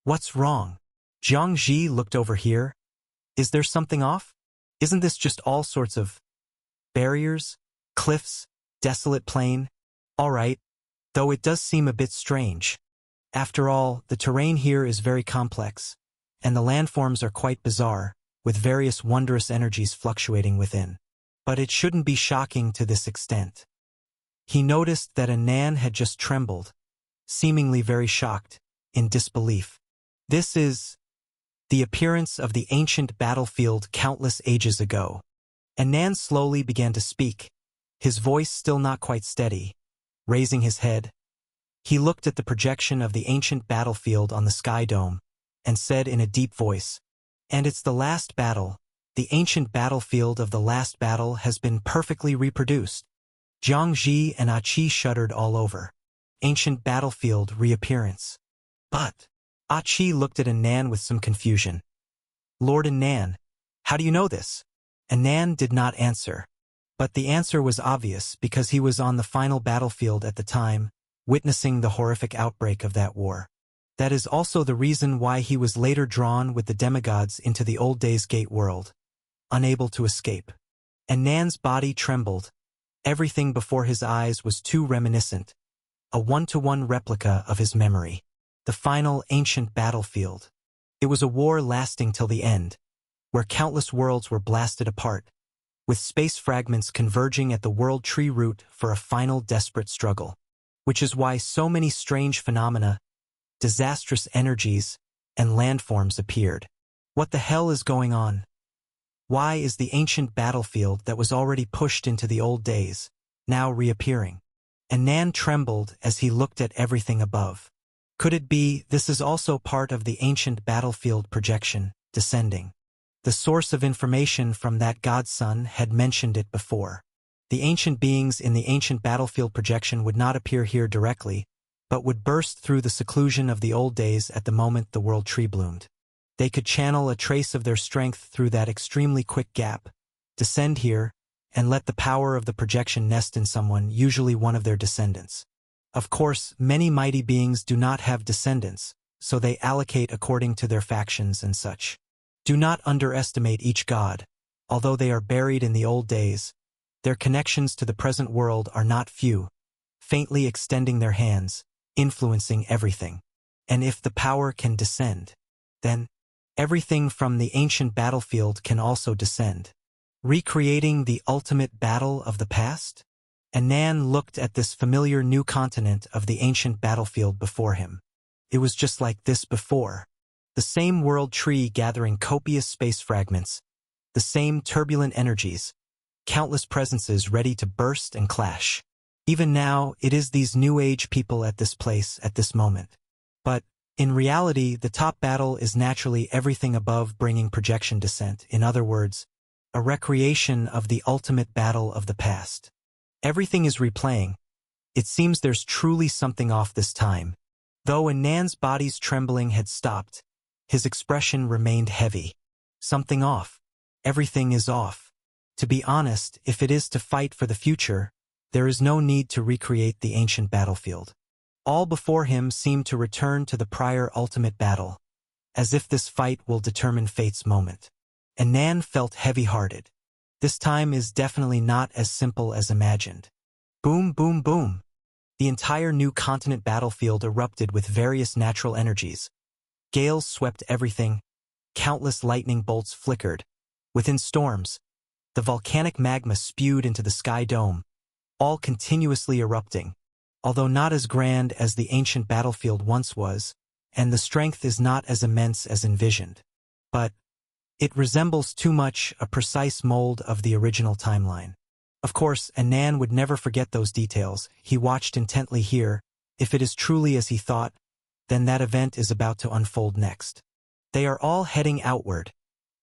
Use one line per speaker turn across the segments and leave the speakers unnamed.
What's wrong? Jiang Ji looked over here. Is there something off? Isn't this just all sorts of barriers, cliffs, desolate plain? All right, though it does seem a bit strange. After all, the terrain here is very complex, and the landforms are quite bizarre, with various wondrous energies fluctuating within. But it shouldn't be shocking to this extent. He noticed that Anan had just trembled, seemingly very shocked, in disbelief. This is the appearance of the ancient battlefield countless ages ago. Anan slowly began to speak, his voice still not quite steady. Raising his head, he looked at the projection of the ancient battlefield on the sky dome, and said in a deep voice, "And it's the last battle. The ancient battlefield of the last battle has been perfectly reproduced." Jiang Ji and Achi shuddered all over. Ancient battlefield reappearance. But Achi looked at Anan with some confusion. "Lord Anan, how do you know this?" Anan did not answer. But the answer was obvious because he was on the final battlefield at the time, witnessing the horrific outbreak of that war. That is also the reason why he was later drawn with the demigods into the old days gate world, unable to escape. Anan's body trembled. Everything before his eyes was too reminiscent, a one-to-one replica of his memory. The final ancient battlefield. It was a war lasting till the end, where countless worlds were blasted apart, with space fragments converging at the world tree root for a final desperate struggle. Which is why so many strange phenomena, disastrous energies, and landforms appeared. What the hell is going on? Why is the ancient battlefield that was already pushed into the old days now reappearing? Anan trembled as he looked at everything above. Could it be this is also part of the ancient battlefield projection, descending? The source of information from that godson had mentioned it before. The ancient beings in the ancient battlefield projection would not appear here directly, but would burst through the seclusion of the old days at the moment the world tree bloomed. They could channel a trace of their strength through that extremely quick gap, descend here, and let the power of the projection nest in someone, usually one of their descendants. Of course, many mighty beings do not have descendants, so they allocate according to their factions and such. Do not underestimate each god. Although they are buried in the old days, their connections to the present world are not few, faintly extending their hands, influencing everything. And if the power can descend, then everything from the ancient battlefield can also descend, recreating the ultimate battle of the past? Anan looked at this familiar new continent of the ancient battlefield before him. It was just like this before. The same world tree gathering copious space fragments, the same turbulent energies, countless presences ready to burst and clash. Even now, it is these new age people at this place at this moment. But, in reality, the top battle is naturally everything above bringing projection descent, in other words, a recreation of the ultimate battle of the past. Everything is replaying. It seems there's truly something off this time. Though Anan's body's trembling had stopped, his expression remained heavy. Something off. Everything is off. To be honest, if it is to fight for the future, there is no need to recreate the ancient battlefield. All before him seemed to return to the prior ultimate battle, as if this fight will determine fate's moment. Anan felt heavy-hearted. This time is definitely not as simple as imagined. Boom, boom, boom. The entire new continent battlefield erupted with various natural energies. Gales swept everything. Countless lightning bolts flickered. Within storms, the volcanic magma spewed into the sky dome, all continuously erupting, although not as grand as the ancient battlefield once was, and the strength is not as immense as envisioned. But it resembles too much a precise mold of the original timeline. Of course, Anan would never forget those details. He watched intently here. If it is truly as he thought, then that event is about to unfold next. They are all heading outward,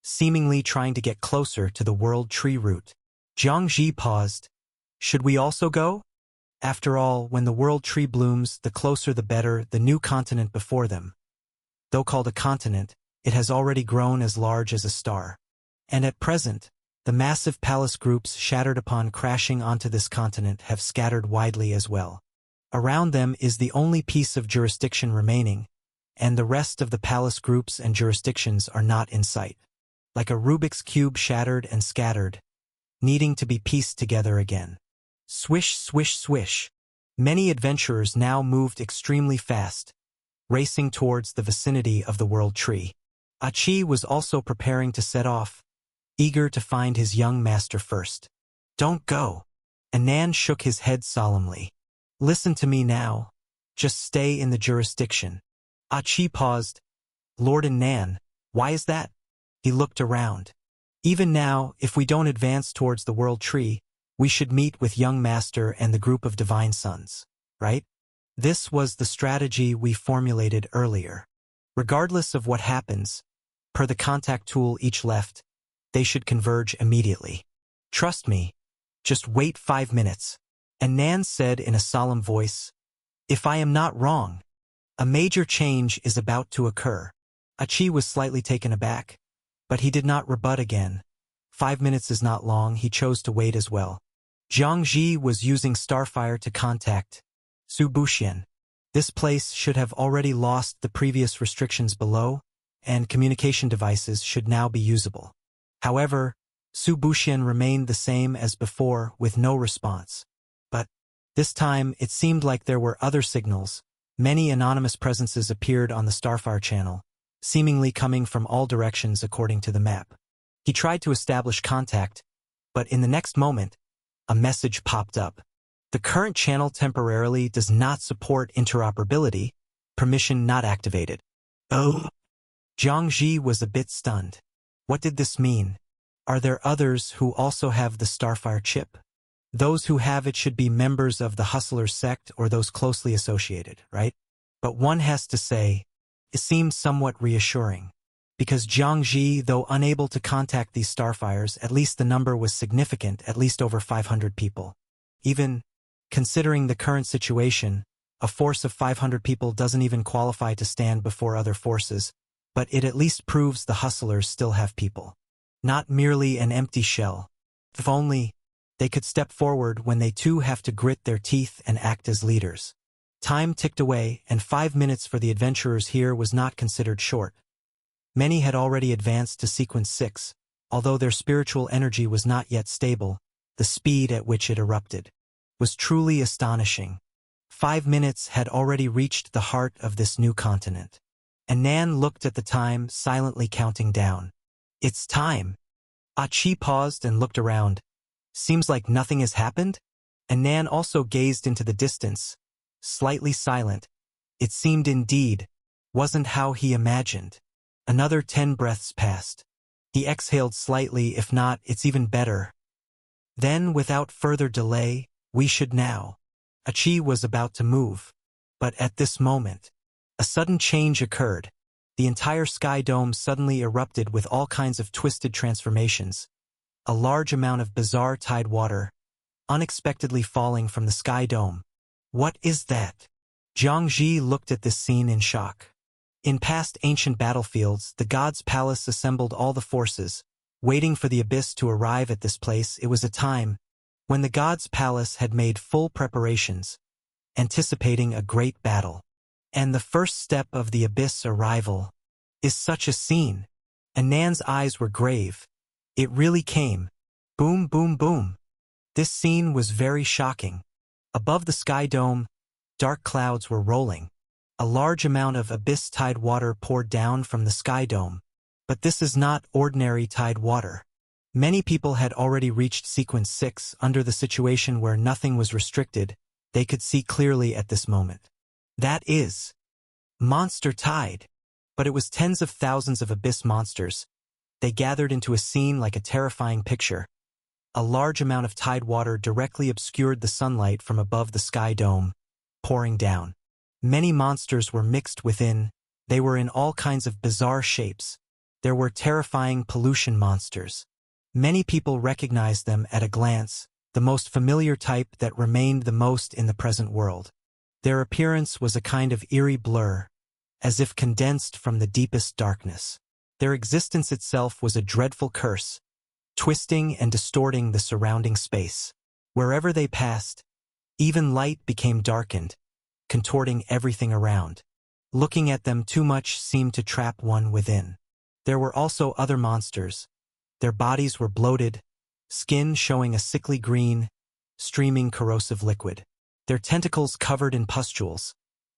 seemingly trying to get closer to the world tree root. Jiang Ji paused. Should we also go? After all, when the world tree blooms, the closer the better, the new continent before them. Though called a continent, it has already grown as large as a star. And at present, the massive palace groups shattered upon crashing onto this continent have scattered widely as well. Around them is the only piece of jurisdiction remaining, and the rest of the palace groups and jurisdictions are not in sight. Like a Rubik's Cube shattered and scattered, needing to be pieced together again. Swish, swish, swish. Many adventurers now moved extremely fast, racing towards the vicinity of the World Tree. Achi was also preparing to set off, eager to find his young master first. Don't go. Anan shook his head solemnly. Listen to me now. Just stay in the jurisdiction. Achi paused. Lord Anan, why is that? He looked around. Even now, if we don't advance towards the World Tree, we should meet with young master and the group of divine sons, right? This was the strategy we formulated earlier. Regardless of what happens, per the contact tool each left, they should converge immediately. Trust me. Just wait 5 minutes. Anan said in a solemn voice, if I am not wrong, a major change is about to occur. Achi was slightly taken aback, but he did not rebut again. 5 minutes is not long, he chose to wait as well. Jiang Ji was using Starfire to contact Su Buxian. This place should have already lost the previous restrictions below, and communication devices should now be usable. However, Su Buxian remained the same as before with no response. But this time it seemed like there were other signals. Many anonymous presences appeared on the Starfire channel, seemingly coming from all directions according to the map. He tried to establish contact, but in the next moment, a message popped up. The current channel temporarily does not support interoperability. Permission not activated. Oh! Jiang Ji was a bit stunned. What did this mean? Are there others who also have the Starfire chip? Those who have it should be members of the Hustlers sect or those closely associated, right? But one has to say, it seemed somewhat reassuring. Because Jiang Ji, though unable to contact these Starfires, at least the number was significant, at least over 500 people. Even considering the current situation, a force of 500 people doesn't even qualify to stand before other forces, but it at least proves the Hustlers still have people. Not merely an empty shell. If only they could step forward when they too have to grit their teeth and act as leaders. Time ticked away, and 5 minutes for the adventurers here was not considered short. Many had already advanced to Sequence 6, although their spiritual energy was not yet stable. The speed at which it erupted was truly astonishing. 5 minutes had already reached the heart of this new continent. Anan looked at the time, silently counting down. It's time. Achi paused and looked around. Seems like nothing has happened? Anan also gazed into the distance, slightly silent. It seemed indeed, wasn't how he imagined. Another 10 breaths passed. He exhaled slightly, if not, it's even better. Then, without further delay, we should now. Achi was about to move. But at this moment, a sudden change occurred. The entire sky dome suddenly erupted with all kinds of twisted transformations. A large amount of bizarre tide water, unexpectedly falling from the sky dome. What is that? Jiang Ji looked at this scene in shock. In past ancient battlefields, the god's palace assembled all the forces, waiting for the abyss to arrive at this place. It was a time when the god's palace had made full preparations, anticipating a great battle. And the first step of the abyss arrival is such a scene. Anan's eyes were grave. It really came. Boom, boom, boom. This scene was very shocking. Above the sky dome, dark clouds were rolling. A large amount of abyss tide water poured down from the sky dome. But this is not ordinary tide water. Many people had already reached Sequence 6 under the situation where nothing was restricted. They could see clearly at this moment. That is monster tide. But it was tens of thousands of abyss monsters. They gathered into a scene like a terrifying picture. A large amount of tide water directly obscured the sunlight from above the sky dome, pouring down. Many monsters were mixed within. They were in all kinds of bizarre shapes. There were terrifying pollution monsters. Many people recognized them at a glance, the most familiar type that remained the most in the present world. Their appearance was a kind of eerie blur, as if condensed from the deepest darkness. Their existence itself was a dreadful curse, twisting and distorting the surrounding space. Wherever they passed, even light became darkened, contorting everything around. Looking at them too much seemed to trap one within. There were also other monsters. Their bodies were bloated, skin showing a sickly green, streaming corrosive liquid. Their tentacles covered in pustules,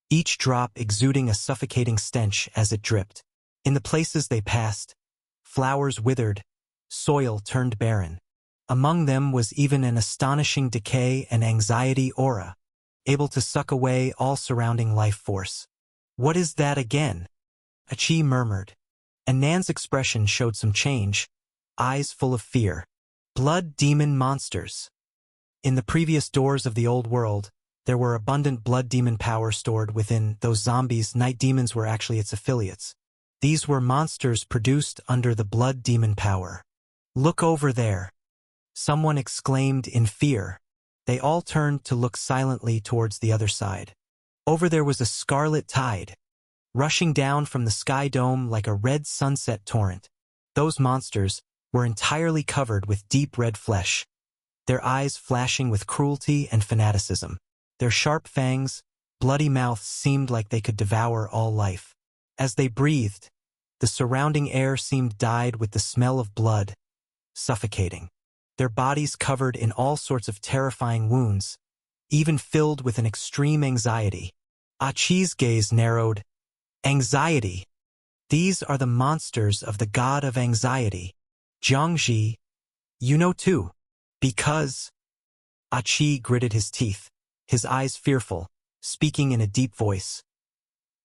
each drop exuding a suffocating stench as it dripped. In the places they passed, flowers withered, soil turned barren. Among them was even an astonishing decay and anxiety aura, able to suck away all surrounding life force. "What is that again?" Achi murmured, and Nan's expression showed some change, eyes full of fear. "Blood demon monsters." In the previous doors of the old world, there were abundant blood demon power stored within those zombies. Night demons were actually its affiliates. These were monsters produced under the blood demon power. "Look over there," someone exclaimed in fear. They all turned to look silently towards the other side. Over there was a scarlet tide, rushing down from the sky dome like a red sunset torrent. Those monsters were entirely covered with deep red flesh, their eyes flashing with cruelty and fanaticism. Their sharp fangs, bloody mouths seemed like they could devour all life. As they breathed, the surrounding air seemed dyed with the smell of blood, suffocating. Their bodies covered in all sorts of terrifying wounds, even filled with an extreme anxiety. Achi's gaze narrowed. Anxiety. These are the monsters of the god of anxiety. Jiangji, you know too. Because... Achi gritted his teeth, his eyes fearful, speaking in a deep voice.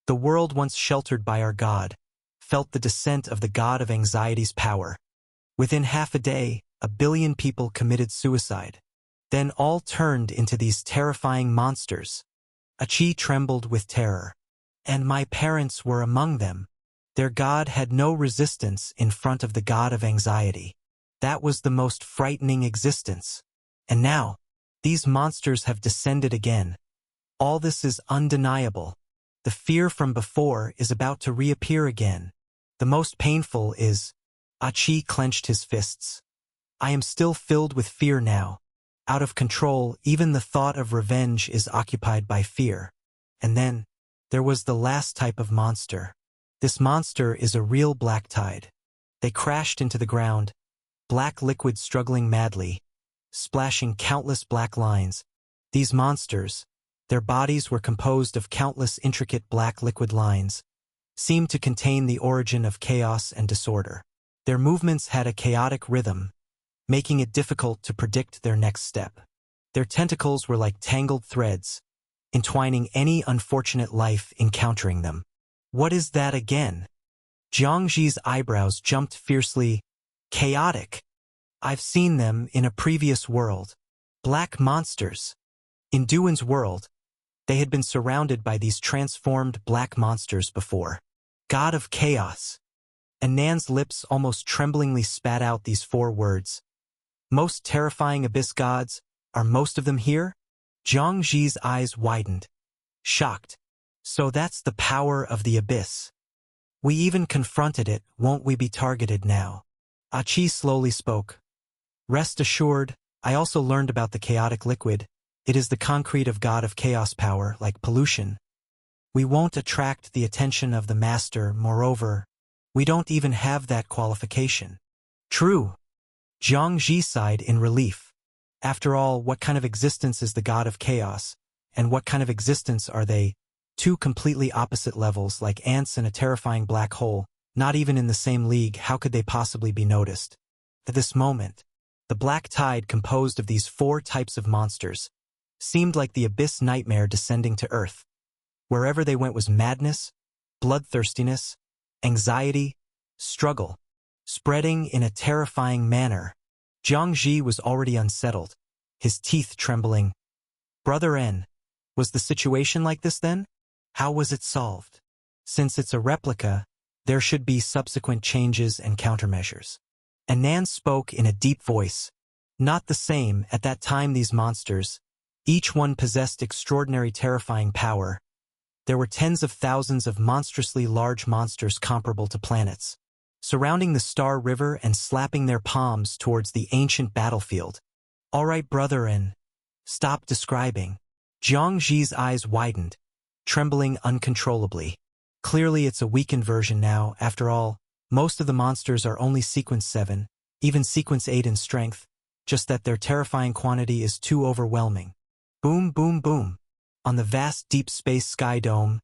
The world once sheltered by our god felt the descent of the god of anxiety's power. Within half a day, 1 billion people committed suicide. Then all turned into these terrifying monsters. Achi trembled with terror. And my parents were among them. Their god had no resistance in front of the god of anxiety. That was the most frightening existence. And now, these monsters have descended again. All this is undeniable. The fear from before is about to reappear again. The most painful is... Achi clenched his fists. I am still filled with fear now. Out of control, even the thought of revenge is occupied by fear. And then, there was the last type of monster. This monster is a real black tide. They crashed into the ground, black liquid struggling madly, splashing countless black lines. These monsters, their bodies were composed of countless intricate black liquid lines, seemed to contain the origin of chaos and disorder. Their movements had a chaotic rhythm, making it difficult to predict their next step. Their tentacles were like tangled threads, entwining any unfortunate life encountering them. What is that again? Jiangji's eyebrows jumped fiercely. Chaotic. I've seen them in a previous world. Black monsters. In Duan's world, they had been surrounded by these transformed black monsters before. God of Chaos. And Nan's lips almost tremblingly spat out these 4 words. Most terrifying abyss gods, are most of them here? Jiangji's eyes widened, shocked. So that's the power of the abyss. We even confronted it, won't we be targeted now? Achi slowly spoke. Rest assured, I also learned about the chaotic liquid. It is the concrete of God of Chaos power, like pollution. We won't attract the attention of the master, moreover, we don't even have that qualification. True. Jiangji sighed in relief. After all, what kind of existence is the God of Chaos, and what kind of existence are they? 2 completely opposite levels, like ants in a terrifying black hole, not even in the same league. How could they possibly be noticed? At this moment, the black tide composed of these 4 types of monsters seemed like the abyss nightmare descending to earth. Wherever they went was madness, bloodthirstiness, anxiety, struggle, spreading in a terrifying manner. Jiangji was already unsettled, his teeth trembling. Brother N, was the situation like this then? How was it solved? Since it's a replica, there should be subsequent changes and countermeasures. And Nan spoke in a deep voice. Not the same. At that time these monsters, each one possessed extraordinary terrifying power. There were tens of thousands of monstrously large monsters comparable to planets, surrounding the Star River and slapping their palms towards the ancient battlefield. All right, brother N, stop describing. Jiangji's eyes widened, trembling uncontrollably. Clearly it's a weakened version now. After all, most of the monsters are only sequence 7, even sequence 8 in strength, just that their terrifying quantity is too overwhelming. Boom, boom, boom. On the vast deep space sky dome,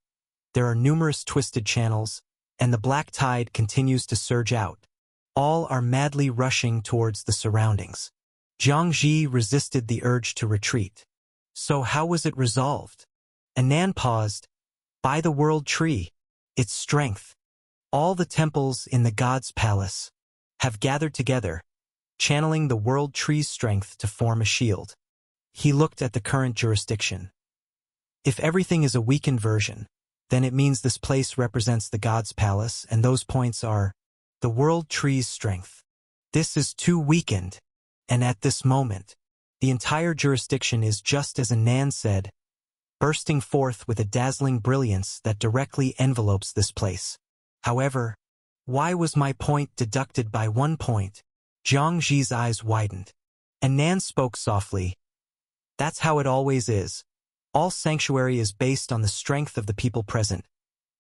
there are numerous twisted channels, and the black tide continues to surge out. All are madly rushing towards the surroundings. Jiang Ji resisted the urge to retreat. So how was it resolved? Anan paused. By the world tree, its strength. All the temples in the god's palace have gathered together, channeling the world tree's strength to form a shield. He looked at the current jurisdiction. If everything is a weakened version, then it means this place represents the god's palace, and those points are the world tree's strength. This is too weakened, and at this moment, the entire jurisdiction is just as Anan said, bursting forth with a dazzling brilliance that directly envelopes this place. However, why was my point deducted by 1 point? Jiang Ji's eyes widened. Anan spoke softly. That's how it always is. All sanctuary is based on the strength of the people present.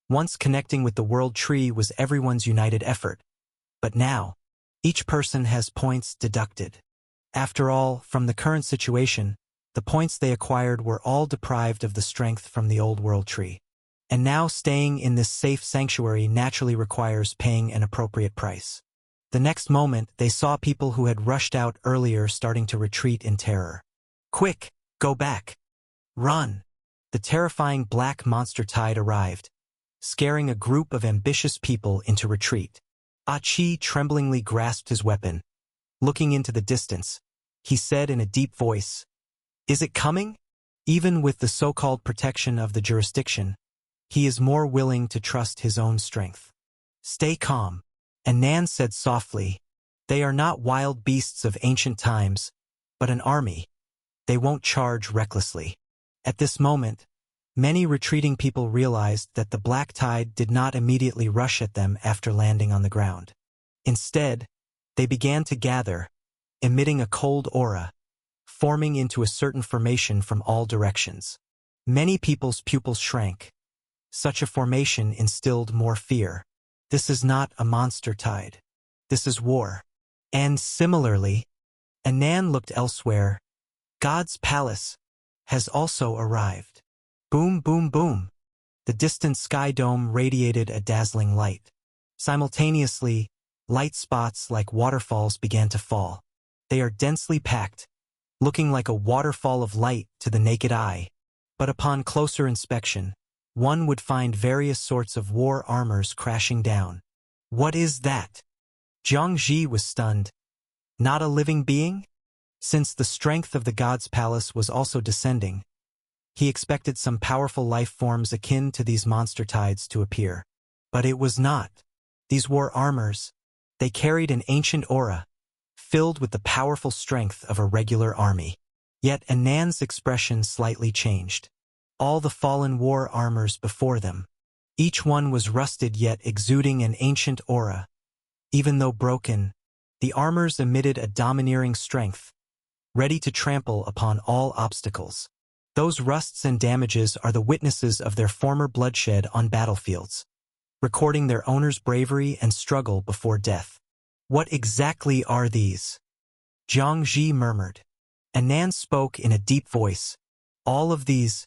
Once connecting with the world tree was everyone's united effort. But now, each person has points deducted. After all, from the current situation, the points they acquired were all deprived of the strength from the old world tree. And now staying in this safe sanctuary naturally requires paying an appropriate price. The next moment, they saw people who had rushed out earlier starting to retreat in terror. Quick, go back. Run! The terrifying black monster tide arrived, scaring a group of ambitious people into retreat. Achi tremblingly grasped his weapon. Looking into the distance, he said in a deep voice, "Is it coming?" Even with the so-called protection of the jurisdiction, he is more willing to trust his own strength. Stay calm. Anan said softly, "They are not wild beasts of ancient times, but an army. They won't charge recklessly." At this moment, many retreating people realized that the black tide did not immediately rush at them after landing on the ground. Instead, they began to gather, emitting a cold aura, forming into a certain formation from all directions. Many people's pupils shrank. Such a formation instilled more fear. This is not a monster tide. This is war. And similarly, Anan looked elsewhere. God's palace has also arrived. Boom, boom, boom. The distant sky dome radiated a dazzling light. Simultaneously, light spots like waterfalls began to fall. They are densely packed, looking like a waterfall of light to the naked eye. But upon closer inspection, one would find various sorts of war armors crashing down. What is that? Jiang Ji was stunned. Not a living being? Since the strength of the god's palace was also descending, he expected some powerful life forms akin to these monster tides to appear. But it was not. These war armors, they carried an ancient aura, filled with the powerful strength of a regular army. Yet Anan's expression slightly changed. All the fallen war armors before them, each one was rusted yet exuding an ancient aura. Even though broken, the armors emitted a domineering strength, ready to trample upon all obstacles. Those rusts and damages are the witnesses of their former bloodshed on battlefields, recording their owner's bravery and struggle before death. What exactly are these? Jiang Ji murmured. Anan spoke in a deep voice. All of these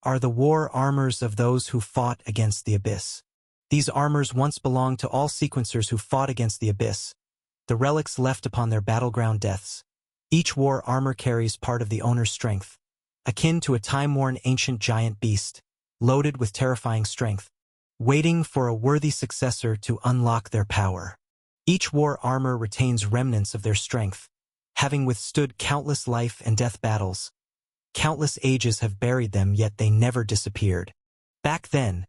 are the war armors of those who fought against the Abyss. These armors once belonged to all sequencers who fought against the Abyss, the relics left upon their battleground deaths. Each war armor carries part of the owner's strength, akin to a time-worn ancient giant beast, loaded with terrifying strength, waiting for a worthy successor to unlock their power. Each war armor retains remnants of their strength, having withstood countless life and death battles. Countless ages have buried them, yet they never disappeared. Back then,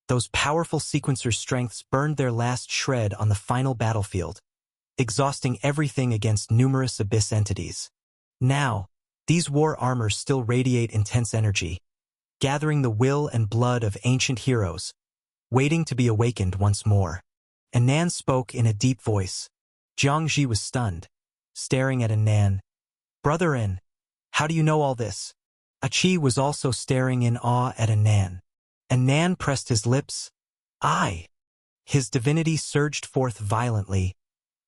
those powerful sequencer strengths burned their last shred on the final battlefield, exhausting everything against numerous Abyss entities. Now, these war armors still radiate intense energy, gathering the will and blood of ancient heroes, waiting to be awakened once more. Anan spoke in a deep voice. Jiang Ji was stunned, staring at Anan. "Brother In, how do you know all this?" Achi was also staring in awe at Anan. Anan pressed his lips, I. His divinity surged forth violently,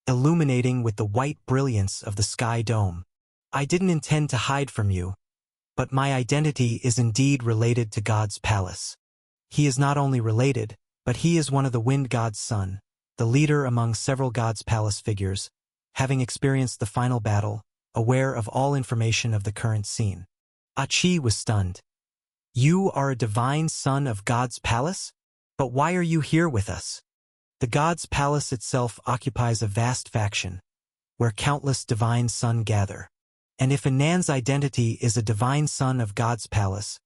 illuminating with the white brilliance of the sky dome. I didn't intend to hide from you, but my identity is indeed related to God's palace. He is not only related, but he is one of the wind god's son, the leader among several God's palace figures, having experienced the final battle, aware of all information of the current scene. Achi was stunned. You are a divine son of God's palace? But why are you here with us? The God's palace itself occupies a vast faction, where countless divine sons gather. And if Anand's identity is a divine son of God's palace,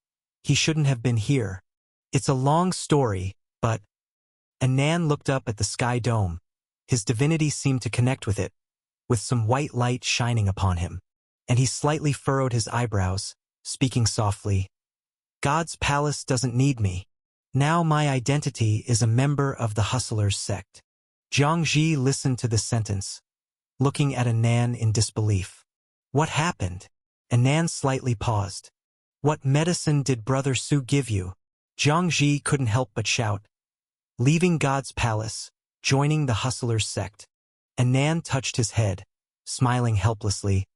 he shouldn't have been here. It's a long story, but Anand looked up at the sky dome. His divinity seemed to connect with it, with some white light shining upon him, and he slightly furrowed his eyebrows, speaking softly. God's palace doesn't need me. Now my identity is a member of the Hustlers sect. Jiangji listened to this sentence, looking at Anand in disbelief. What happened? Anand slightly paused. What medicine did Brother Su give you? Jiangji couldn't help but shout. Leaving God's palace, joining the Hustlers sect. Anand touched his head, smiling helplessly.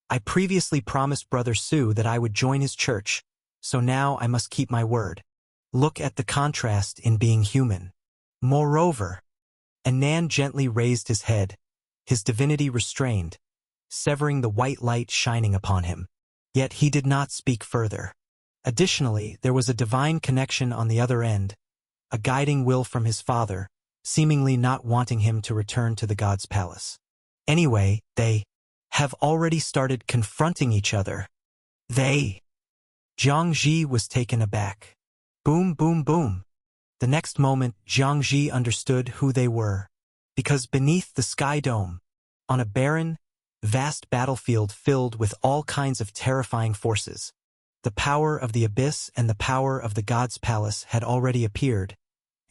I previously promised Brother Su that I would join his church, so now I must keep my word. Look at the contrast in being human. Moreover, Anand gently raised his head, his divinity restrained, severing the white light shining upon him. Yet he did not speak further. Additionally, there was a divine connection on the other end, a guiding will from his father, seemingly not wanting him to return to the God's palace. Anyway, they have already started confronting each other. Jiangji was taken aback. Boom, boom, boom. The next moment, Jiangji understood who they were. Because beneath the sky dome, on a barren, vast battlefield filled with all kinds of terrifying forces, the power of the abyss and the power of the God's palace had already appeared,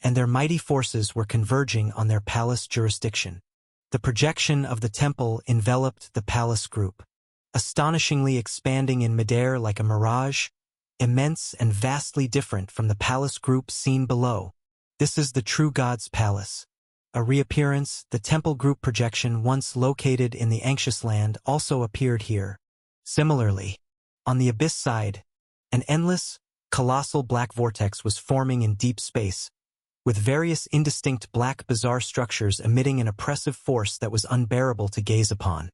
and their mighty forces were converging on their palace jurisdiction. The projection of the temple enveloped the palace group, astonishingly expanding in midair like a mirage, immense and vastly different from the palace group seen below. This is the true God's palace. A reappearance, the temple group projection once located in the anxious land also appeared here. Similarly, on the abyss side, an endless, colossal black vortex was forming in deep space, with various indistinct black bizarre structures emitting an oppressive force that was unbearable to gaze upon,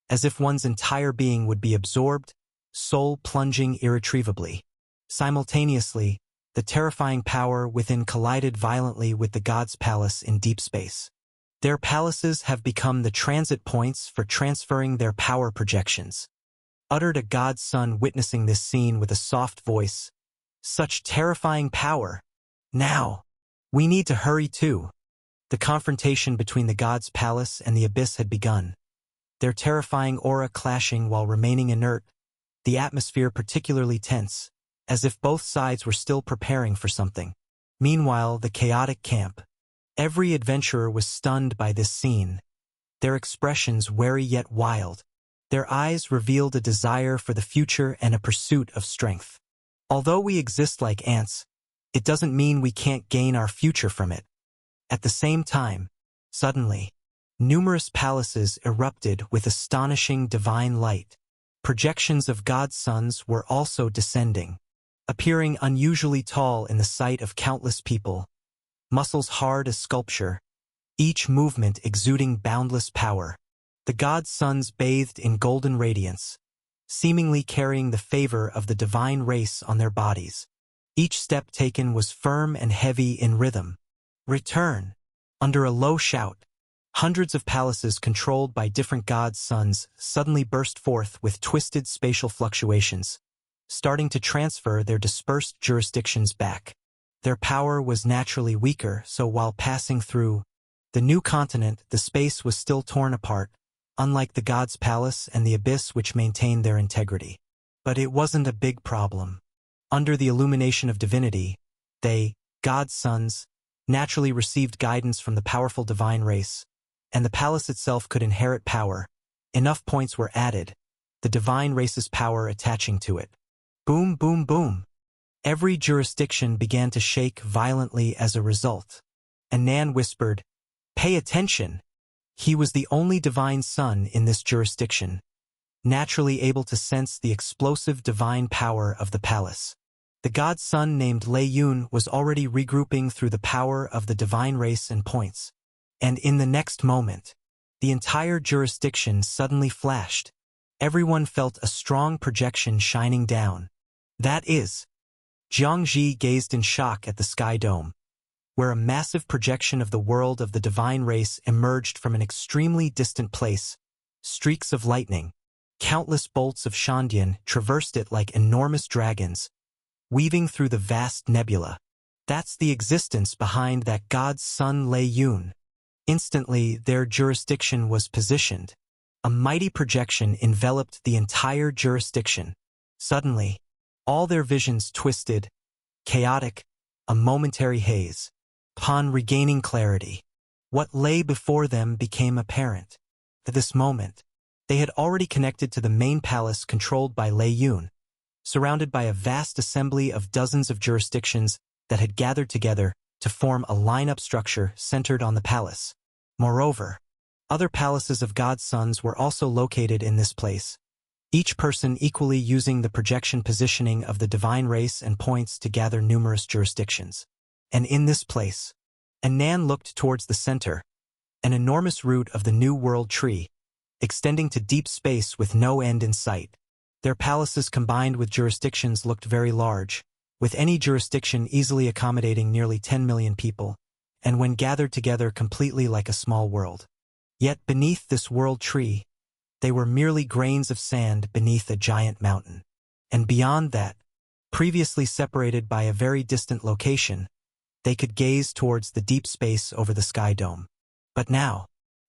as if one's entire being would be absorbed, soul plunging irretrievably. Simultaneously, the terrifying power within collided violently with the God's palace in deep space. Their palaces have become the transit points for transferring their power projections. Uttered a God's son witnessing this scene with a soft voice. Such terrifying power. Now, we need to hurry too. The confrontation between the God's palace and the abyss had begun. Their terrifying aura clashing while remaining inert, the atmosphere particularly tense, as if both sides were still preparing for something. Meanwhile, the chaotic camp. Every adventurer was stunned by this scene, their expressions wary yet wild. Their eyes revealed a desire for the future and a pursuit of strength. Although we exist like ants, it doesn't mean we can't gain our future from it. At the same time, suddenly, numerous palaces erupted with astonishing divine light. Projections of God's sons were also descending, appearing unusually tall in the sight of countless people, muscles hard as sculpture, each movement exuding boundless power. The God's sons bathed in golden radiance, seemingly carrying the favor of the divine race on their bodies. Each step taken was firm and heavy in rhythm. Return! Under a low shout, hundreds of palaces controlled by different God's sons suddenly burst forth with twisted spatial fluctuations, starting to transfer their dispersed jurisdictions back. Their power was naturally weaker, so while passing through the new continent, the space was still torn apart, unlike the God's palace and the abyss which maintained their integrity. But it wasn't a big problem. Under the illumination of divinity, they, God's sons, naturally received guidance from the powerful divine race, and the palace itself could inherit power. Enough points were added, the divine race's power attaching to it. Boom, boom, boom. Every jurisdiction began to shake violently as a result. Anan whispered, "Pay attention!" He was the only divine son in this jurisdiction, naturally able to sense the explosive divine power of the palace. The god's son named Lei Yun was already regrouping through the power of the divine race and points. And in the next moment, the entire jurisdiction suddenly flashed. Everyone felt a strong projection shining down. That is, Jiangxi gazed in shock at the sky dome, where a massive projection of the world of the divine race emerged from an extremely distant place. Streaks of lightning, countless bolts of Shandian traversed it like enormous dragons, weaving through the vast nebula. That's the existence behind that god's son Lei Yun. Instantly, their jurisdiction was positioned. A mighty projection enveloped the entire jurisdiction. Suddenly, all their visions twisted, chaotic, a momentary haze. Upon regaining clarity, what lay before them became apparent. At this moment, they had already connected to the main palace controlled by Lei Yun, surrounded by a vast assembly of dozens of jurisdictions that had gathered together to form a line-up structure centered on the palace. Moreover, other palaces of God's sons were also located in this place, each person equally using the projection positioning of the divine race and points to gather numerous jurisdictions. And in this place, Anan looked towards the center, an enormous root of the New World Tree, extending to deep space with no end in sight. Their palaces combined with jurisdictions looked very large, with any jurisdiction easily accommodating nearly 10 million people, and when gathered together completely like a small world. Yet beneath this world tree, they were merely grains of sand beneath a giant mountain. And beyond that, previously separated by a very distant location, they could gaze towards the deep space over the sky dome. But now,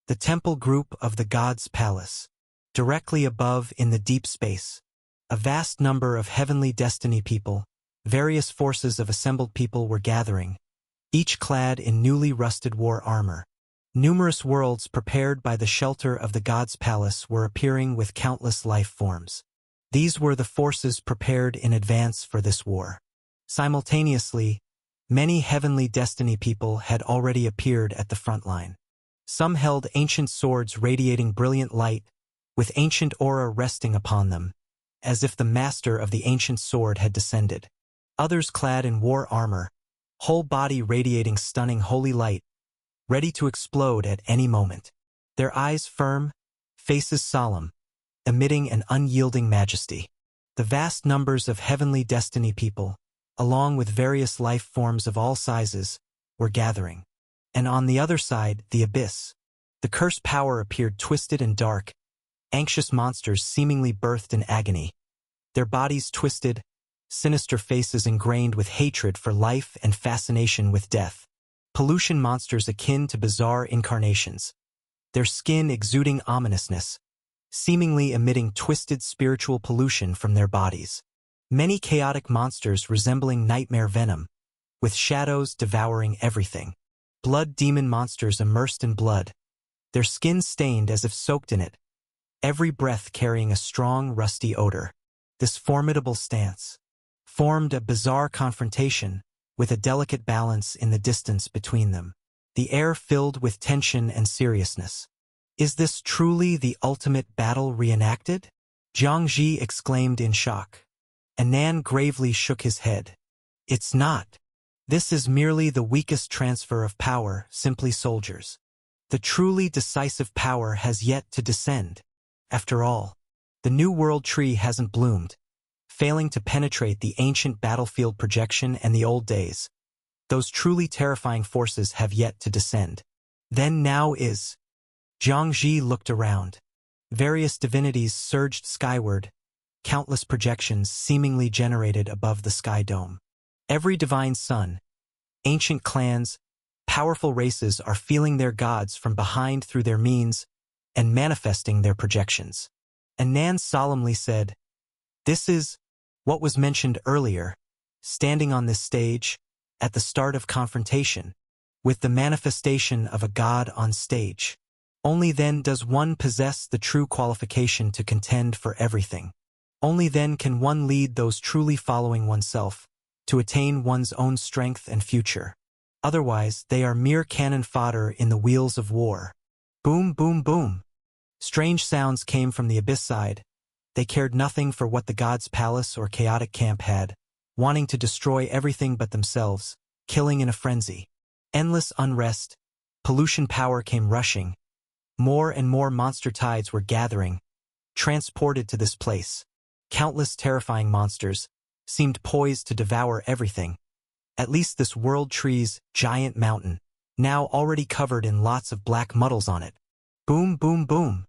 the temple group of the god's palace, directly above in the deep space, a vast number of heavenly destiny people, various forces of assembled people were gathering, each clad in newly rusted war armor. Numerous worlds prepared by the shelter of the god's palace were appearing with countless life forms. These were the forces prepared in advance for this war. Simultaneously, many heavenly destiny people had already appeared at the front line. Some held ancient swords radiating brilliant light, with ancient aura resting upon them, as if the master of the ancient sword had descended. Others clad in war armor, whole body radiating stunning holy light, ready to explode at any moment. Their eyes firm, faces solemn, emitting an unyielding majesty. The vast numbers of heavenly destiny people, along with various life forms of all sizes, were gathering. And on the other side, the abyss. The cursed power appeared twisted and dark, anxious monsters seemingly birthed in agony. Their bodies twisted, sinister faces ingrained with hatred for life and fascination with death. Pollution monsters akin to bizarre incarnations, their skin exuding ominousness, seemingly emitting twisted spiritual pollution from their bodies. Many chaotic monsters resembling nightmare venom, with shadows devouring everything. Blood demon monsters immersed in blood, their skin stained as if soaked in it, every breath carrying a strong, rusty odor. This formidable stance formed a bizarre confrontation, with a delicate balance in the distance between them. The air filled with tension and seriousness. Is this truly the ultimate battle reenacted? Jiangxi exclaimed in shock. Anan gravely shook his head. It's not. This is merely the weakest transfer of power, simply soldiers. The truly decisive power has yet to descend. After all, the New World Tree hasn't bloomed, failing to penetrate the ancient battlefield projection and the old days. Those truly terrifying forces have yet to descend. Then now is. Jiangxi looked around. Various divinities surged skyward, countless projections seemingly generated above the sky dome. Every divine son, ancient clans, powerful races are feeling their gods from behind through their means and manifesting their projections. Anan solemnly said, "This is what was mentioned earlier, standing on this stage, at the start of confrontation, with the manifestation of a god on stage. Only then does one possess the true qualification to contend for everything. Only then can one lead those truly following oneself to attain one's own strength and future. Otherwise, they are mere cannon fodder in the wheels of war. Boom, boom, boom. Strange sounds came from the abyss side. They cared nothing for what the god's palace or chaotic camp had, wanting to destroy everything but themselves, killing in a frenzy. Endless unrest, pollution power came rushing. More and more monster tides were gathering, transported to this place. Countless terrifying monsters seemed poised to devour everything. At least this world tree's giant mountain, now already covered in lots of black muddles on it. Boom, boom, boom.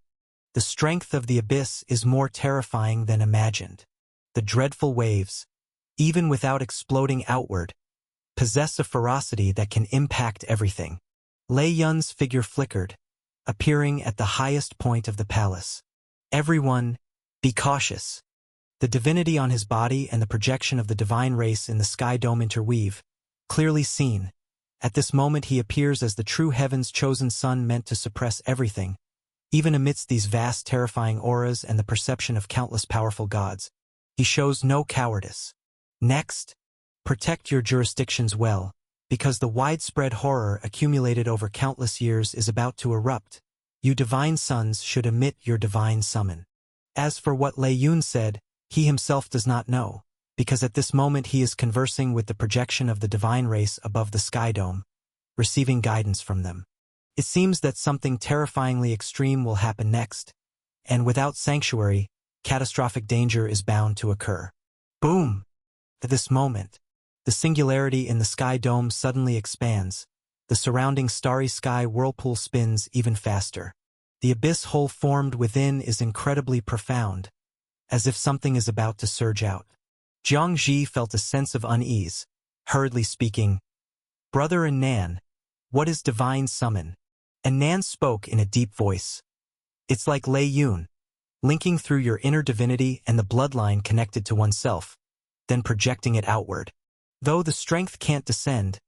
The strength of the abyss is more terrifying than imagined. The dreadful waves, even without exploding outward, possess a ferocity that can impact everything. Lei Yun's figure flickered, appearing at the highest point of the palace. Everyone, be cautious. The divinity on his body and the projection of the divine race in the sky dome interweave, clearly seen. At this moment he appears as the true heaven's chosen son meant to suppress everything. Even amidst these vast terrifying auras and the perception of countless powerful gods, he shows no cowardice. Next, protect your jurisdictions well, because the widespread horror accumulated over countless years is about to erupt. You divine sons should emit your divine summon. As for what Lei Yun said, he himself does not know, because at this moment he is conversing with the projection of the divine race above the sky dome, receiving guidance from them. It seems that something terrifyingly extreme will happen next, and without sanctuary, catastrophic danger is bound to occur. Boom! At this moment, the singularity in the sky dome suddenly expands. The surrounding starry sky whirlpool spins even faster. The abyss hole formed within is incredibly profound, as if something is about to surge out. Jiang Ji felt a sense of unease, hurriedly speaking, "Brother Anan, what is divine summon?" Anan spoke in a deep voice. "It's like Lei Yun, linking through your inner divinity and the bloodline connected to oneself, then projecting it outward. Though the strength can't descend,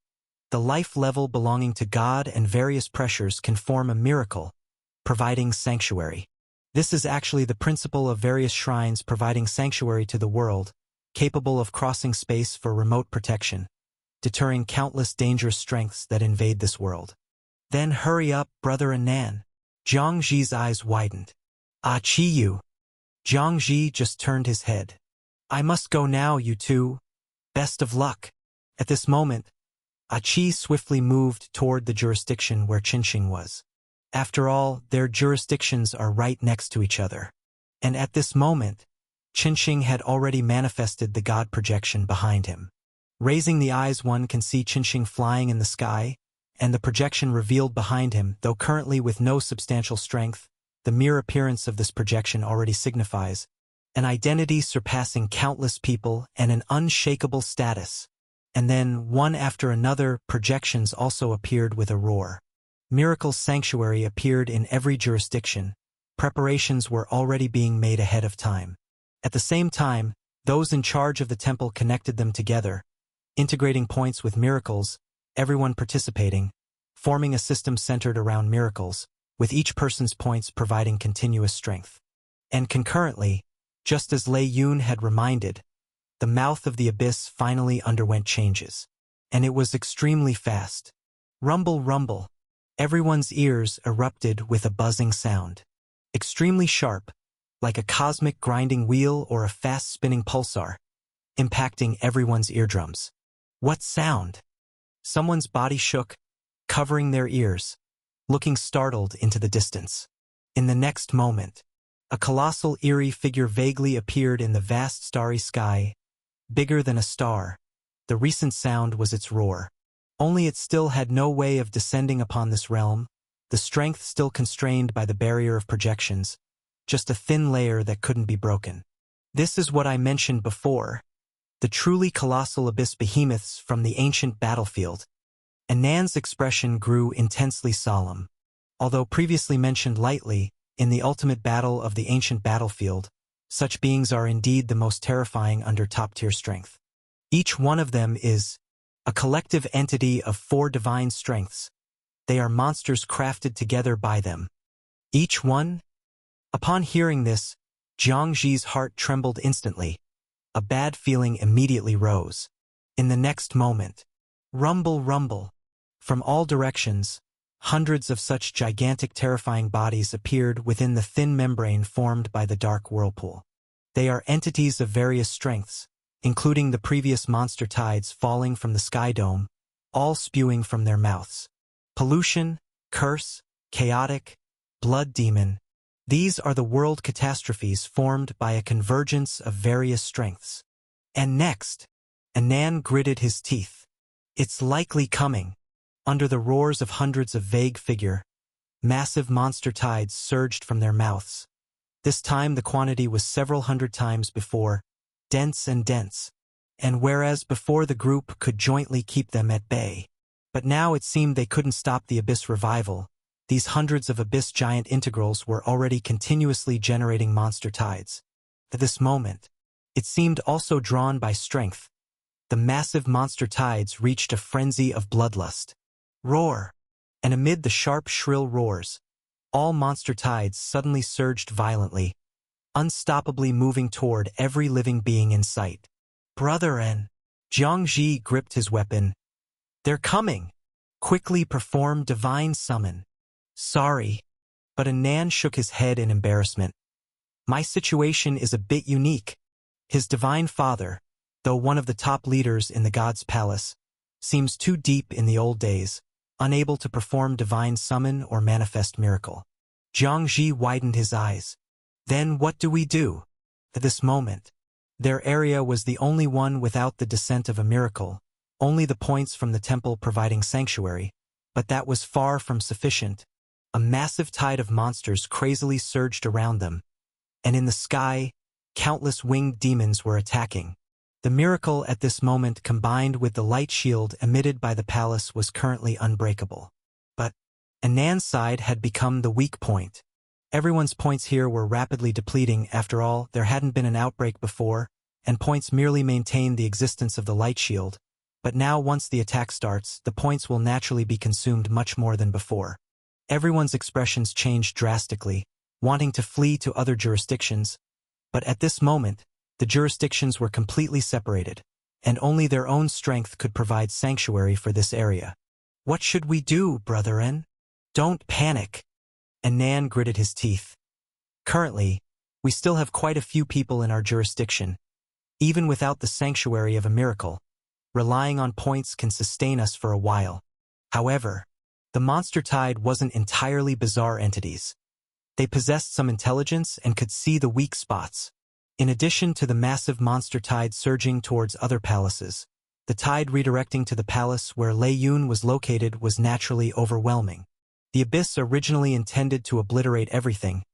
the life level belonging to God and various pressures can form a miracle, providing sanctuary. This is actually the principle of various shrines providing sanctuary to the world, capable of crossing space for remote protection, deterring countless dangerous strengths that invade this world." "Then hurry up, Brother Anan." Jiang Ji's eyes widened. "Ah, Qi Yu." Jiang Ji just turned his head. "I must go now, you two. Best of luck." At this moment, Ah Qi swiftly moved toward the jurisdiction where Qinsheng was. After all, their jurisdictions are right next to each other. And at this moment, Qinsheng had already manifested the god projection behind him. Raising the eyes, one can see Qinsheng flying in the sky, and the projection revealed behind him, though currently with no substantial strength. The mere appearance of this projection already signifies an identity surpassing countless people and an unshakable status. And then, one after another, projections also appeared with a roar. Miracle Sanctuary appeared in every jurisdiction. Preparations were already being made ahead of time. At the same time, those in charge of the temple connected them together, integrating points with miracles, everyone participating, forming a system centered around miracles, with each person's points providing continuous strength. And concurrently, just as Lei Yun had reminded, the mouth of the abyss finally underwent changes. And it was extremely fast. Rumble, rumble. Everyone's ears erupted with a buzzing sound. Extremely sharp, like a cosmic grinding wheel or a fast-spinning pulsar, impacting everyone's eardrums. What sound? Someone's body shook, covering their ears, looking startled into the distance. In the next moment, a colossal eerie figure vaguely appeared in the vast starry sky, bigger than a star. The recent sound was its roar. Only it still had no way of descending upon this realm, the strength still constrained by the barrier of projections, just a thin layer that couldn't be broken. This is what I mentioned before, the truly colossal abyss behemoths from the ancient battlefield. Anan's expression grew intensely solemn. Although previously mentioned lightly, in the ultimate battle of the ancient battlefield, such beings are indeed the most terrifying under top-tier strength. Each one of them is a collective entity of 4 divine strengths. They are monsters crafted together by them. Each one? Upon hearing this, Jiang Ji's heart trembled instantly. A bad feeling immediately rose. In the next moment, rumble, rumble. From all directions, hundreds of such gigantic terrifying bodies appeared within the thin membrane formed by the dark whirlpool. They are entities of various strengths, including the previous monster tides falling from the sky dome, all spewing from their mouths. Pollution, curse, chaotic, blood demon. These are the world catastrophes formed by a convergence of various strengths. And next, Anan gritted his teeth. It's likely coming. Under the roars of hundreds of vague figure, massive monster tides surged from their mouths. This time the quantity was several hundred times before, dense and dense. And whereas before the group could jointly keep them at bay, but now it seemed they couldn't stop the Abyss revival, these hundreds of Abyss giant integrals were already continuously generating monster tides. At this moment, it seemed also drawn by strength. The massive monster tides reached a frenzy of bloodlust. Roar! And amid the sharp, shrill roars, all monster tides suddenly surged violently, unstoppably moving toward every living being in sight. Brother N. Jiangji gripped his weapon. They're coming! Quickly perform divine summon. Sorry, but Anan shook his head in embarrassment. My situation is a bit unique. His divine father, though one of the top leaders in the God's Palace, seems too deep in the old days, unable to perform divine summon or manifest miracle. Jiangji widened his eyes. Then what do we do? At this moment, their area was the only one without the descent of a miracle, only the points from the temple providing sanctuary, but that was far from sufficient. A massive tide of monsters crazily surged around them, and in the sky, countless winged demons were attacking. The miracle at this moment combined with the light shield emitted by the palace was currently unbreakable. But Anan's side had become the weak point. Everyone's points here were rapidly depleting. After all, there hadn't been an outbreak before, and points merely maintained the existence of the light shield. But now once the attack starts, the points will naturally be consumed much more than before. Everyone's expressions changed drastically, wanting to flee to other jurisdictions. But at this moment, the jurisdictions were completely separated, and only their own strength could provide sanctuary for this area. What should we do, Brother N? Don't panic. Anan gritted his teeth. Currently, we still have quite a few people in our jurisdiction. Even without the sanctuary of a miracle, relying on points can sustain us for a while. However, the monster tide wasn't entirely bizarre entities. They possessed some intelligence and could see the weak spots. In addition to the massive monster tide surging towards other palaces, the tide redirecting to the palace where Lei Yun was located was naturally overwhelming. The Abyss originally intended to obliterate everything,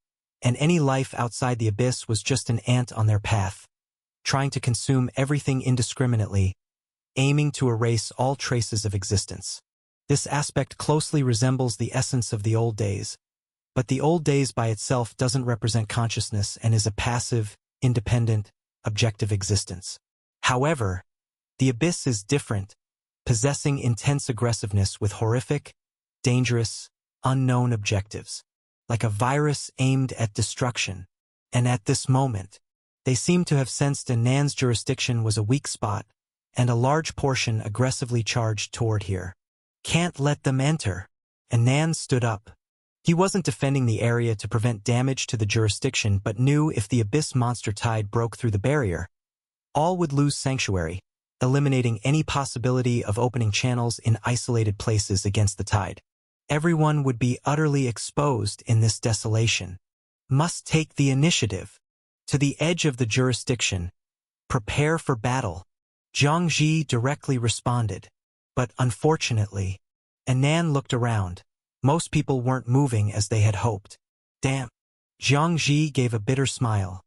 and any life outside the Abyss was just an ant on their path, trying to consume everything indiscriminately, aiming to erase all traces of existence. This aspect closely resembles the essence of the old days, but the old days by itself doesn't represent consciousness and is a passive, independent, objective existence. However, the Abyss is different, possessing intense aggressiveness with horrific, dangerous, unknown objectives, like a virus aimed at destruction. And at this moment, they seem to have sensed Anan's jurisdiction was a weak spot, and a large portion aggressively charged toward here. Can't let them enter. Anan stood up. He wasn't defending the area to prevent damage to the jurisdiction but knew if the Abyss monster tide broke through the barrier, all would lose sanctuary, eliminating any possibility of opening channels in isolated places against the tide. Everyone would be utterly exposed in this desolation. Must take the initiative. To the edge of the jurisdiction. Prepare for battle. Jiangji directly responded. But unfortunately, Anan looked around. Most people weren't moving as they had hoped. Damn. Jiangji gave a bitter smile.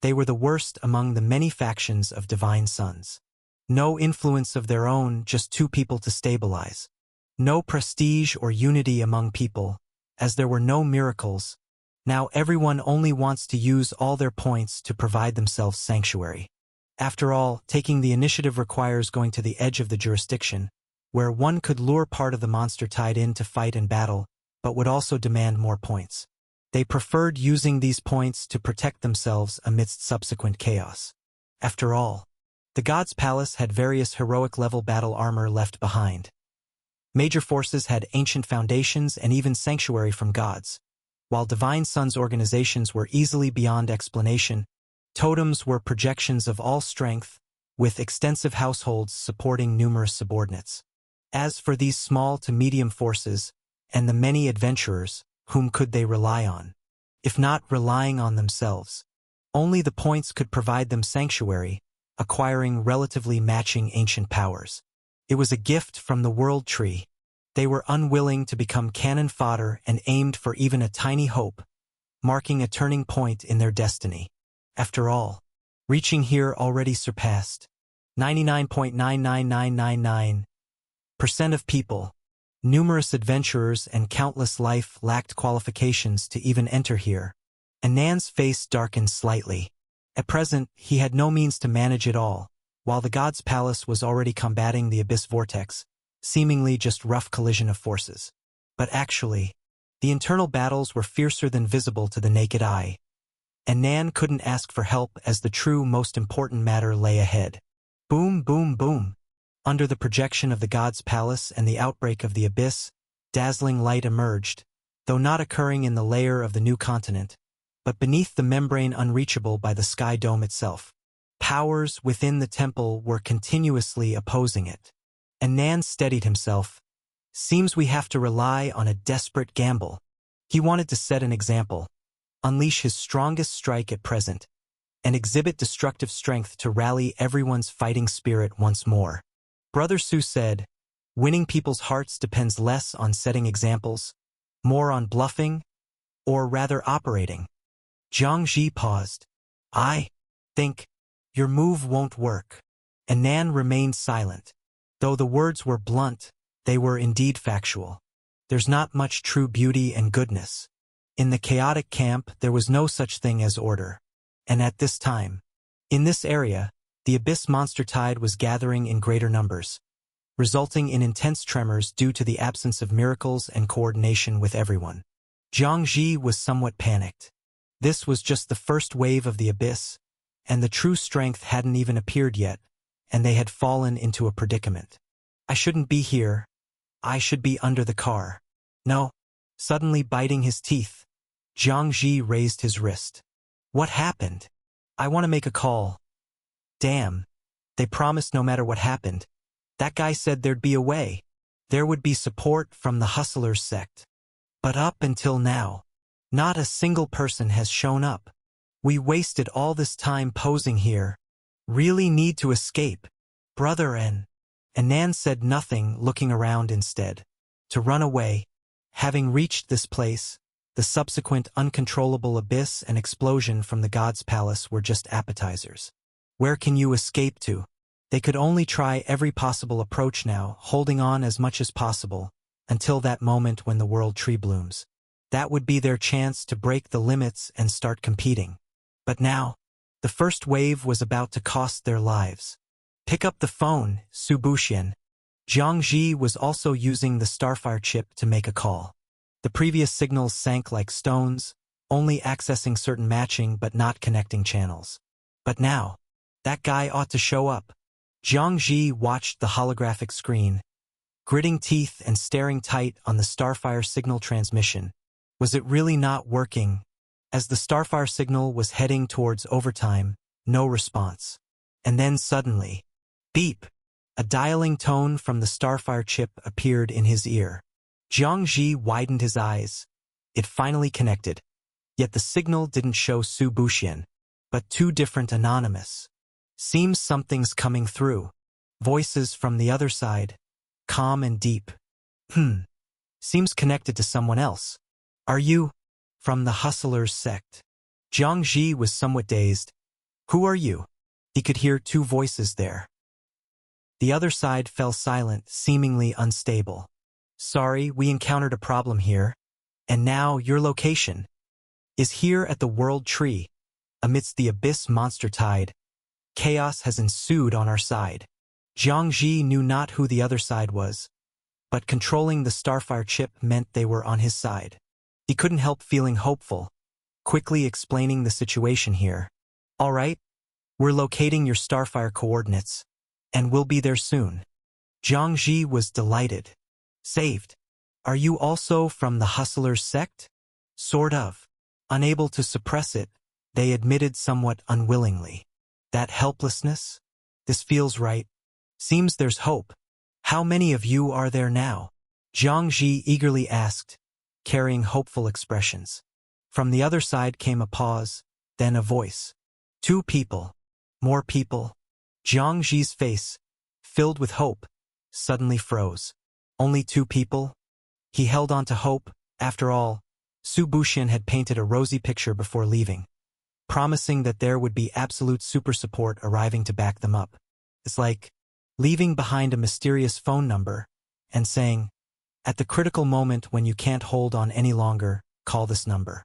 They were the worst among the many factions of Divine Sons. No influence of their own, just two people to stabilize. No prestige or unity among people, as there were no miracles. Now everyone only wants to use all their points to provide themselves sanctuary. After all, taking the initiative requires going to the edge of the jurisdiction, where one could lure part of the monster tide in to fight and battle, but would also demand more points. They preferred using these points to protect themselves amidst subsequent chaos. After all, The God's Palace had various heroic-level battle armor left behind. Major forces had ancient foundations and even sanctuary from gods, while Divine Sun's organizations were easily beyond explanation. Totems were projections of all strength, with extensive households supporting numerous subordinates. As for these small to medium forces, and the many adventurers, whom could they rely on? If not relying on themselves, only the points could provide them sanctuary, acquiring relatively matching ancient powers. It was a gift from the World Tree. They were unwilling to become cannon fodder and aimed for even a tiny hope, marking a turning point in their destiny. After all, reaching here already surpassed 99.99999% of people. Numerous adventurers and countless life lacked qualifications to even enter here. Anand's face darkened slightly. At present, he had no means to manage it all, while the God's Palace was already combating the Abyss Vortex, seemingly just rough collision of forces. But actually, the internal battles were fiercer than visible to the naked eye. Anand couldn't ask for help as the true most important matter lay ahead. Boom, boom, boom. Under the projection of the God's Palace and the outbreak of the Abyss, dazzling light emerged, though not occurring in the layer of the new continent, but beneath the membrane unreachable by the sky dome itself. Powers within the temple were continuously opposing it. Anand steadied himself. Seems we have to rely on a desperate gamble. He wanted to set an example, unleash his strongest strike at present, and exhibit destructive strength to rally everyone's fighting spirit once more. Brother Su said, winning people's hearts depends less on setting examples, more on bluffing, or rather operating. Zhang Ji paused. I think your move won't work. Anand remained silent. Though the words were blunt, they were indeed factual. There's not much true beauty and goodness. In the chaotic camp, there was no such thing as order. And at this time, in this area, the Abyss monster tide was gathering in greater numbers, resulting in intense tremors due to the absence of miracles and coordination with everyone. Zhang Ji was somewhat panicked. This was just the first wave of the Abyss, and the true strength hadn't even appeared yet, and they had fallen into a predicament. I shouldn't be here. I should be under the car. No. Suddenly biting his teeth, Zhang Ji raised his wrist. What happened? I want to make a call. Damn. They promised no matter what happened. That guy said there'd be a way. There would be support from the Hustlers sect. But up until now, not a single person has shown up. We wasted all this time posing here. Really need to escape. Brother N. Anand said nothing, looking around instead. To run away. Having reached this place, the subsequent uncontrollable abyss and explosion from the God's Palace were just appetizers. Where can you escape to? They could only try every possible approach now, holding on as much as possible, until that moment when the World Tree blooms. That would be their chance to break the limits and start competing. But now, the first wave was about to cost their lives. Pick up the phone, Su Buxian. Zhang Ji was also using the Starfire chip to make a call. The previous signals sank like stones, only accessing certain matching but not connecting channels. But now, that guy ought to show up. Zhang Ji watched the holographic screen, gritting teeth and staring tight on the Starfire signal transmission. Was it really not working? As the Starfire signal was heading towards overtime, no response. And then suddenly, beep! A dialing tone from the Starfire chip appeared in his ear. Zhang Ji widened his eyes. It finally connected. Yet the signal didn't show Su Buxian, but two different anonymous. Seems something's coming through. Voices from the other side, calm and deep. Seems connected to someone else. Are you from the Hustlers sect? Zhang Ji was somewhat dazed. Who are you? He could hear two voices there. The other side fell silent, seemingly unstable. Sorry, we encountered a problem here. And now your location is here at the World Tree. Amidst the Abyss monster tide, chaos has ensued on our side. Zhang Ji knew not who the other side was, but controlling the Starfire chip meant they were on his side. He couldn't help feeling hopeful, quickly explaining the situation here. All right, We're locating your Starfire coordinates, and we'll be there soon. Zhang Ji was delighted. Saved. Are you also from the Hustlers sect? Sort of. Unable to suppress it, they admitted somewhat unwillingly. That helplessness? This feels right. Seems there's hope. How many of you are there now? Zhang Ji eagerly asked, carrying hopeful expressions. From the other side came a pause, then a voice. 2 people. More people. Zhang Ji's face, filled with hope, suddenly froze. Only 2 people? He held on to hope. After all, Su Buxian had painted a rosy picture before leaving, promising that there would be absolute super support arriving to back them up. It's like leaving behind a mysterious phone number and saying, at the critical moment when you can't hold on any longer, call this number.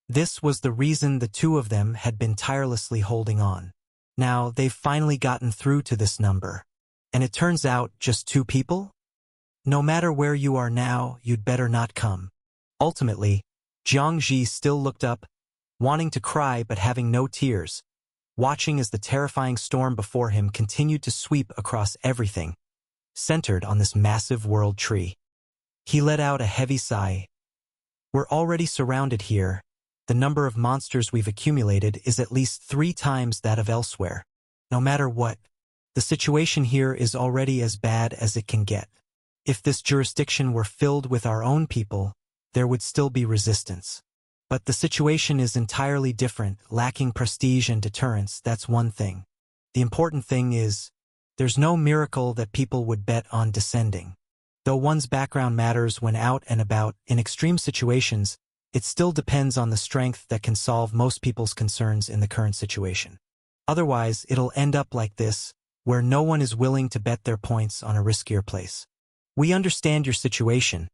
This was the reason the 2 of them had been tirelessly holding on. Now they've finally gotten through to this number. And it turns out just 2 people? No matter where you are now, you'd better not come. Ultimately, Zhang Ji still looked up, wanting to cry but having no tears, watching as the terrifying storm before him continued to sweep across everything, centered on this massive world tree. He let out a heavy sigh. We're already surrounded here. The number of monsters we've accumulated is at least 3 times that of elsewhere. No matter what, the situation here is already as bad as it can get. If this jurisdiction were filled with our own people, there would still be resistance. But the situation is entirely different, lacking prestige and deterrence, that's one thing. The important thing is, there's no miracle that people would bet on descending. Though one's background matters when out and about, in extreme situations, it still depends on the strength that can solve most people's concerns in the current situation. Otherwise, it'll end up like this, where no one is willing to bet their points on a riskier place. We understand your situation.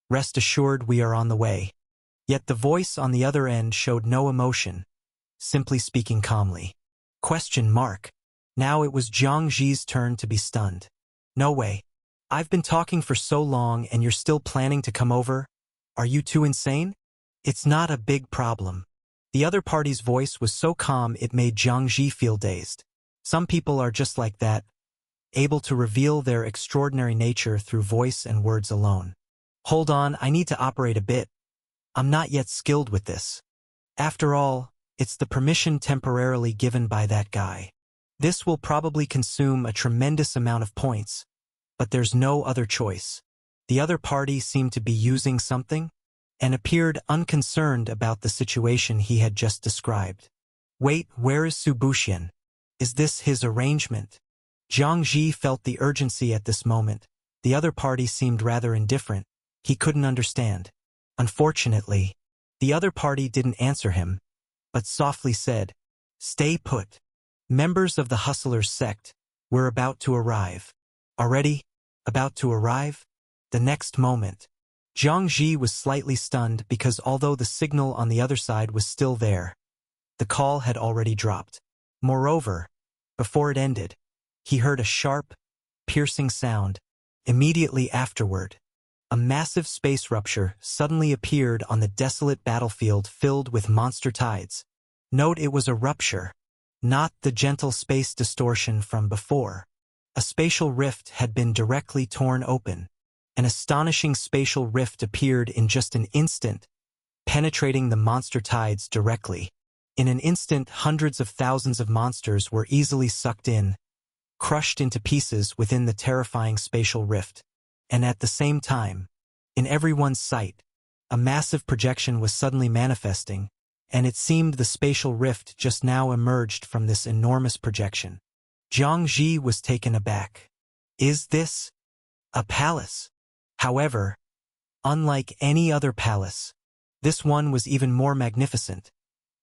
Rest assured we are on the way. Yet the voice on the other end showed no emotion, simply speaking calmly. Question mark. Now it was Zhang Ji's turn to be stunned. No way. I've been talking for so long and you're still planning to come over? Are you 2 insane? It's not a big problem. The other party's voice was so calm it made Zhang Ji feel dazed. Some people are just like that, able to reveal their extraordinary nature through voice and words alone. Hold on, I need to operate a bit. I'm not yet skilled with this. After all, it's the permission temporarily given by that guy. This will probably consume a tremendous amount of points, but there's no other choice. The other party seemed to be using something, and appeared unconcerned about the situation he had just described. Wait, where is Su Buxian? Is this his arrangement? Zhang Ji felt the urgency at this moment. The other party seemed rather indifferent. He couldn't understand. Unfortunately, the other party didn't answer him, but softly said, "Stay put. Members of the Hustlers sect, we're about to arrive." Already? About to arrive? The next moment, Zhang Ji was slightly stunned because although the signal on the other side was still there, the call had already dropped. Moreover, before it ended, he heard a sharp, piercing sound. Immediately afterward, a massive space rupture suddenly appeared on the desolate battlefield filled with monster tides. Note it was a rupture, not the gentle space distortion from before. A spatial rift had been directly torn open. An astonishing spatial rift appeared in just an instant, penetrating the monster tides directly. In an instant, hundreds of thousands of monsters were easily sucked in, crushed into pieces within the terrifying spatial rift. And at the same time, in everyone's sight, a massive projection was suddenly manifesting, and it seemed the spatial rift just now emerged from this enormous projection. Zhang Ji was taken aback. Is this a palace? However, unlike any other palace, this one was even more magnificent.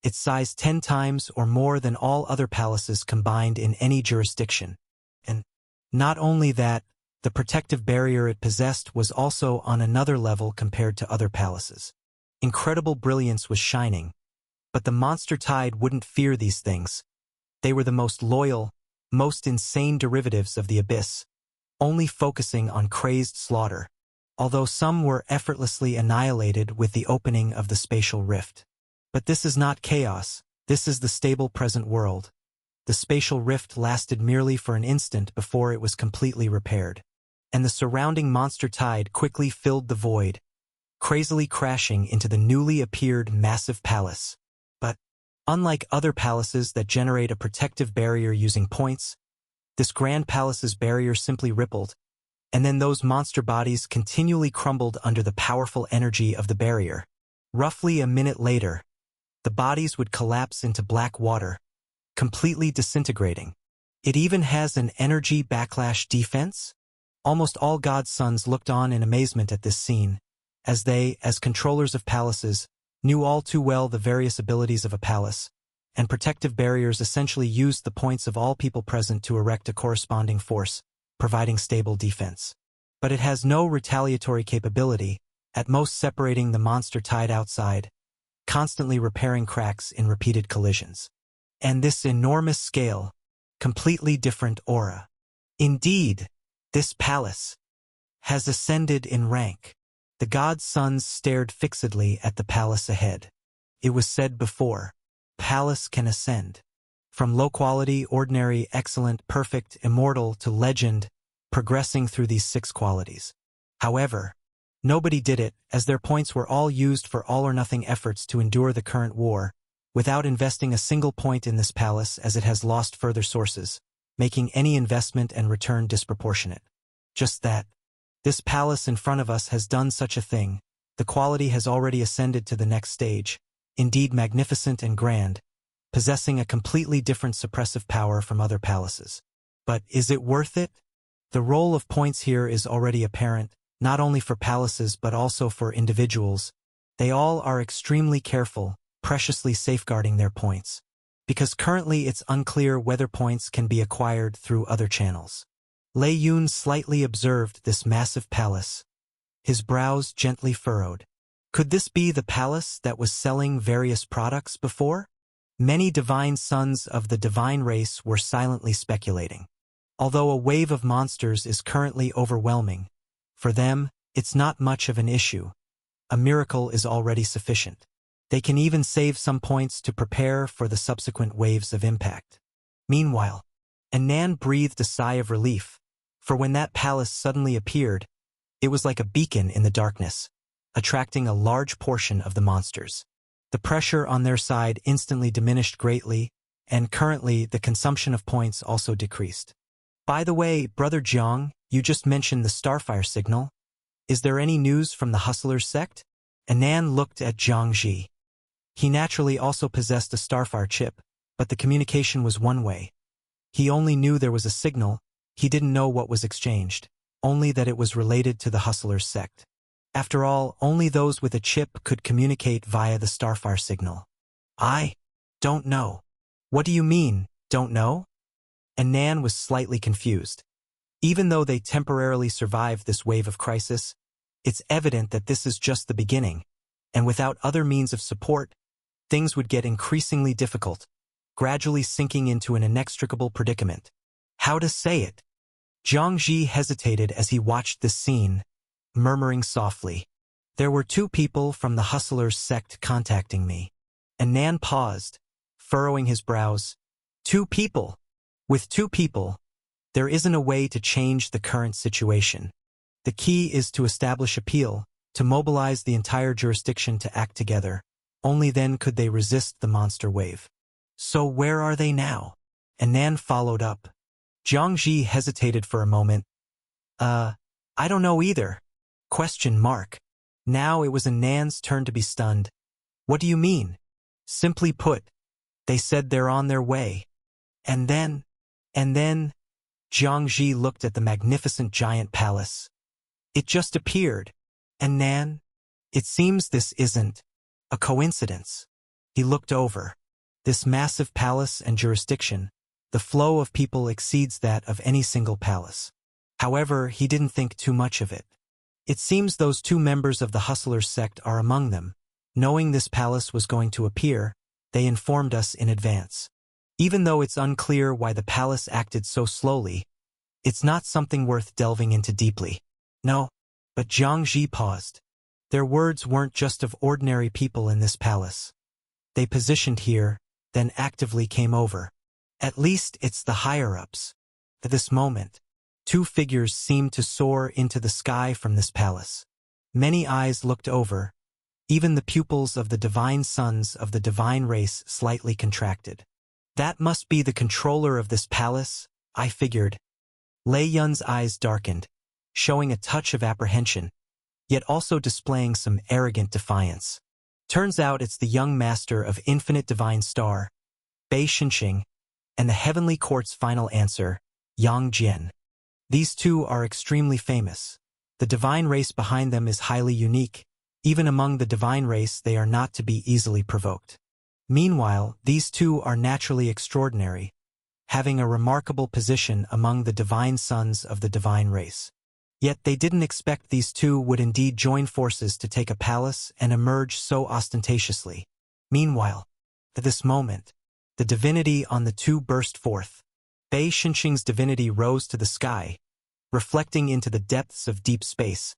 Its size 10 times or more than all other palaces combined in any jurisdiction. And not only that, the protective barrier it possessed was also on another level compared to other palaces. Incredible brilliance was shining, but the monster tide wouldn't fear these things. They were the most loyal, most insane derivatives of the abyss, only focusing on crazed slaughter, although some were effortlessly annihilated with the opening of the spatial rift. But this is not chaos, this is the stable present world. The spatial rift lasted merely for an instant before it was completely repaired, and the surrounding monster tide quickly filled the void, crazily crashing into the newly appeared massive palace. But, unlike other palaces that generate a protective barrier using points, this grand palace's barrier simply rippled, and then those monster bodies continually crumbled under the powerful energy of the barrier. Roughly a minute later, the bodies would collapse into black water, completely disintegrating. It even has an energy backlash defense? Almost all God's sons looked on in amazement at this scene, as they, as controllers of palaces, knew all too well the various abilities of a palace, and protective barriers essentially used the points of all people present to erect a corresponding force, providing stable defense. But it has no retaliatory capability, at most separating the monster tide outside, constantly repairing cracks in repeated collisions. And this enormous scale, completely different aura. Indeed, this palace has ascended in rank. The God's sons stared fixedly at the palace ahead. It was said before, palace can ascend. From low quality, ordinary, excellent, perfect, immortal to legend, progressing through these 6 qualities. However, nobody did it, as their points were all used for all-or-nothing efforts to endure the current war, without investing a single point in this palace as it has lost further sources, making any investment and return disproportionate. Just that. This palace in front of us has done such a thing. The quality has already ascended to the next stage, indeed magnificent and grand, possessing a completely different suppressive power from other palaces. But is it worth it? The role of points here is already apparent, not only for palaces but also for individuals. They all are extremely careful, preciously safeguarding their points, because currently it's unclear whether points can be acquired through other channels. Lei Yun slightly observed this massive palace, his brows gently furrowed. Could this be the palace that was selling various products before? Many divine sons of the divine race were silently speculating. Although a wave of monsters is currently overwhelming, for them, it's not much of an issue. A miracle is already sufficient. They can even save some points to prepare for the subsequent waves of impact. Meanwhile, Anan breathed a sigh of relief, for when that palace suddenly appeared, it was like a beacon in the darkness, attracting a large portion of the monsters. The pressure on their side instantly diminished greatly, and currently the consumption of points also decreased. By the way, Brother Jiang, you just mentioned the Starfire signal. Is there any news from the Hustlers sect? Anan looked at Zhang Ji. He naturally also possessed a Starfire chip, but the communication was one way. He only knew there was a signal, he didn't know what was exchanged, only that it was related to the Hustlers sect. After all, only those with a chip could communicate via the Starfire signal. I don't know. What do you mean, don't know? Anan was slightly confused. Even though they temporarily survived this wave of crisis, it's evident that this is just the beginning, and without other means of support, things would get increasingly difficult, gradually sinking into an inextricable predicament. How to say it? Zhang Ji hesitated as he watched this scene, murmuring softly. There were 2 people from the Hustlers sect contacting me. Anan paused, furrowing his brows. 2 people? With 2 people, there isn't a way to change the current situation. The key is to establish appeal, to mobilize the entire jurisdiction to act together. Only then could they resist the monster wave. So where are they now? Anan followed up. Zhang Ji hesitated for a moment. I don't know either. ? Now it was Anan's turn to be stunned. What do you mean? Simply put, they said they're on their way. And then, Zhang Ji looked at the magnificent giant palace. It just appeared. Anan, it seems this isn't a coincidence. He looked over. This massive palace and jurisdiction, the flow of people exceeds that of any single palace. However, he didn't think too much of it. It seems those 2 members of the Hustlers sect are among them. Knowing this palace was going to appear, they informed us in advance. Even though it's unclear why the palace acted so slowly, it's not something worth delving into deeply. No, but Zhang Ji paused. Their words weren't just of ordinary people in this palace. They positioned here, then actively came over. At least it's the higher-ups. At this moment, two figures seemed to soar into the sky from this palace. Many eyes looked over. Even the pupils of the divine sons of the divine race slightly contracted. That must be the controller of this palace, I figured. Lei Yun's eyes darkened, showing a touch of apprehension, yet also displaying some arrogant defiance. Turns out it's the young master of Infinite Divine Star, Bei Shenxing, and the Heavenly Court's final answer, Yang Jian. These two are extremely famous. The divine race behind them is highly unique. Even among the divine race, they are not to be easily provoked. Meanwhile, these two are naturally extraordinary, having a remarkable position among the divine sons of the divine race. Yet they didn't expect these two would indeed join forces to take a palace and emerge so ostentatiously. Meanwhile, at this moment, the divinity on the two burst forth. Bei Shenxing's divinity rose to the sky, reflecting into the depths of deep space.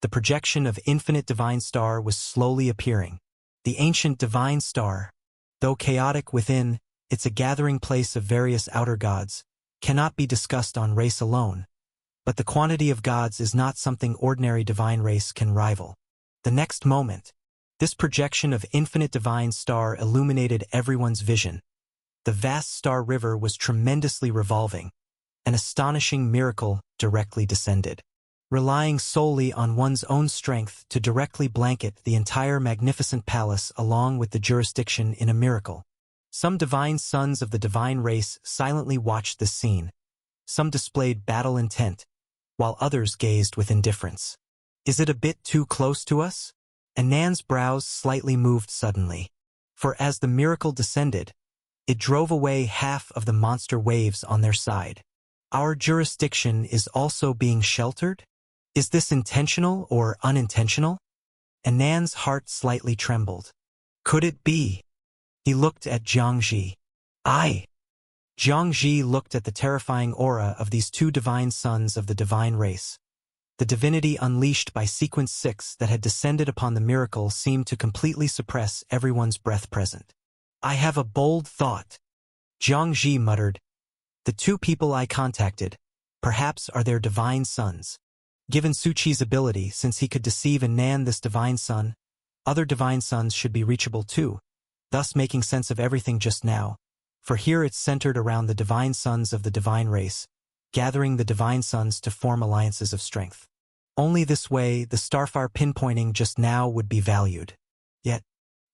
The projection of Infinite Divine Star was slowly appearing. The ancient divine star, though chaotic within, it's a gathering place of various outer gods, cannot be discussed on race alone. But the quantity of gods is not something ordinary divine race can rival. The next moment, this projection of Infinite Divine Star illuminated everyone's vision. The vast star river was tremendously revolving. An astonishing miracle directly descended. Relying solely on one's own strength to directly blanket the entire magnificent palace along with the jurisdiction in a miracle. Some divine sons of the divine race silently watched this scene. Some displayed battle intent, while others gazed with indifference. Is it a bit too close to us? Anan's brows slightly moved suddenly. For as the miracle descended, it drove away half of the monster waves on their side. Our jurisdiction is also being sheltered? Is this intentional or unintentional? Anan's heart slightly trembled. Could it be? He looked at Jiang Ji. Jiang Ji looked at the terrifying aura of these two divine sons of the divine race. The divinity unleashed by Sequence 6 that had descended upon the miracle seemed to completely suppress everyone's breath present. I have a bold thought. Jiang Ji muttered. The two people I contacted, perhaps are their divine sons. Given Su Qi's ability, since he could deceive Anan this divine son, other divine sons should be reachable too, thus making sense of everything just now. For here it's centered around the divine sons of the divine race, gathering the divine sons to form alliances of strength. Only this way the starfire pinpointing just now would be valued. Yet,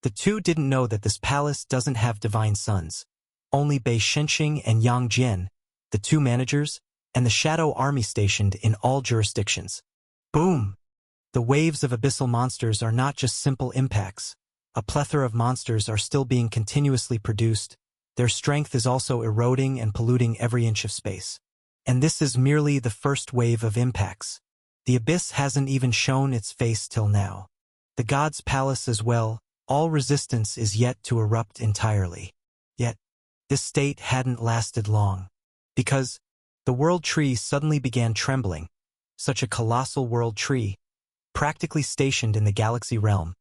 the two didn't know that this palace doesn't have divine sons. Only Bei Shenxing and Yang Jian, the two managers, and the shadow army stationed in all jurisdictions. Boom! The waves of abyssal monsters are not just simple impacts. A plethora of monsters are still being continuously produced. Their strength is also eroding and polluting every inch of space. And this is merely the first wave of impacts. The abyss hasn't even shown its face till now. The god's palace as well, all resistance is yet to erupt entirely. Yet, this state hadn't lasted long. Because the world tree suddenly began trembling, such a colossal world tree, practically stationed in the galaxy realm,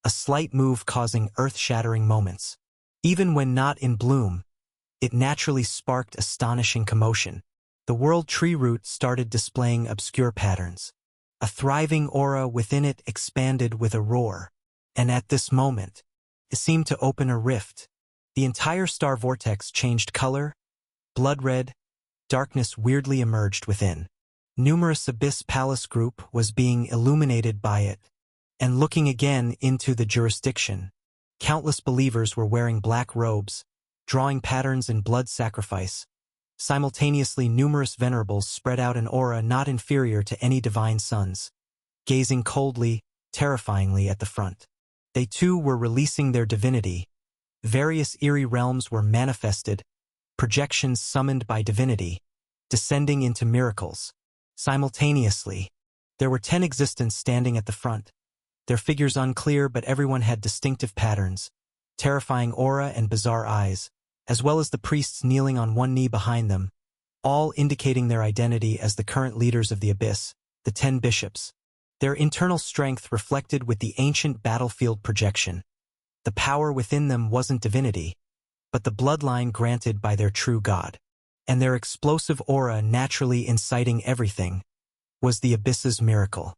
a slight move causing earth-shattering moments. Even when not in bloom, it naturally sparked astonishing commotion. The world tree root started displaying obscure patterns. A thriving aura within it expanded with a roar, and at this moment, it seemed to open a rift. The entire star vortex changed color, blood red. Darkness weirdly emerged within. Numerous Abyss Palace group was being illuminated by it. And looking again into the jurisdiction, countless believers were wearing black robes, drawing patterns in blood sacrifice. Simultaneously, numerous venerables spread out an aura not inferior to any divine sons, gazing coldly, terrifyingly at the front. They too were releasing their divinity. Various eerie realms were manifested, projections summoned by divinity, descending into miracles. Simultaneously, there were 10 existents standing at the front. Their figures unclear, but everyone had distinctive patterns, terrifying aura and bizarre eyes, as well as the priests kneeling on one knee behind them, all indicating their identity as the current leaders of the Abyss, the 10 bishops. Their internal strength reflected with the ancient battlefield projection. The power within them wasn't divinity. but the bloodline granted by their true God. And their explosive aura naturally inciting everything was the Abyss's miracle.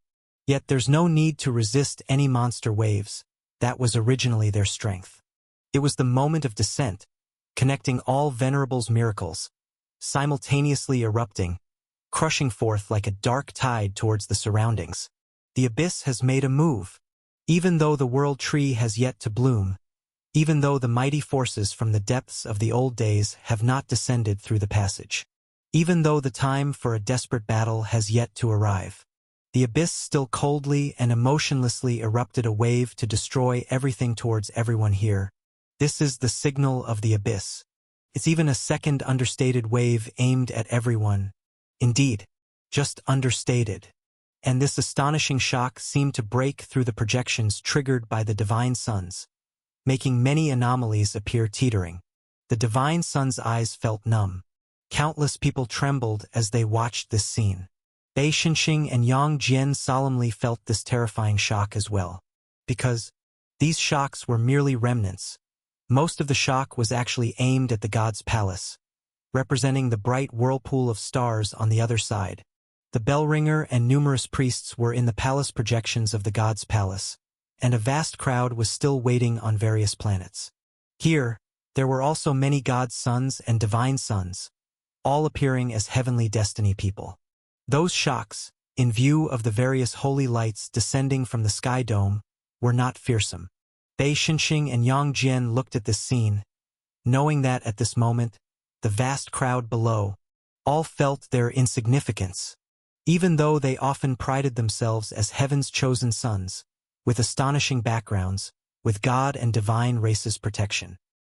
Yet there's no need to resist any monster waves. That was originally their strength. It was the moment of descent, connecting all Venerable's miracles, simultaneously erupting, crushing forth like a dark tide towards the surroundings. The Abyss has made a move. Even though the world tree has yet to bloom, even though the mighty forces from the depths of the old days have not descended through the passage, even though the time for a desperate battle has yet to arrive, the Abyss still coldly and emotionlessly erupted a wave to destroy everything towards everyone here. This is the signal of the Abyss. It's even a second understated wave aimed at everyone. Indeed, just understated. And this astonishing shock seemed to break through the projections triggered by the Divine Suns, making many anomalies appear teetering. The Divine Sun's eyes felt numb. Countless people trembled as they watched this scene. Bei Xinxing and Yang Jian solemnly felt this terrifying shock as well. Because these shocks were merely remnants. Most of the shock was actually aimed at the god's palace, representing the bright whirlpool of stars on the other side. The bell ringer and numerous priests were in the palace projections of the god's palace, and a vast crowd was still waiting on various planets. Here, there were also many god's sons and divine sons, all appearing as heavenly destiny people. Those shocks, in view of the various holy lights descending from the sky dome, were not fearsome. Bei Xinxing and Yang Jian looked at this scene, knowing that at this moment, the vast crowd below all felt their insignificance, even though they often prided themselves as heaven's chosen sons, with astonishing backgrounds, with God and divine races' protection.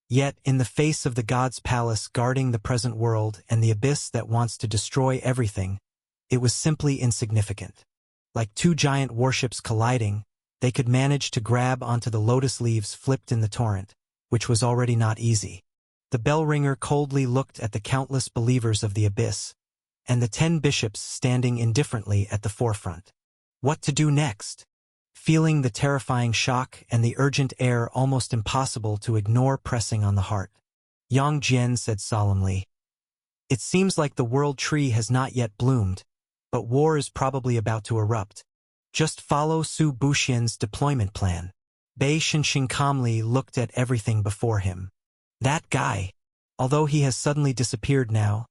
Yet, in the face of the god's palace guarding the present world and the Abyss that wants to destroy everything, it was simply insignificant. Like two giant warships colliding, they could manage to grab onto the lotus leaves flipped in the torrent, which was already not easy. The bell ringer coldly looked at the countless believers of the Abyss, and the 10 bishops standing indifferently at the forefront. What to do next? Feeling the terrifying shock and the urgent air almost impossible to ignore pressing on the heart, Yang Jian said solemnly, "It seems like the world tree has not yet bloomed, but war is probably about to erupt. Just follow Su Buxian's deployment plan." Bei Xinxing calmly looked at everything before him. That guy, although he has suddenly disappeared now,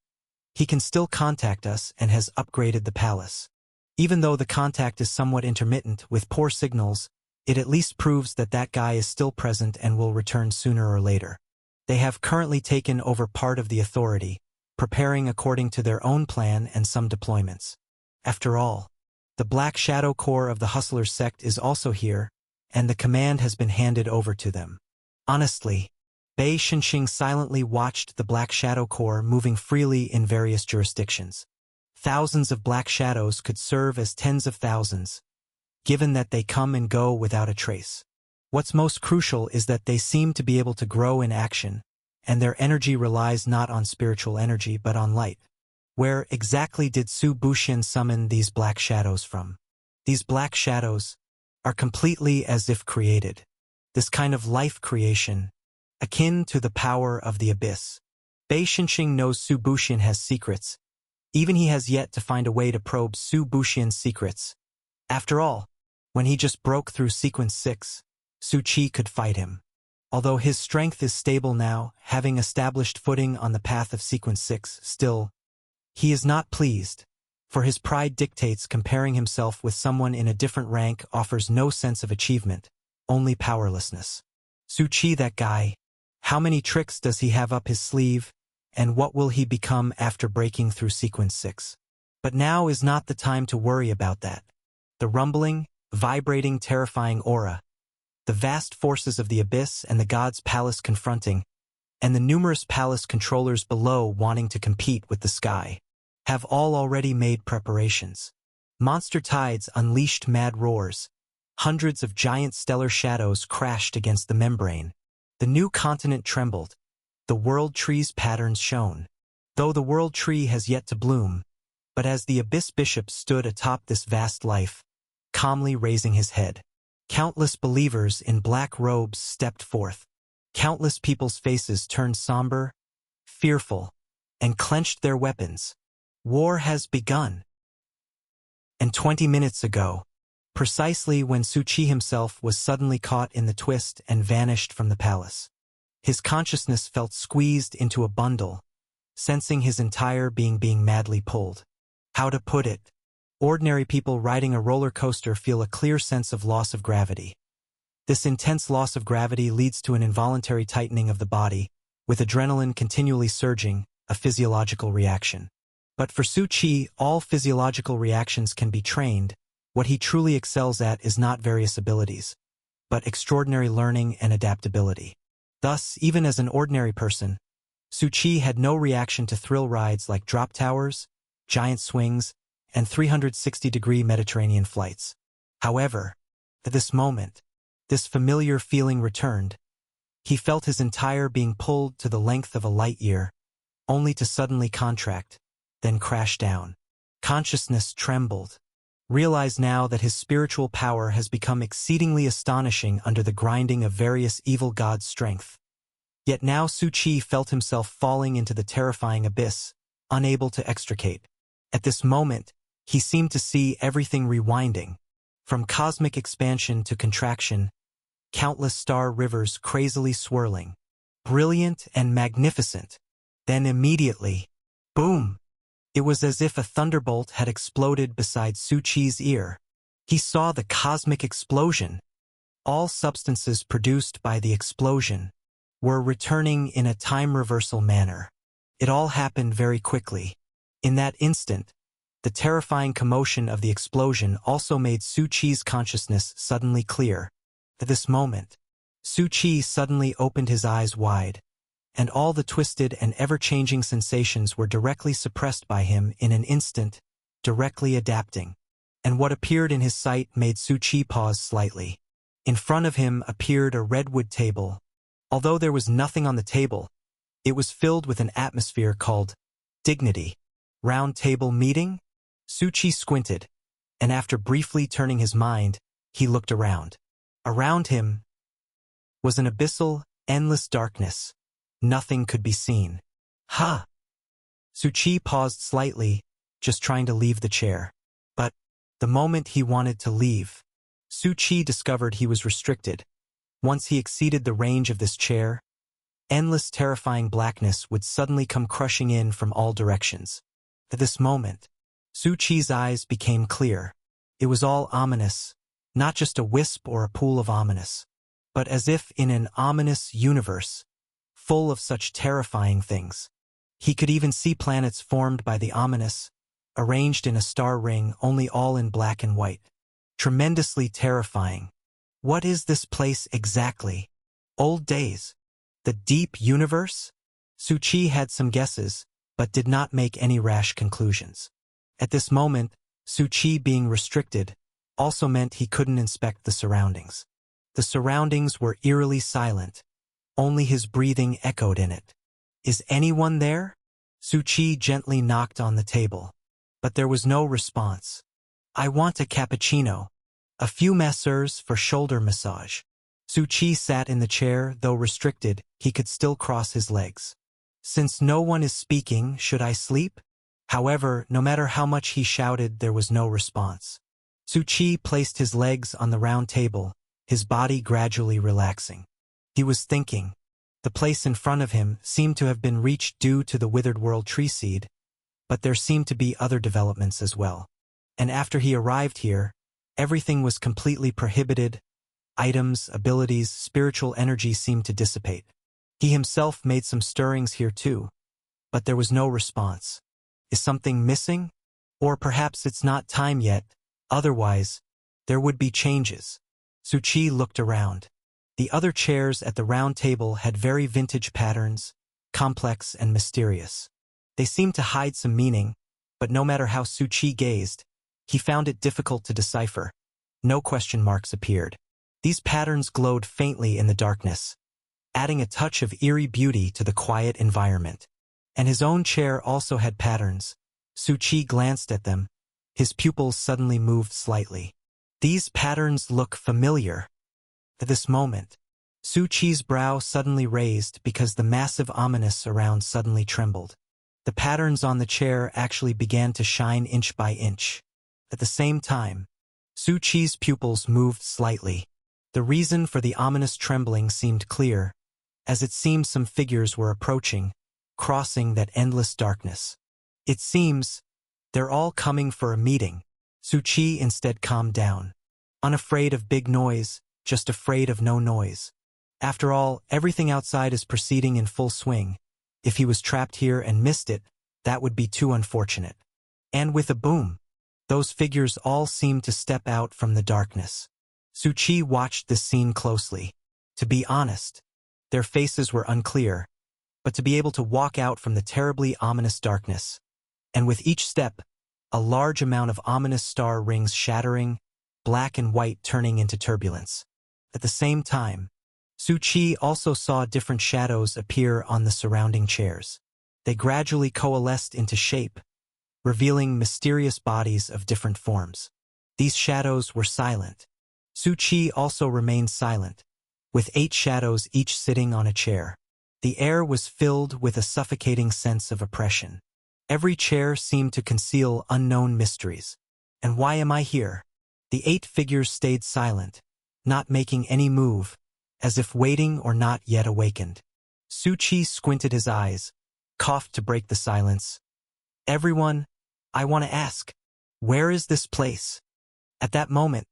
he can still contact us and has upgraded the palace. Even though the contact is somewhat intermittent with poor signals, it at least proves that that guy is still present and will return sooner or later. They have currently taken over part of the authority, preparing according to their own plan and some deployments. After all, the Black Shadow Corps of the Hustlers sect is also here, and the command has been handed over to them. Honestly, Bei Xinxing silently watched the Black Shadow Corps moving freely in various jurisdictions. Thousands of black shadows could serve as tens of thousands, given that they come and go without a trace. What's most crucial is that they seem to be able to grow in action, and their energy relies not on spiritual energy but on light. Where exactly did Su Buxian summon these black shadows from? These black shadows are completely as if created. This kind of life creation, akin to the power of the Abyss. Bei Xinxing knows Su Buxian has secrets. Even he has yet to find a way to probe Su Buxian's secrets. After all, when he just broke through Sequence 6, Su Qi could fight him. Although his strength is stable now, having established footing on the path of Sequence 6, still, he is not pleased, for his pride dictates comparing himself with someone in a different rank offers no sense of achievement, only powerlessness. Su Qi, that guy, how many tricks does he have up his sleeve, and what will he become after breaking through Sequence 6? But now is not the time to worry about that. The rumbling, vibrating, terrifying aura, the vast forces of the Abyss and the god's palace confronting, and the numerous palace controllers below wanting to compete with the sky, have all already made preparations. Monster tides unleashed mad roars. Hundreds of giant stellar shadows crashed against the membrane. The new continent trembled. The world tree's patterns shone. Though the world tree has yet to bloom, but as the Abyss Bishop stood atop this vast life, calmly raising his head, countless believers in black robes stepped forth. Countless people's faces turned somber, fearful, and clenched their weapons. War has begun. And 20 minutes ago, precisely when Su Qi himself was suddenly caught in the twist and vanished from the palace, his consciousness felt squeezed into a bundle, sensing his entire being madly pulled. How to put it? Ordinary people riding a roller coaster feel a clear sense of loss of gravity. This intense loss of gravity leads to an involuntary tightening of the body, with adrenaline continually surging, a physiological reaction. But for Su Qi, all physiological reactions can be trained. What he truly excels at is not various abilities, but extraordinary learning and adaptability. Thus, even as an ordinary person, Su Qi had no reaction to thrill rides like drop towers, giant swings, and 360-degree Mediterranean flights. However, at this moment, this familiar feeling returned. He felt his entire being pulled to the length of a light year, only to suddenly contract, then crash down. Consciousness trembled. Realize now that his spiritual power has become exceedingly astonishing under the grinding of various evil gods' strength. Yet now Su Qi felt himself falling into the terrifying abyss, unable to extricate. At this moment, he seemed to see everything rewinding. From cosmic expansion to contraction, countless star rivers crazily swirling. Brilliant and magnificent. Then immediately, boom! It was as if a thunderbolt had exploded beside Su Qi's ear. He saw the cosmic explosion. All substances produced by the explosion were returning in a time reversal manner. It all happened very quickly. In that instant, the terrifying commotion of the explosion also made Su Qi's consciousness suddenly clear. At this moment, Su Qi suddenly opened his eyes wide, and all the twisted and ever-changing sensations were directly suppressed by him in an instant, directly adapting. And what appeared in his sight made Su Qi pause slightly. In front of him appeared a redwood table. Although there was nothing on the table, it was filled with an atmosphere called dignity. Round table meeting? Su Qi squinted, and after briefly turning his mind, he looked around. Around him was an abyssal, endless darkness. Nothing could be seen. Ha! Su Qi paused slightly, just trying to leave the chair. But the moment he wanted to leave, Su Qi discovered he was restricted. Once he exceeded the range of this chair, endless terrifying blackness would suddenly come crushing in from all directions. At this moment, Su Qi's eyes became clear. It was all ominous, not just a wisp or a pool of ominous, but as if in an ominous universe, full of such terrifying things. He could even see planets formed by the ominous, arranged in a star ring, only all in black and white. Tremendously terrifying. What is this place exactly? Old days? The deep universe? Su Qi had some guesses, but did not make any rash conclusions. At this moment, Su Qi being restricted also meant he couldn't inspect the surroundings. The surroundings were eerily silent. Only his breathing echoed in it. Is anyone there? Su Qi gently knocked on the table. But there was no response. I want a cappuccino. A few masseurs for shoulder massage. Su Qi sat in the chair. Though restricted, he could still cross his legs. Since no one is speaking, should I sleep? However, no matter how much he shouted, there was no response. Su Qi placed his legs on the round table, his body gradually relaxing. He was thinking. The place in front of him seemed to have been reached due to the withered world tree seed, but there seemed to be other developments as well. And after he arrived here, everything was completely prohibited. Items, abilities, spiritual energy seemed to dissipate. He himself made some stirrings here too, but there was no response. Is something missing? Or perhaps it's not time yet, otherwise, there would be changes. Su Qi looked around. The other chairs at the round table had very vintage patterns, complex and mysterious. They seemed to hide some meaning, but no matter how Su Qi gazed, he found it difficult to decipher. No question marks appeared. These patterns glowed faintly in the darkness, adding a touch of eerie beauty to the quiet environment. And his own chair also had patterns. Su Qi glanced at them. His pupils suddenly moved slightly. These patterns look familiar. At this moment, Su Qi's brow suddenly raised because the massive ominous around suddenly trembled. The patterns on the chair actually began to shine inch by inch. At the same time, Su Qi's pupils moved slightly. The reason for the ominous trembling seemed clear, as it seemed some figures were approaching, crossing that endless darkness. It seems they're all coming for a meeting. Su Qi instead calmed down. Unafraid of big noise, just afraid of no noise. After all, everything outside is proceeding in full swing. If he was trapped here and missed it, that would be too unfortunate. And with a boom, those figures all seemed to step out from the darkness. Su Qi watched this scene closely. To be honest, their faces were unclear, but to be able to walk out from the terribly ominous darkness, and with each step, a large amount of ominous star rings shattering, black and white turning into turbulence. At the same time, Su Qi also saw different shadows appear on the surrounding chairs. They gradually coalesced into shape, revealing mysterious bodies of different forms. These shadows were silent. Su Qi also remained silent, with 8 shadows each sitting on a chair. The air was filled with a suffocating sense of oppression. Every chair seemed to conceal unknown mysteries. And why am I here? The 8 figures stayed silent, not making any move, as if waiting or not yet awakened. Su Qi squinted his eyes, coughed to break the silence. Everyone, I want to ask, where is this place? At that moment,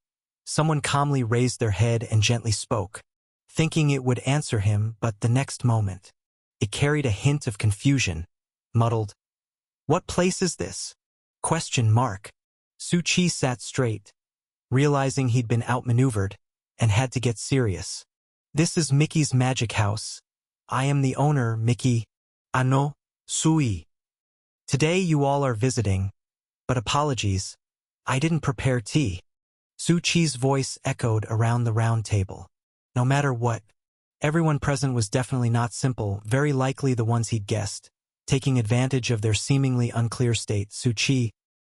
someone calmly raised their head and gently spoke, thinking it would answer him, but the next moment, it carried a hint of confusion, muddled. What place is this? ? Su Qi sat straight, realizing he'd been outmaneuvered, and had to get serious. This is Mickey's magic house. I am the owner, Mickey. Ano, Sui. Today you all are visiting, but apologies, I didn't prepare tea. Su Qi's voice echoed around the round table. No matter what, everyone present was definitely not simple, very likely the ones he'd guessed. Taking advantage of their seemingly unclear state, Su Qi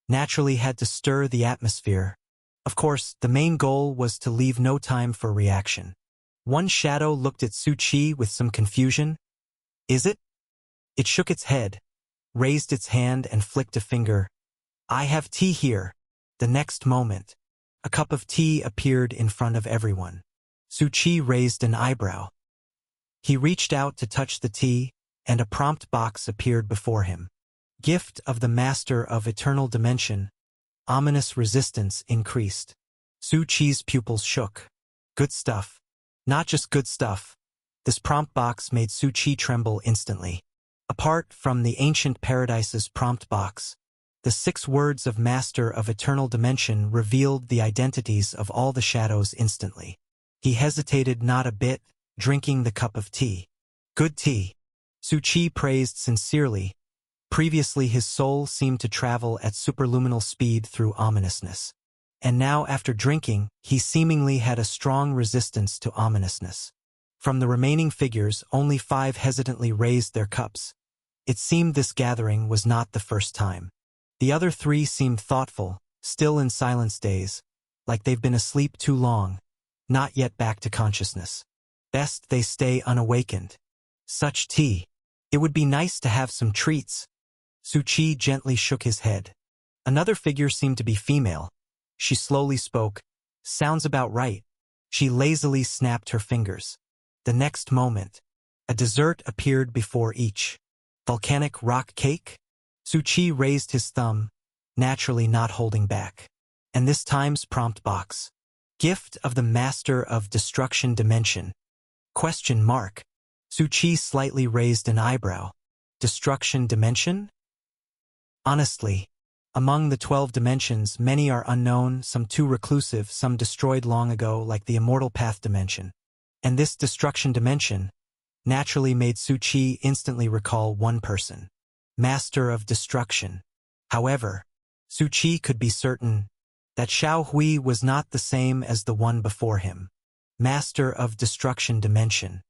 naturally had to stir the atmosphere. Of course, the main goal was to leave no time for reaction. One shadow looked at Su Qi with some confusion. Is it? It shook its head, raised its hand and flicked a finger. I have tea here. The next moment, a cup of tea appeared in front of everyone. Su Qi raised an eyebrow. He reached out to touch the tea, and a prompt box appeared before him. Gift of the Master of Eternal Dimension. Ominous resistance increased. Su Qi's pupils shook. Good stuff. Not just good stuff. This prompt box made Su Qi tremble instantly. Apart from the ancient paradise's prompt box, the 6 words of Master of Eternal Dimension revealed the identities of all the shadows instantly. He hesitated not a bit, drinking the cup of tea. Good tea. Su Qi praised sincerely. Previously his soul seemed to travel at superluminal speed through ominousness. And now after drinking, he seemingly had a strong resistance to ominousness. From the remaining figures, only 5 hesitantly raised their cups. It seemed this gathering was not the first time. The other 3 seemed thoughtful, still in silence days, like they've been asleep too long, not yet back to consciousness. Best they stay unawakened. Such tea. It would be nice to have some treats. Su Qi gently shook his head. Another figure seemed to be female. She slowly spoke. Sounds about right. She lazily snapped her fingers. The next moment, a dessert appeared before each. Volcanic rock cake? Su Qi raised his thumb, naturally not holding back. And this time's prompt box. Gift of the Master of Destruction Dimension. ? Su Qi slightly raised an eyebrow. Destruction Dimension? Honestly, among the 12 dimensions, many are unknown, some too reclusive, some destroyed long ago, like the Immortal Path Dimension. And this Destruction Dimension naturally made Su Qi instantly recall one person. Master of Destruction. However, Su Qi could be certain that Xiao Hui was not the same as the one before him. Master of Destruction Dimension.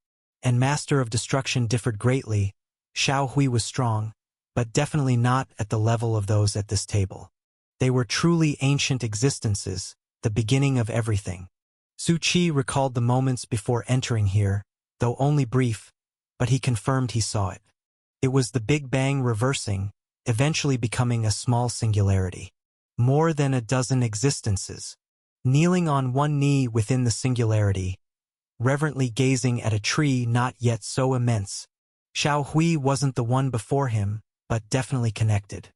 And Master of Destruction differed greatly. Xiao Hui was strong, but definitely not at the level of those at this table. They were truly ancient existences, the beginning of everything. Su Qi recalled the moments before entering here, though only brief, but he confirmed he saw it. It was the Big Bang reversing, eventually becoming a small singularity. More than a dozen existences. Kneeling on one knee within the singularity, reverently gazing at a tree not yet so immense, Xiao Hui wasn't the one before him, but definitely connected.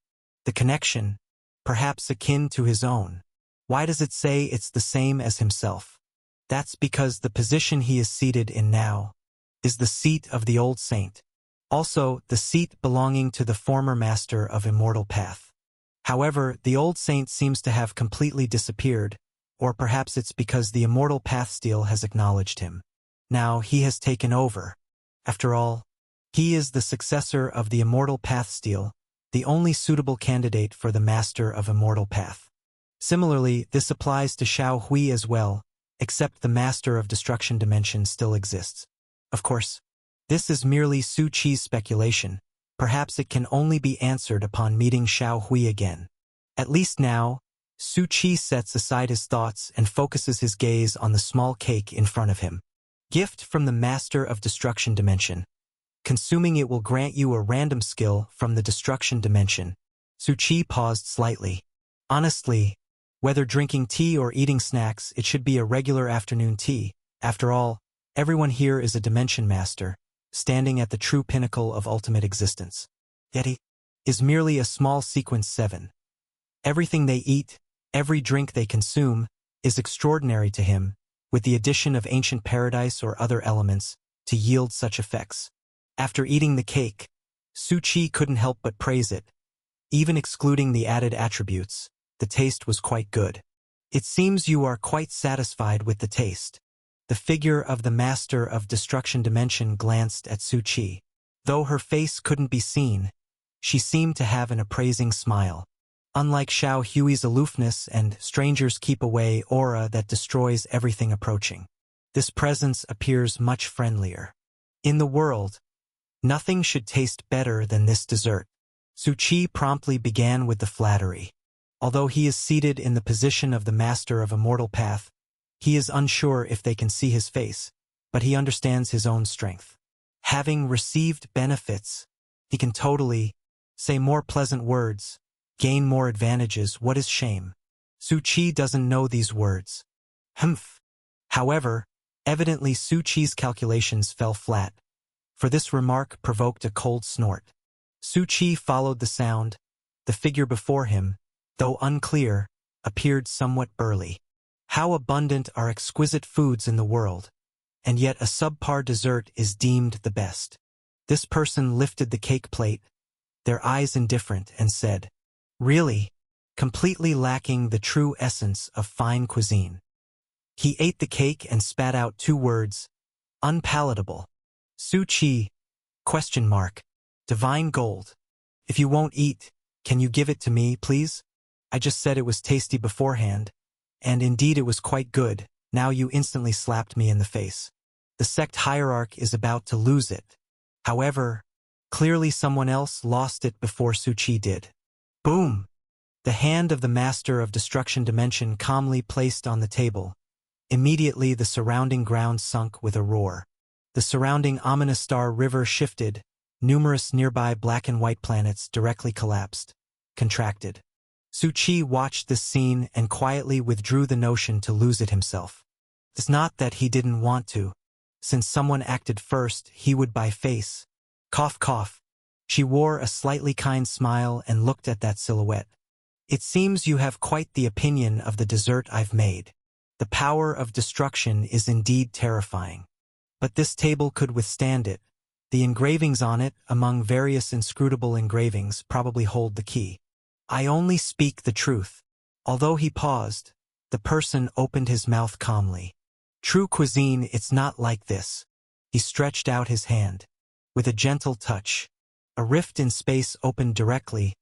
The connection, perhaps akin to his own. Why does it say it's the same as himself? That's because the position he is seated in now is the seat of the old saint. Also, the seat belonging to the former master of Immortal Path. However, the old saint seems to have completely disappeared, or perhaps it's because the Immortal Path Steel has acknowledged him. Now he has taken over. After all, he is the successor of the Immortal Path Steel, the only suitable candidate for the Master of Immortal Path. Similarly, this applies to Xiao Hui as well, except the Master of Destruction Dimension still exists. Of course, this is merely Su Qi's speculation. Perhaps it can only be answered upon meeting Xiao Hui again. At least now, Su Qi sets aside his thoughts and focuses his gaze on the small cake in front of him. Gift from the Master of Destruction Dimension. Consuming it will grant you a random skill from the Destruction Dimension. Su Qi paused slightly. Honestly, whether drinking tea or eating snacks, it should be a regular afternoon tea. After all, everyone here is a Dimension Master, standing at the true pinnacle of ultimate existence. Yet he is merely a small sequence 7. Everything they eat, every drink they consume, is extraordinary to him, with the addition of ancient paradise or other elements to yield such effects. After eating the cake, Su Qi couldn't help but praise it. Even excluding the added attributes, the taste was quite good. It seems you are quite satisfied with the taste. The figure of the Master of Destruction Dimension glanced at Su Qi. Though her face couldn't be seen, she seemed to have an appraising smile. Unlike Xiao Hui's aloofness and strangers keep away aura that destroys everything approaching, this presence appears much friendlier. In the world, nothing should taste better than this dessert. Su Qi promptly began with the flattery. Although he is seated in the position of the Master of Immortal Path, he is unsure if they can see his face, but he understands his own strength. Having received benefits, he can totally say more pleasant words, gain more advantages. What is shame? Su Qi doesn't know these words. Humph. However, evidently Su Qi's calculations fell flat, for this remark provoked a cold snort. Su Qi followed the sound. The figure before him, though unclear, appeared somewhat burly. How abundant are exquisite foods in the world, and yet a subpar dessert is deemed the best. This person lifted the cake plate, their eyes indifferent, and said, "Really?" completely lacking the true essence of fine cuisine. He ate the cake and spat out 2 words, "Unpalatable." Su Qi, ? Divine gold. If you won't eat, can you give it to me, please? I just said it was tasty beforehand, and indeed it was quite good. Now you instantly slapped me in the face. The sect hierarch is about to lose it. However, clearly someone else lost it before Su Qi did. Boom! The hand of the Master of Destruction Dimension calmly placed on the table. Immediately the surrounding ground sunk with a roar. The surrounding ominous star river shifted. Numerous nearby black and white planets directly collapsed, contracted. Su Qi watched this scene and quietly withdrew the notion to lose it himself. It's not that he didn't want to. Since someone acted first, he would by face. Cough, cough. She wore a slightly kind smile and looked at that silhouette. It seems you have quite the opinion of the dessert I've made. The power of destruction is indeed terrifying. But this table could withstand it. The engravings on it, among various inscrutable engravings, probably hold the key. I only speak the truth. Although he paused, the person opened his mouth calmly. True cuisine, it's not like this. He stretched out his hand. With a gentle touch, a rift in space opened directly.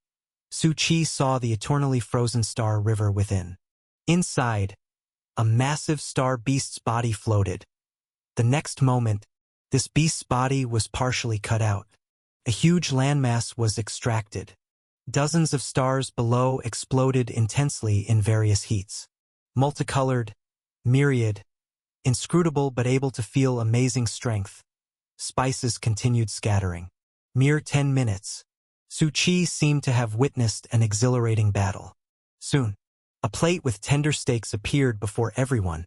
Su Qi saw the eternally frozen star river within. Inside, a massive star beast's body floated. The next moment, this beast's body was partially cut out. A huge landmass was extracted. Dozens of stars below exploded intensely in various heats. Multicolored, myriad, inscrutable but able to feel amazing strength. Spices continued scattering. Mere 10 minutes. Su Qi seemed to have witnessed an exhilarating battle. Soon, a plate with tender steaks appeared before everyone,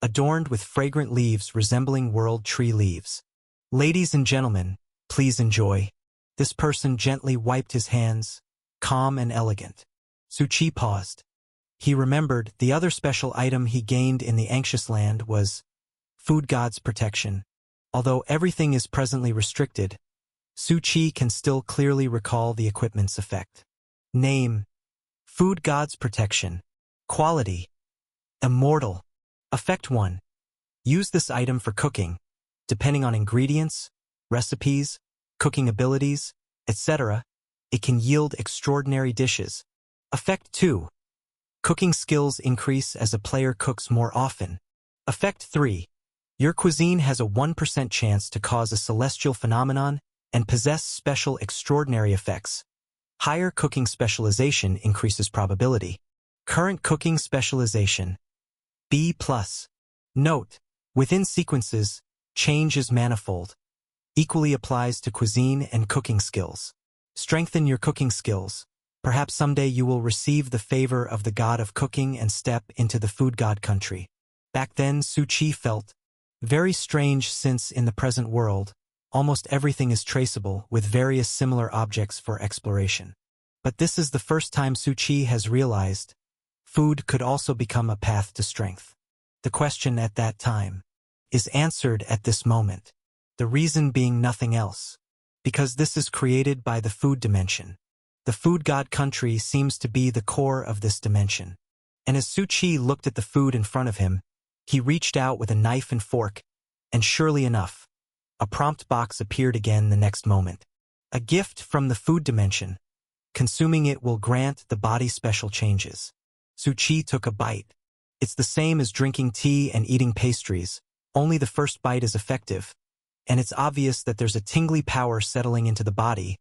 adorned with fragrant leaves resembling world tree leaves. Ladies and gentlemen, please enjoy. This person gently wiped his hands, calm and elegant. Su Qi paused. He remembered the other special item he gained in the anxious land was food god's protection. Although everything is presently restricted, Su Qi can still clearly recall the equipment's effect. Name: Food God's Protection. Quality: Immortal. Effect 1. Use this item for cooking. Depending on ingredients, recipes, cooking abilities, etc., it can yield extraordinary dishes. Effect 2. Cooking skills increase as a player cooks more often. Effect 3. Your cuisine has a 1% chance to cause a celestial phenomenon and possess special extraordinary effects. Higher cooking specialization increases probability. Current cooking specialization: B+. Note: within sequences, change is manifold. Equally applies to cuisine and cooking skills. Strengthen your cooking skills. Perhaps someday you will receive the favor of the god of cooking and step into the food god country. Back then, Su Qi felt very strange since in the present world, almost everything is traceable with various similar objects for exploration. But this is the first time Su Qi has realized food could also become a path to strength. The question at that time is answered at this moment. The reason being nothing else. Because this is created by the food dimension. The food god country seems to be the core of this dimension. And as Su Qi looked at the food in front of him, he reached out with a knife and fork, and surely enough, a prompt box appeared again the next moment. A gift from the food dimension. Consuming it will grant the body special changes. Su Qi took a bite. It's the same as drinking tea and eating pastries, only the first bite is effective, and it's obvious that there's a tingly power settling into the body,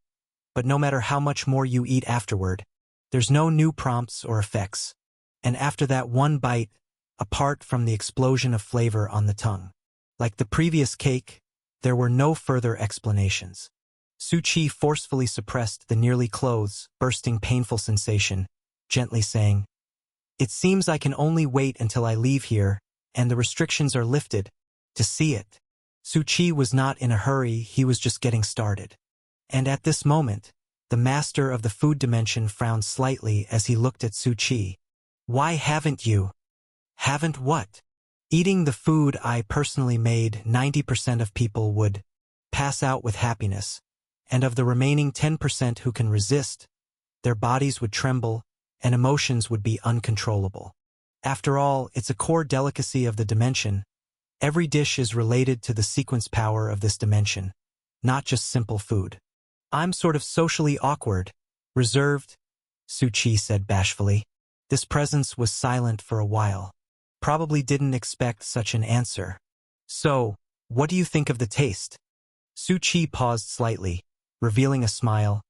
but no matter how much more you eat afterward, there's no new prompts or effects, and after that one bite, apart from the explosion of flavor on the tongue. Like the previous cake, there were no further explanations. Su Qi forcefully suppressed the nearly clothes, bursting painful sensation, gently saying, "It seems I can only wait until I leave here, and the restrictions are lifted, to see it." Su Qi was not in a hurry, he was just getting started. And at this moment, the master of the food dimension frowned slightly as he looked at Su Qi. "Why haven't you?" "Haven't what?" "Eating the food I personally made. 90% of people would pass out with happiness, and of the remaining 10% who can resist, their bodies would tremble, and emotions would be uncontrollable. After all, it's a core delicacy of the dimension. Every dish is related to the sequence power of this dimension, not just simple food." "I'm sort of socially awkward, reserved," Su Qi said bashfully. This presence was silent for a while. Probably didn't expect such an answer. "So, what do you think of the taste?" Su Qi paused slightly, revealing a smile.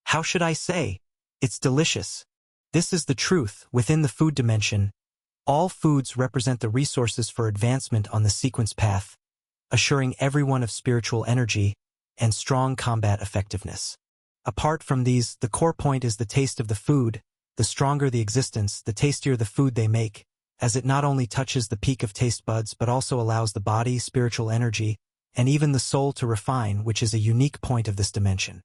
"How should I say? It's delicious. This is the truth. Within the food dimension, all foods represent the resources for advancement on the sequence path, assuring everyone of spiritual energy and strong combat effectiveness. Apart from these, the core point is the taste of the food. The stronger the existence, the tastier the food they make, as it not only touches the peak of taste buds but also allows the body, spiritual energy, and even the soul to refine, which is a unique point of this dimension.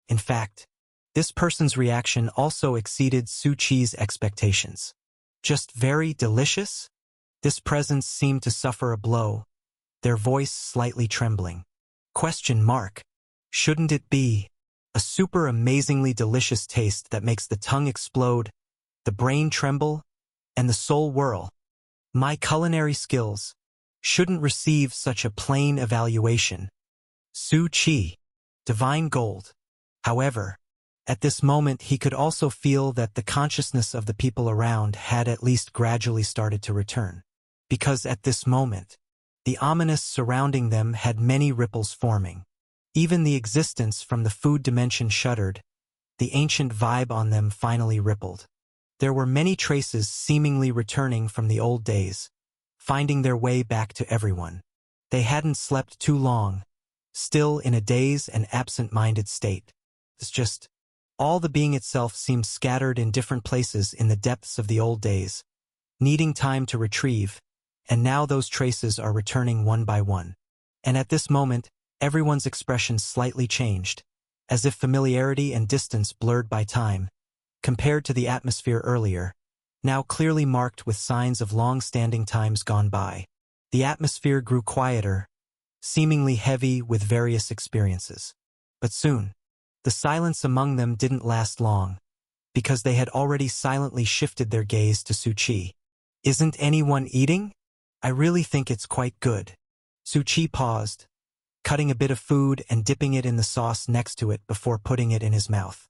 In fact, this person's reaction also exceeded Su Qi's expectations. Just very delicious? This presence seemed to suffer a blow, their voice slightly trembling. Question mark. Shouldn't it be a super amazingly delicious taste that makes the tongue explode, the brain tremble, and the soul whirl? My culinary skills shouldn't receive such a plain evaluation. Su Qi. Divine gold. However, at this moment he could also feel that the consciousness of the people around had at least gradually started to return. Because at this moment, the ominous surrounding them had many ripples forming. Even the existence from the food dimension shuddered. The ancient vibe on them finally rippled. There were many traces seemingly returning from the old days. finding their way back to everyone. They hadn't slept too long, still in a dazed and absent-minded state. It's just, all the being itself seemed scattered in different places in the depths of the old days, needing time to retrieve, and now those traces are returning one by one. And at this moment, everyone's expression slightly changed, as if familiarity and distance blurred by time, compared to the atmosphere earlier, now clearly marked with signs of long-standing times gone by. The atmosphere grew quieter, seemingly heavy with various experiences. But soon, the silence among them didn't last long, because they had already silently shifted their gaze to Su Qi. "Isn't anyone eating? I really think it's quite good." Su Qi paused, cutting a bit of food and dipping it in the sauce next to it before putting it in his mouth.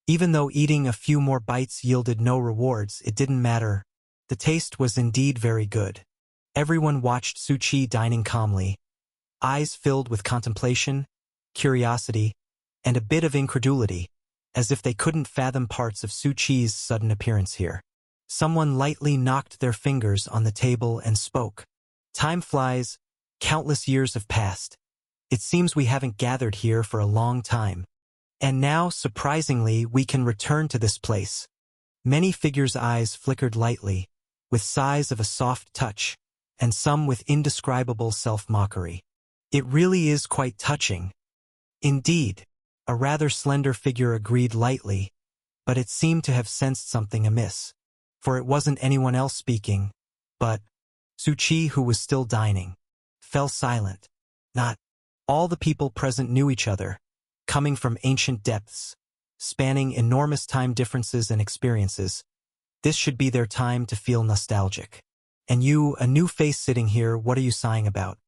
Even though eating a few more bites yielded no rewards, it didn't matter. The taste was indeed very good. Everyone watched Su Qi dining calmly, eyes filled with contemplation, curiosity, and a bit of incredulity, as if they couldn't fathom parts of Su Qi's sudden appearance here. Someone lightly knocked their fingers on the table and spoke. "Time flies, countless years have passed. It seems we haven't gathered here for a long time. And now, surprisingly, we can return to this place." Many figures' eyes flickered lightly, with sighs of a soft touch, and some with indescribable self-mockery. "It really is quite touching." "Indeed," a rather slender figure agreed lightly, but it seemed to have sensed something amiss, for it wasn't anyone else speaking, but Su Qi, who was still dining, fell silent. Not all the people present knew each other, coming from ancient depths, spanning enormous time differences and experiences. This should be their time to feel nostalgic. "And you, a new face sitting here, what are you sighing about?"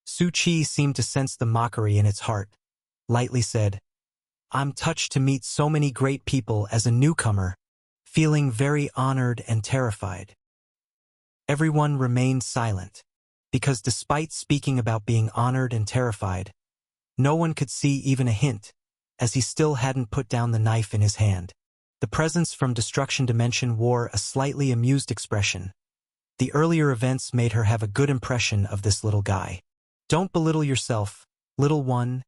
Su Qi seemed to sense the mockery in its heart, lightly said, "I'm touched to meet so many great people as a newcomer, feeling very honored and terrified." Everyone remained silent, because despite speaking about being honored and terrified, no one could see even a hint, as he still hadn't put down the knife in his hand. The presence from Destruction Dimension wore a slightly amused expression. The earlier events made her have a good impression of this little guy. "Don't belittle yourself, little one.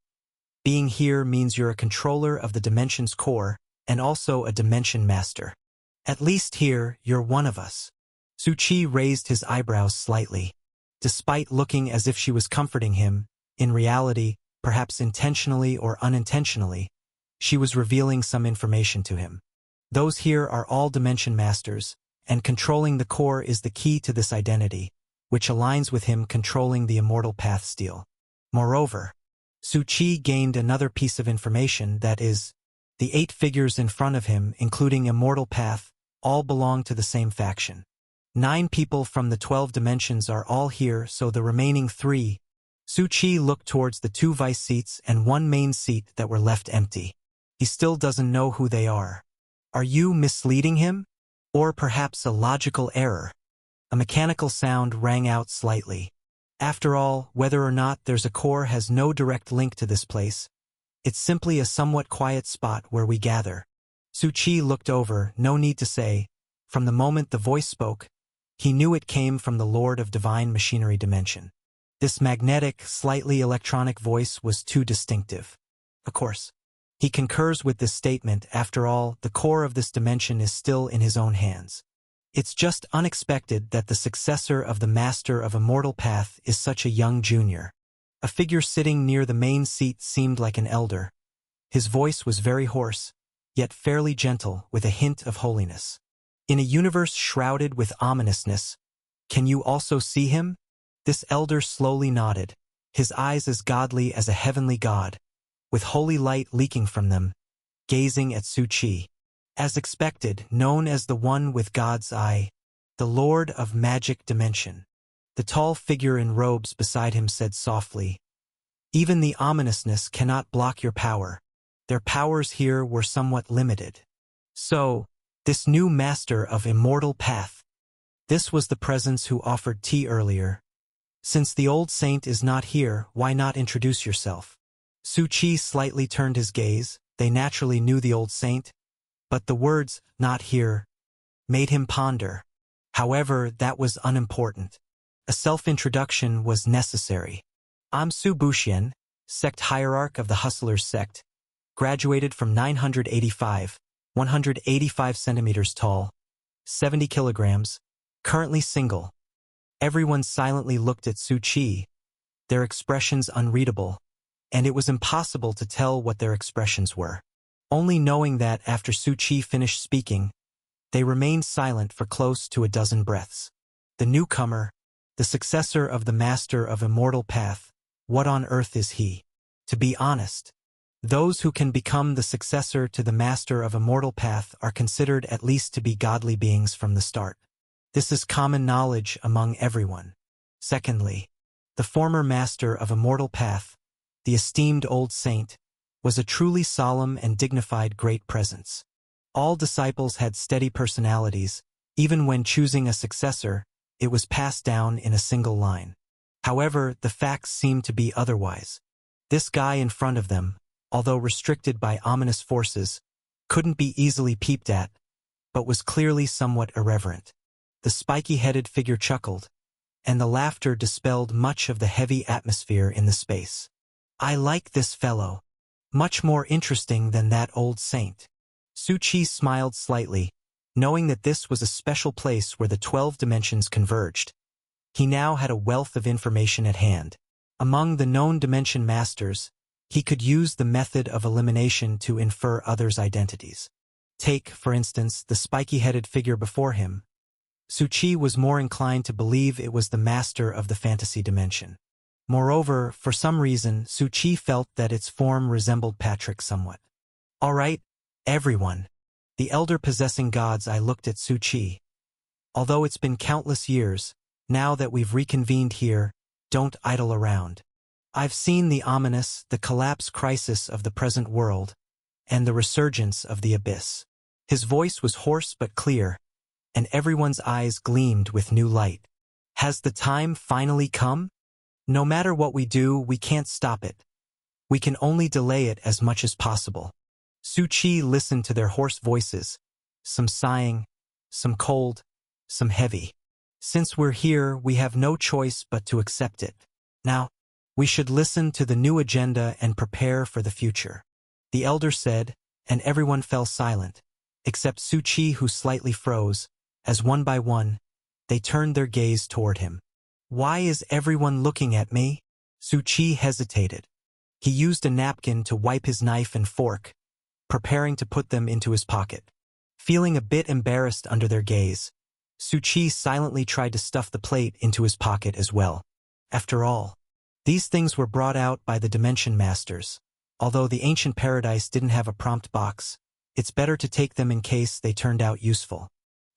Being here means you're a controller of the Dimension's core, and also a Dimension Master. At least here, you're one of us." Su Qi raised his eyebrows slightly. Despite looking as if she was comforting him, in reality, perhaps intentionally or unintentionally, she was revealing some information to him. Those here are all Dimension Masters, and controlling the core is the key to this identity, which aligns with him controlling the Immortal Path Steel. Moreover, Su Qi gained another piece of information, that is, the 8 figures in front of him, including Immortal Path, all belong to the same faction. 9 people from the 12 dimensions are all here, so the remaining 3. Su Qi looked towards the 2 vice seats and 1 main seat that were left empty. He still doesn't know who they are. Are you misleading him? Or perhaps a logical error? A mechanical sound rang out slightly. After all, whether or not there's a core has no direct link to this place. It's simply a somewhat quiet spot where we gather. Su Qi looked over, no need to say. From the moment the voice spoke, he knew it came from the Lord of Divine Machinery Dimension. This magnetic, slightly electronic voice was too distinctive. Of course, he concurs with this statement. After all, the core of this dimension is still in his own hands. It's just unexpected that the successor of the Master of Immortal Path is such a young junior. A figure sitting near the main seat seemed like an elder. His voice was very hoarse, yet fairly gentle, with a hint of holiness. In a universe shrouded with ominousness, can you also see him? This elder slowly nodded, his eyes as godly as a heavenly god, with holy light leaking from them, gazing at Su Qi. As expected, known as the One with God's Eye, the Lord of Magic Dimension. The tall figure in robes beside him said softly, "Even the ominousness cannot block your power. Their powers here were somewhat limited. So, this new Master of Immortal Path." This was the presence who offered tea earlier. "Since the old saint is not here, why not introduce yourself?" Su Qi slightly turned his gaze. They naturally knew the old saint, but the words, "not here," made him ponder. However, that was unimportant. A self-introduction was necessary. I'm Su Buxian, sect hierarch of the Hustlers sect, graduated from 985, 185 centimeters tall, 70 kilograms, currently single. Everyone silently looked at Su Qi, their expressions unreadable, and it was impossible to tell what their expressions were. Only knowing that after Su Qi finished speaking, they remained silent for close to a dozen breaths. The newcomer, the successor of the Master of Immortal Path, what on earth is he? To be honest, those who can become the successor to the Master of Immortal Path are considered at least to be godly beings from the start. This is common knowledge among everyone. Secondly, the former Master of Immortal Path, the esteemed old saint, was a truly solemn and dignified great presence. All disciples had steady personalities. Even when choosing a successor, it was passed down in a single line. However, the facts seemed to be otherwise. This guy in front of them, although restricted by ominous forces, couldn't be easily peeped at, but was clearly somewhat irreverent. The spiky-headed figure chuckled, and the laughter dispelled much of the heavy atmosphere in the space. I like this fellow. Much more interesting than that old saint. Su Qi smiled slightly, knowing that this was a special place where the 12 dimensions converged. He now had a wealth of information at hand. Among the known dimension masters, he could use the method of elimination to infer others' identities. Take, for instance, the spiky-headed figure before him. Su Qi was more inclined to believe it was the master of the fantasy dimension. Moreover, for some reason, Su Qi felt that its form resembled Patrick somewhat. All right, everyone. The elder possessing gods. I looked at Su Qi. Although it's been countless years, now that we've reconvened here, don't idle around. I've seen the ominous, the collapse crisis of the present world, and the resurgence of the abyss. His voice was hoarse but clear, and everyone's eyes gleamed with new light. Has the time finally come? No matter what we do, we can't stop it. We can only delay it as much as possible. Su Qi listened to their hoarse voices, some sighing, some cold, some heavy. Since we're here, we have no choice but to accept it. Now, we should listen to the new agenda and prepare for the future. The elder said, and everyone fell silent, except Su Qi, who slightly froze, as one by one, they turned their gaze toward him. Why is everyone looking at me? Su Qi hesitated. He used a napkin to wipe his knife and fork, preparing to put them into his pocket. Feeling a bit embarrassed under their gaze, Su Qi silently tried to stuff the plate into his pocket as well. After all, these things were brought out by the Dimension Masters. Although the ancient paradise didn't have a prompt box, it's better to take them in case they turned out useful.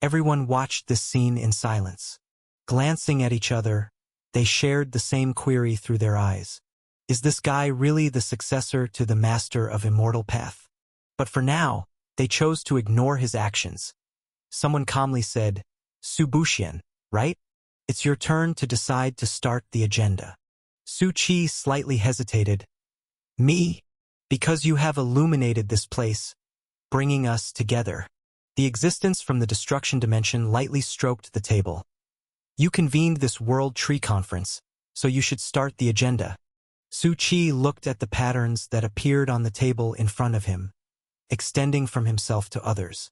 Everyone watched this scene in silence. Glancing at each other, they shared the same query through their eyes. Is this guy really the successor to the Master of Immortal Path? But for now, they chose to ignore his actions. Someone calmly said, Su Buxian, right? It's your turn to decide to start the agenda. Su Qi slightly hesitated. Me? Because you have illuminated this place, bringing us together. The existence from the destruction dimension lightly stroked the table. You convened this World Tree Conference, so you should start the agenda. Su Qi looked at the patterns that appeared on the table in front of him, extending from himself to others.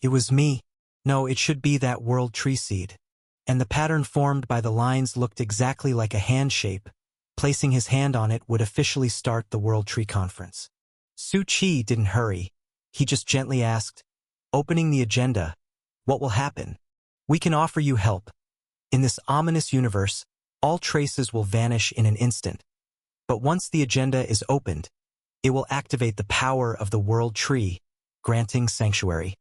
It was me. No, it should be that World Tree Seed. And the pattern formed by the lines looked exactly like a hand shape. Placing his hand on it would officially start the World Tree Conference. Su Qi didn't hurry. He just gently asked, opening the agenda, what will happen? We can offer you help. In this ominous universe, all traces will vanish in an instant. But once the agenda is opened, it will activate the power of the World Tree, granting sanctuary.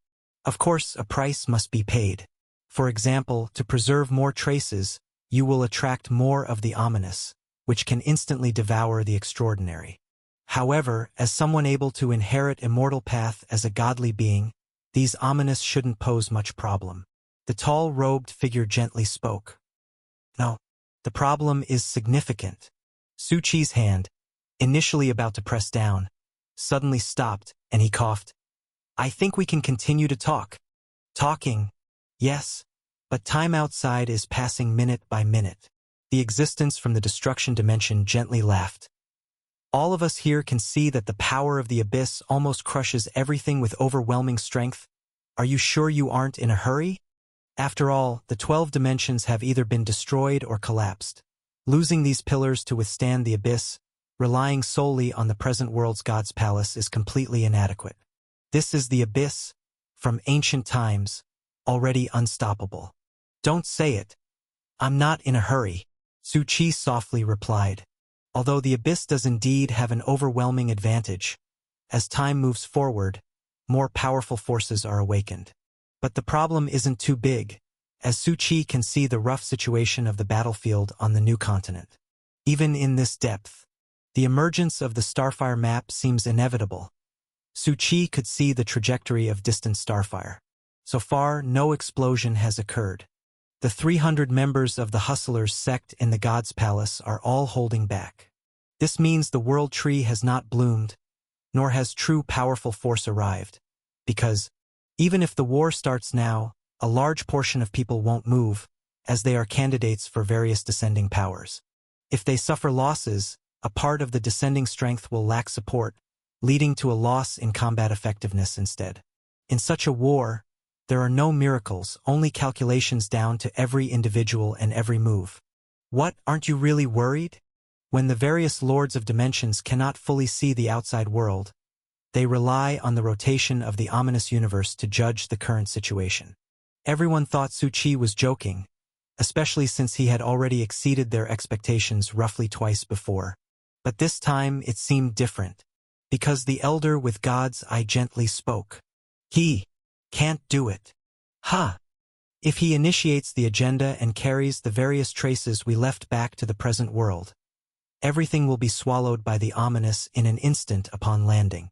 Of course, a price must be paid. For example, to preserve more traces, you will attract more of the ominous, which can instantly devour the extraordinary. However, as someone able to inherit Immortal Path as a godly being, these ominous shouldn't pose much problem. The tall robed figure gently spoke. No, the problem is significant. Su Qi's hand, initially about to press down, suddenly stopped, and he coughed. I think we can continue to talk. Talking, yes, but time outside is passing minute by minute. The existence from the destruction dimension gently laughed. All of us here can see that the power of the abyss almost crushes everything with overwhelming strength. Are you sure you aren't in a hurry? After all, the 12 dimensions have either been destroyed or collapsed. Losing these pillars to withstand the abyss, relying solely on the present world's God's palace, is completely inadequate. This is the abyss, from ancient times, already unstoppable. Don't say it. I'm not in a hurry, Su Qi softly replied. Although the abyss does indeed have an overwhelming advantage, as time moves forward, more powerful forces are awakened. But the problem isn't too big, as Su Qi can see the rough situation of the battlefield on the new continent. Even in this depth, the emergence of the Starfire map seems inevitable. Su Qi could see the trajectory of distant Starfire. So far, no explosion has occurred. The 300 members of the Hustlers sect in the God's Palace are all holding back. This means the World Tree has not bloomed, nor has true powerful force arrived. Because, even if the war starts now, a large portion of people won't move, as they are candidates for various descending powers. If they suffer losses, a part of the descending strength will lack support, leading to a loss in combat effectiveness instead. In such a war, there are no miracles, only calculations down to every individual and every move. What, aren't you really worried? When the various Lords of Dimensions cannot fully see the outside world, they rely on the rotation of the ominous universe to judge the current situation. Everyone thought Su Qi was joking, especially since he had already exceeded their expectations roughly twice before. But this time it seemed different, because the elder with God's eye gently spoke. He can't do it. Ha! If he initiates the agenda and carries the various traces we left back to the present world, everything will be swallowed by the ominous in an instant upon landing.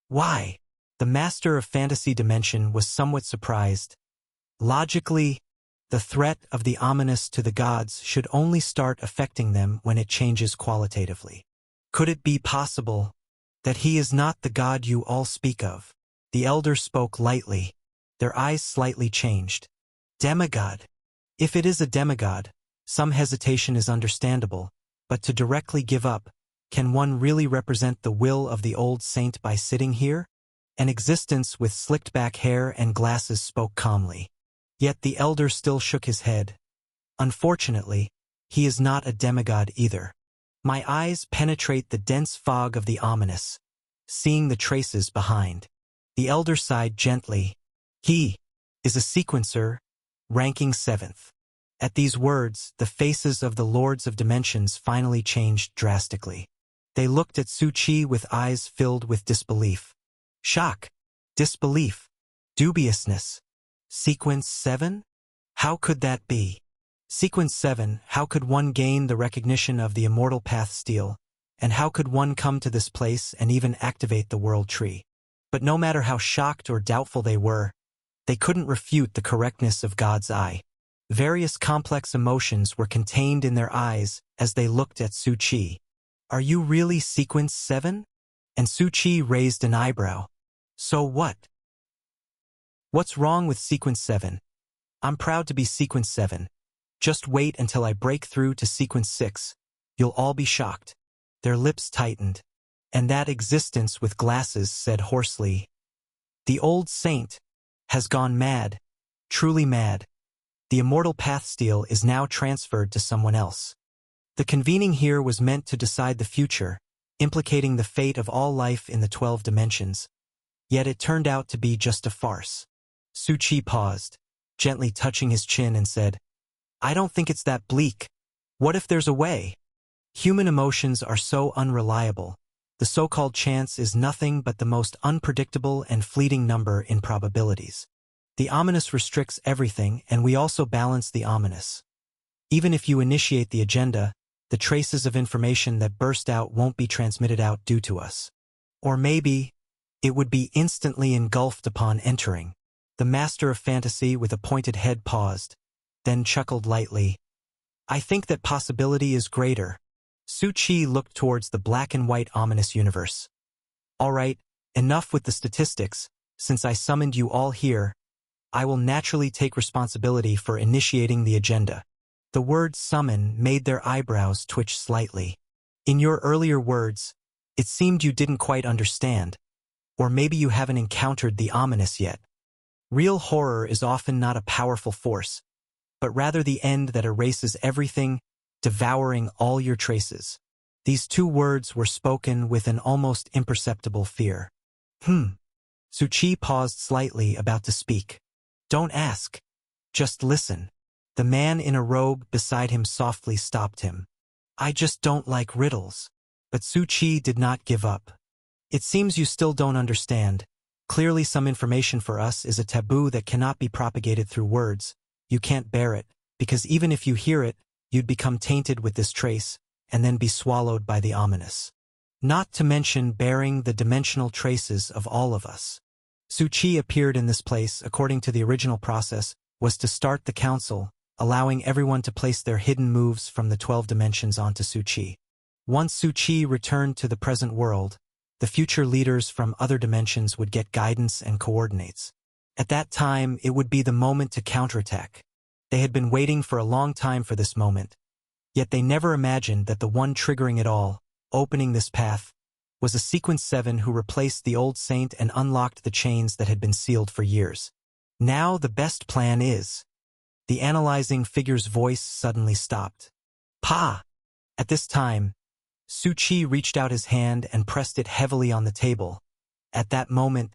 Why? The master of Fantasy Dimension was somewhat surprised. Logically, the threat of the ominous to the gods should only start affecting them when it changes qualitatively. Could it be possible that he is not the god you all speak of? The elder spoke lightly. Their eyes slightly changed. Demigod. If it is a demigod, some hesitation is understandable, but to directly give up, can one really represent the will of the old saint by sitting here? An existence with slicked-back hair and glasses spoke calmly. Yet the elder still shook his head. Unfortunately, he is not a demigod either. My eyes penetrate the dense fog of the ominous, seeing the traces behind. The elder sighed gently. He is a sequencer, ranking 7th. At these words, the faces of the Lords of Dimensions finally changed drastically. They looked at Su Qi with eyes filled with disbelief. Shock, disbelief, dubiousness. Sequence 7? How could that be? Sequence 7, how could one gain the recognition of the immortal path steel, and how could one come to this place and even activate the World Tree? But no matter how shocked or doubtful they were, they couldn't refute the correctness of God's eye. Various complex emotions were contained in their eyes as they looked at Su Qi. Are you really Sequence 7? And Su Qi raised an eyebrow. So what? What's wrong with Sequence 7? I'm proud to be Sequence 7. Just wait until I break through to Sequence 6. You'll all be shocked. Their lips tightened, and that existence with glasses said hoarsely, the old saint has gone mad, truly mad. The immortal path steel is now transferred to someone else. The convening here was meant to decide the future, implicating the fate of all life in the 12 dimensions. Yet it turned out to be just a farce. Su Qi paused, gently touching his chin, and said, I don't think it's that bleak. What if there's a way? Human emotions are so unreliable. The so-called chance is nothing but the most unpredictable and fleeting number in probabilities. The ominous restricts everything, and we also balance the ominous. Even if you initiate the agenda, the traces of information that burst out won't be transmitted out due to us. Or maybe, it would be instantly engulfed upon entering. The master of fantasy with a pointed head paused, then chuckled lightly. I think that possibility is greater. Su Qi looked towards the black and white ominous universe. All right, enough with the statistics. Since I summoned you all here, I will naturally take responsibility for initiating the agenda. The word summon made their eyebrows twitch slightly. In your earlier words, it seemed you didn't quite understand, or maybe you haven't encountered the ominous yet. Real horror is often not a powerful force, but rather the end that erases everything, devouring all your traces. These two words were spoken with an almost imperceptible fear. Suchi paused slightly, about to speak. Don't ask. Just listen. The man in a robe beside him softly stopped him. I just don't like riddles. But Suchi did not give up. It seems you still don't understand. Clearly some information for us is a taboo that cannot be propagated through words. You can't bear it, because even if you hear it, you'd become tainted with this trace, and then be swallowed by the ominous. Not to mention bearing the dimensional traces of all of us. Suchi appeared in this place, according to the original process, was to start the council, allowing everyone to place their hidden moves from the 12 dimensions onto Suchi. Once Suchi returned to the present world, the future leaders from other dimensions would get guidance and coordinates. At that time, it would be the moment to counterattack. They had been waiting for a long time for this moment, yet they never imagined that the one triggering it all, opening this path, was a Sequence 7 who replaced the old saint and unlocked the chains that had been sealed for years. Now the best plan is... The analyzing figure's voice suddenly stopped. Pa! At this time, Suchi reached out his hand and pressed it heavily on the table. At that moment,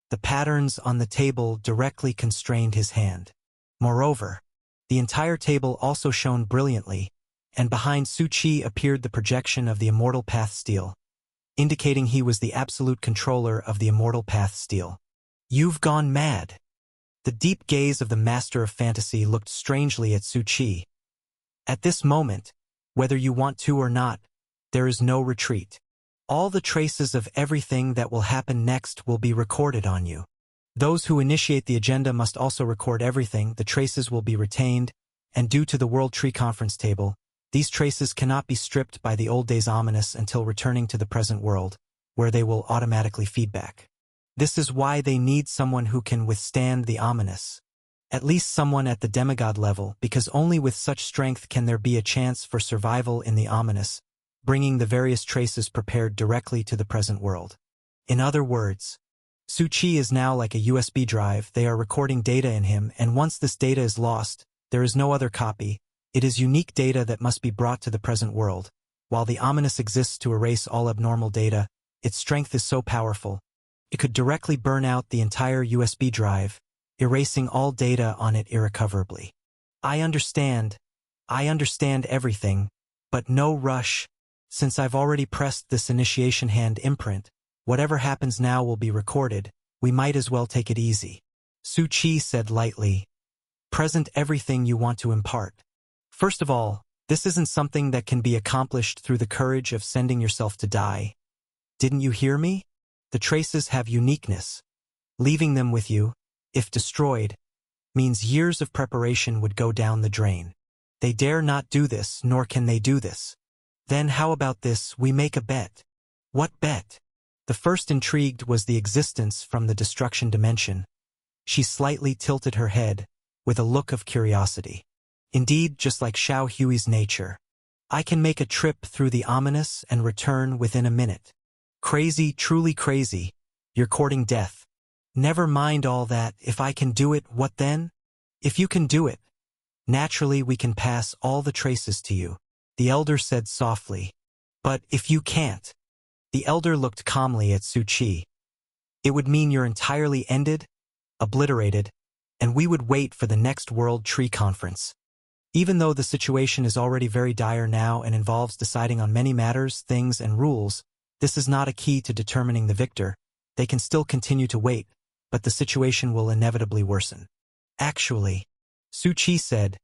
the patterns on the table directly constrained his hand. Moreover, the entire table also shone brilliantly, and behind Suchi appeared the projection of the Immortal Path Steel, indicating he was the absolute controller of the Immortal Path Steel. You've gone mad. The deep gaze of the Master of Fantasy looked strangely at Suchi. At this moment, whether you want to or not, there is no retreat. All the traces of everything that will happen next will be recorded on you. Those who initiate the agenda must also record everything. The traces will be retained, and due to the World Tree Conference table, these traces cannot be stripped by the old days ominous until returning to the present world, where they will automatically feedback. This is why they need someone who can withstand the ominous. At least someone at the demigod level, because only with such strength can there be a chance for survival in the ominous, bringing the various traces prepared directly to the present world. In other words, Suchi is now like a USB drive. They are recording data in him, and once this data is lost, there is no other copy. It is unique data that must be brought to the present world. While the ominous exists to erase all abnormal data, its strength is so powerful, it could directly burn out the entire USB drive, erasing all data on it irrecoverably. I understand everything, but no rush. Since I've already pressed this initiation hand imprint, whatever happens now will be recorded. We might as well take it easy. Suchi said lightly. Present everything you want to impart. First of all, this isn't something that can be accomplished through the courage of sending yourself to die. Didn't you hear me? The traces have uniqueness. Leaving them with you, if destroyed, means years of preparation would go down the drain. They dare not do this, nor can they do this. Then how about this? We make a bet. What bet? The first intrigued was the existence from the destruction dimension. She slightly tilted her head, with a look of curiosity. Indeed, just like Xiao Hui's nature. I can make a trip through the ominous and return within a minute. Crazy, truly crazy. You're courting death. Never mind all that. If I can do it, what then? If you can do it, naturally we can pass all the traces to you, the elder said softly. But if you can't, the elder looked calmly at Suchi. It would mean you're entirely ended, obliterated, and we would wait for the next World Tree Conference. Even though the situation is already very dire now and involves deciding on many matters, things, and rules, this is not a key to determining the victor. They can still continue to wait, but the situation will inevitably worsen. Actually, Suchi said,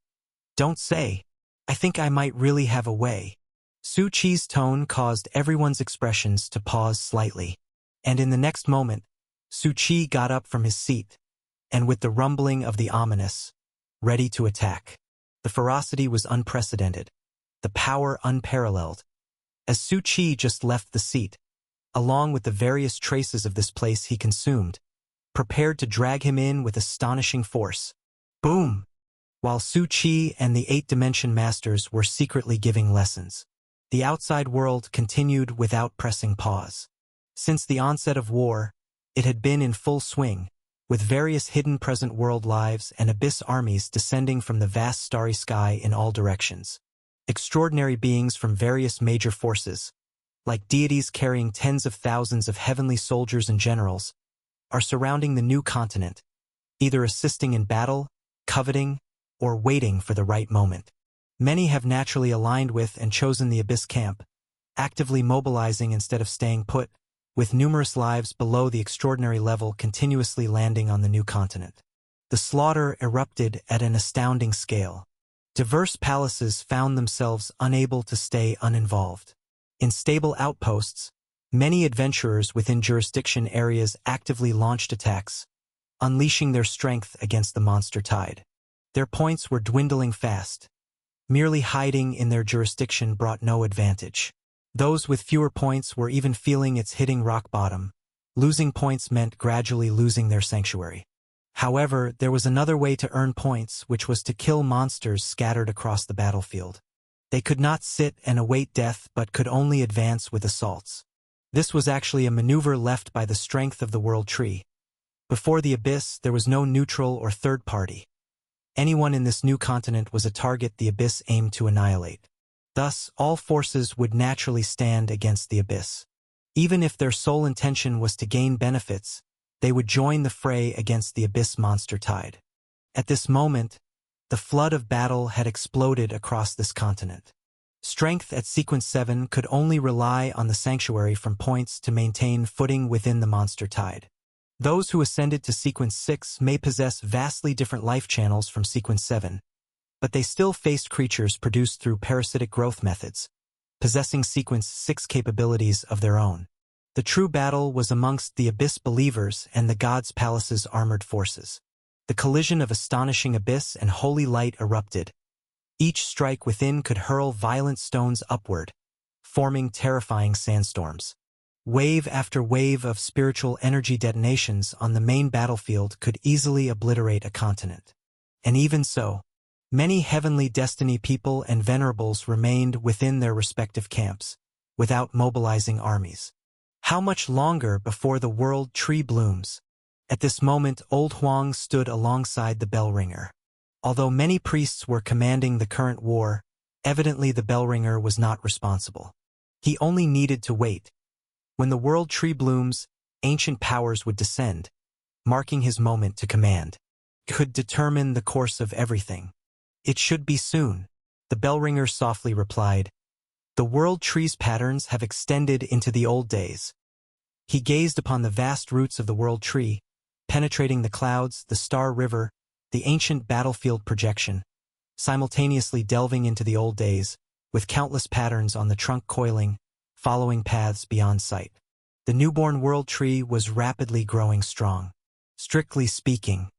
don't say. I think I might really have a way. Suchi's tone caused everyone's expressions to pause slightly. And in the next moment, Suchi got up from his seat, and with the rumbling of the ominous, ready to attack. The ferocity was unprecedented, the power unparalleled. As Suchi just left the seat, along with the various traces of this place he consumed, prepared to drag him in with astonishing force. Boom! while Su Qi and the Eight-Dimension Masters were secretly giving lessons. The outside world continued without pressing pause. Since the onset of war, it had been in full swing, with various hidden present world lives and abyss armies descending from the vast starry sky in all directions. Extraordinary beings from various major forces, like deities carrying tens of thousands of heavenly soldiers and generals, are surrounding the new continent, either assisting in battle, coveting, or waiting for the right moment. Many have naturally aligned with and chosen the Abyss camp, actively mobilizing instead of staying put, with numerous lives below the extraordinary level continuously landing on the new continent. The slaughter erupted at an astounding scale. Diverse palaces found themselves unable to stay uninvolved. In stable outposts, many adventurers within jurisdiction areas actively launched attacks, unleashing their strength against the monster tide. Their points were dwindling fast. Merely hiding in their jurisdiction brought no advantage. Those with fewer points were even feeling its hitting rock bottom. Losing points meant gradually losing their sanctuary. However, there was another way to earn points, which was to kill monsters scattered across the battlefield. They could not sit and await death but could only advance with assaults. This was actually a maneuver left by the strength of the World Tree. Before the Abyss, there was no neutral or third party. Anyone in this new continent was a target the Abyss aimed to annihilate. Thus, all forces would naturally stand against the Abyss. Even if their sole intention was to gain benefits, they would join the fray against the Abyss monster tide. At this moment, the flood of battle had exploded across this continent. Strength at Sequence 7 could only rely on the sanctuary from points to maintain footing within the monster tide. Those who ascended to Sequence 6 may possess vastly different life channels from Sequence 7, but they still faced creatures produced through parasitic growth methods, possessing Sequence 6 capabilities of their own. The true battle was amongst the Abyss believers and the God's Palace's armored forces. The collision of astonishing abyss and holy light erupted. Each strike within could hurl violent stones upward, forming terrifying sandstorms. Wave after wave of spiritual energy detonations on the main battlefield could easily obliterate a continent. And even so, many heavenly destiny people and venerables remained within their respective camps, without mobilizing armies. How much longer before the World Tree blooms? At this moment, Old Huang stood alongside the bell-ringer. Although many priests were commanding the current war, evidently the bell-ringer was not responsible. He only needed to wait. When the World Tree blooms, ancient powers would descend, marking his moment to command. Could determine the course of everything. It should be soon, the bell-ringer softly replied. The World Tree's patterns have extended into the old days. He gazed upon the vast roots of the World Tree, penetrating the clouds, the Star River, the ancient battlefield projection, simultaneously delving into the old days, with countless patterns on the trunk coiling, following paths beyond sight. The newborn World Tree was rapidly growing strong. Strictly speaking,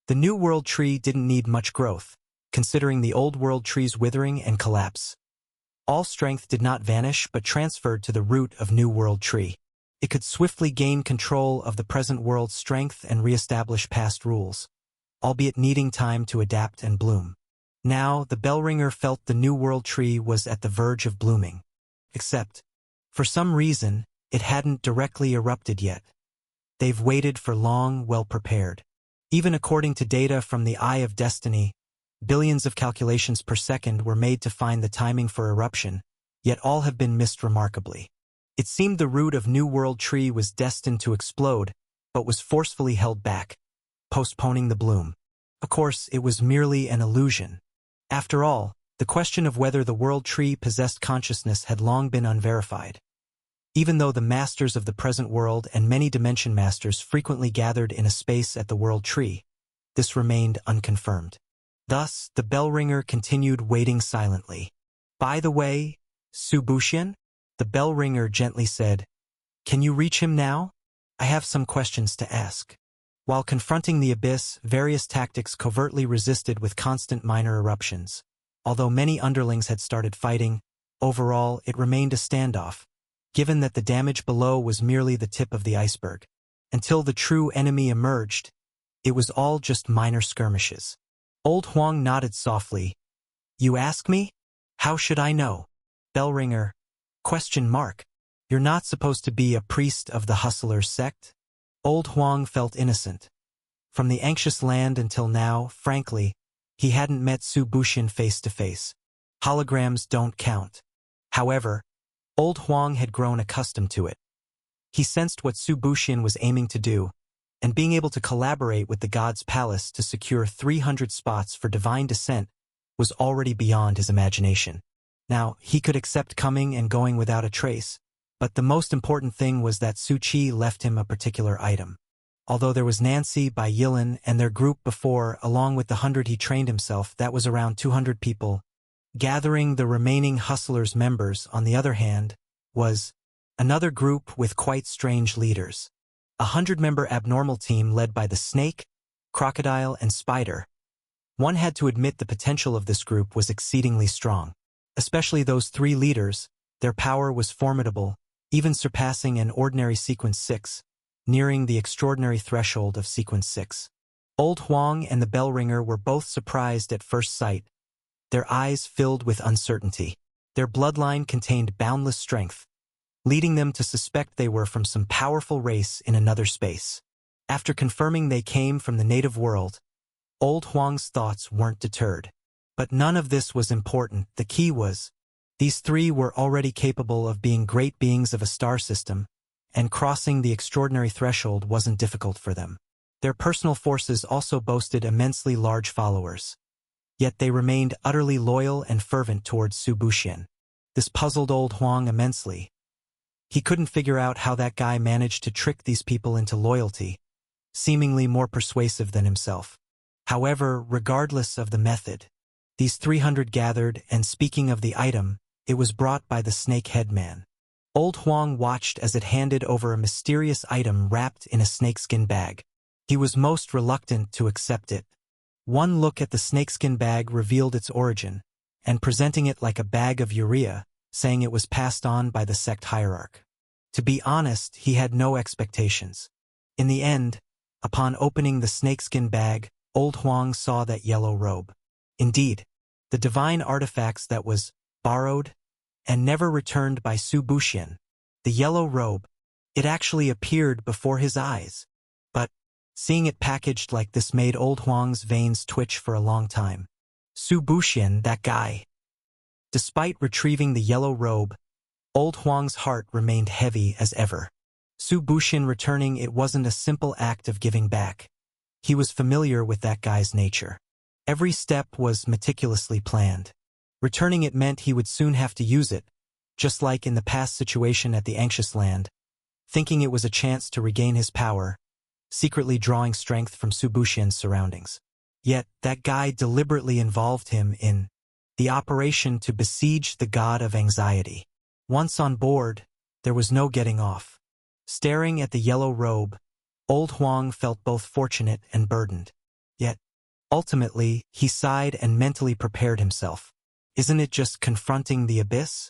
the new World Tree didn't need much growth, considering the old World Tree's withering and collapse. All strength did not vanish but transferred to the root of new World Tree. It could swiftly gain control of the present world's strength and re-establish past rules, albeit needing time to adapt and bloom. Now, the bell-ringer felt the new World Tree was at the verge of blooming. Except, for some reason, it hadn't directly erupted yet. They've waited for long, well-prepared. Even according to data from the Eye of Destiny, billions of calculations per second were made to find the timing for eruption, yet all have been missed remarkably. It seemed the root of New World Tree was destined to explode, but was forcefully held back, postponing the bloom. Of course, it was merely an illusion. After all, the question of whether the World Tree possessed consciousness had long been unverified. Even though the masters of the present world and many dimension masters frequently gathered in a space at the World Tree, this remained unconfirmed. Thus, the bell-ringer continued waiting silently. By the way, Su Buxian? The bell-ringer gently said, "Can you reach him now? I have some questions to ask." While confronting the Abyss, various tactics covertly resisted with constant minor eruptions. Although many underlings had started fighting, overall it remained a standoff, given that the damage below was merely the tip of the iceberg. Until the true enemy emerged, it was all just minor skirmishes. Old Huang nodded softly. You ask me? How should I know? Bellringer. Question mark. You're not supposed to be a priest of the Hustlers sect? Old Huang felt innocent. From the anxious land until now, frankly, he hadn't met Su Buxian face to face. Holograms don't count. However, Old Huang had grown accustomed to it. He sensed what Su Buxian was aiming to do, and being able to collaborate with the God's Palace to secure 300 spots for divine descent was already beyond his imagination. Now, he could accept coming and going without a trace, but the most important thing was that Su Qi left him a particular item. Although there was Nancy Bai Yilin and their group before, along with the 100 he trained himself, that was around 200 people. Gathering the remaining Hustlers members, on the other hand, was another group with quite strange leaders. A 100-member abnormal team led by the Snake, Crocodile, and Spider. One had to admit the potential of this group was exceedingly strong. Especially those three leaders, their power was formidable, even surpassing an ordinary Sequence 6, nearing the extraordinary threshold of Sequence 6. Old Huang and the Bellringer were both surprised at first sight, their eyes filled with uncertainty. Their bloodline contained boundless strength, leading them to suspect they were from some powerful race in another space. After confirming they came from the native world, Old Huang's thoughts weren't deterred. But none of this was important. The key was, these three were already capable of being great beings of a star system, and crossing the extraordinary threshold wasn't difficult for them. Their personal forces also boasted immensely large followers. Yet they remained utterly loyal and fervent towards Su Buxian. This puzzled Old Huang immensely. He couldn't figure out how that guy managed to trick these people into loyalty, seemingly more persuasive than himself. However, regardless of the method, these 300 gathered, and speaking of the item, it was brought by the Snake Headman. Old Huang watched as it handed over a mysterious item wrapped in a snakeskin bag. He was most reluctant to accept it. One look at the snakeskin bag revealed its origin, and presenting it like a bag of urea, saying it was passed on by the sect hierarch. To be honest, he had no expectations. In the end, upon opening the snakeskin bag, Old Huang saw that yellow robe. Indeed, the divine artifacts that was borrowed and never returned by Su Buxian, the yellow robe, it actually appeared before his eyes. But seeing it packaged like this made Old Huang's veins twitch for a long time. Su Buxian, that guy. Despite retrieving the yellow robe, Old Huang's heart remained heavy as ever. Su Buxian returning it wasn't a simple act of giving back. He was familiar with that guy's nature. Every step was meticulously planned. Returning it meant he would soon have to use it, just like in the past situation at the Anxious Land, thinking it was a chance to regain his power, secretly drawing strength from Su Buxian's surroundings. Yet, that guy deliberately involved him in the operation to besiege the god of anxiety. Once on board, there was no getting off. Staring at the yellow robe, Old Huang felt both fortunate and burdened. Yet, ultimately, he sighed and mentally prepared himself. Isn't it just confronting the abyss?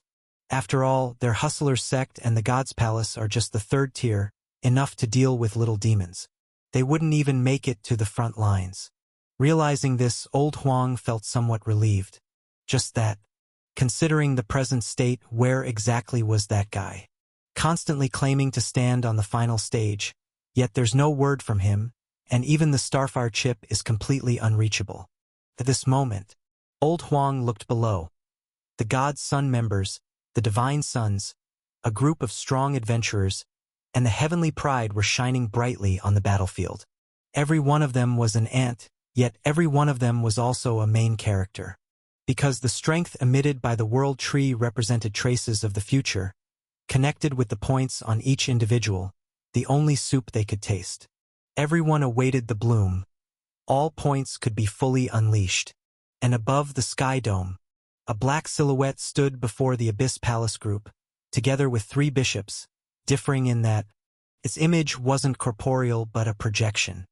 After all, their Hustler sect and the God's Palace are just the third tier, enough to deal with little demons. They wouldn't even make it to the front lines. Realizing this, Old Huang felt somewhat relieved. Just that, considering the present state, where exactly was that guy? Constantly claiming to stand on the final stage, yet there's no word from him, and even the Starfire chip is completely unreachable. At this moment, Old Huang looked below. The God's Son members, the Divine Sons, a group of strong adventurers, and the Heavenly Pride were shining brightly on the battlefield. Every one of them was an ant, yet every one of them was also a main character. Because the strength emitted by the World Tree represented traces of the future, connected with the points on each individual, the only soup they could taste. Everyone awaited the bloom. All points could be fully unleashed. And above the sky dome, a black silhouette stood before the Abyss Palace group, together with three bishops, differing in that its image wasn't corporeal but a projection.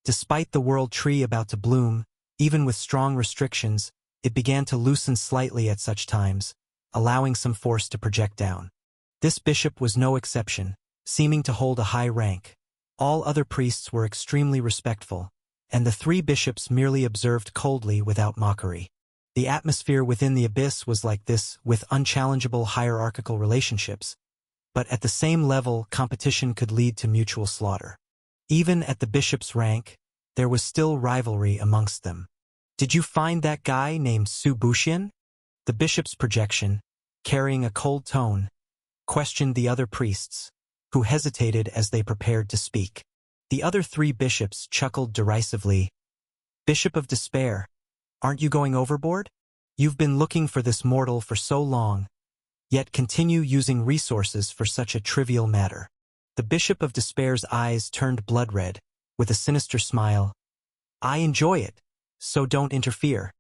Despite the World Tree about to bloom, even with strong restrictions, it began to loosen slightly at such times, allowing some force to project down. This bishop was no exception, seeming to hold a high rank. All other priests were extremely respectful, and the three bishops merely observed coldly without mockery. The atmosphere within the abyss was like this, with unchallengeable hierarchical relationships, but at the same level, competition could lead to mutual slaughter. Even at the bishop's rank, there was still rivalry amongst them. "Did you find that guy named Su Buxian?" The bishop's projection, carrying a cold tone, questioned the other priests, who hesitated as they prepared to speak. The other three bishops chuckled derisively. "Bishop of Despair, aren't you going overboard? You've been looking for this mortal for so long, yet continue using resources for such a trivial matter." The Bishop of Despair's eyes turned blood-red, with a sinister smile. "I enjoy it, so don't interfere."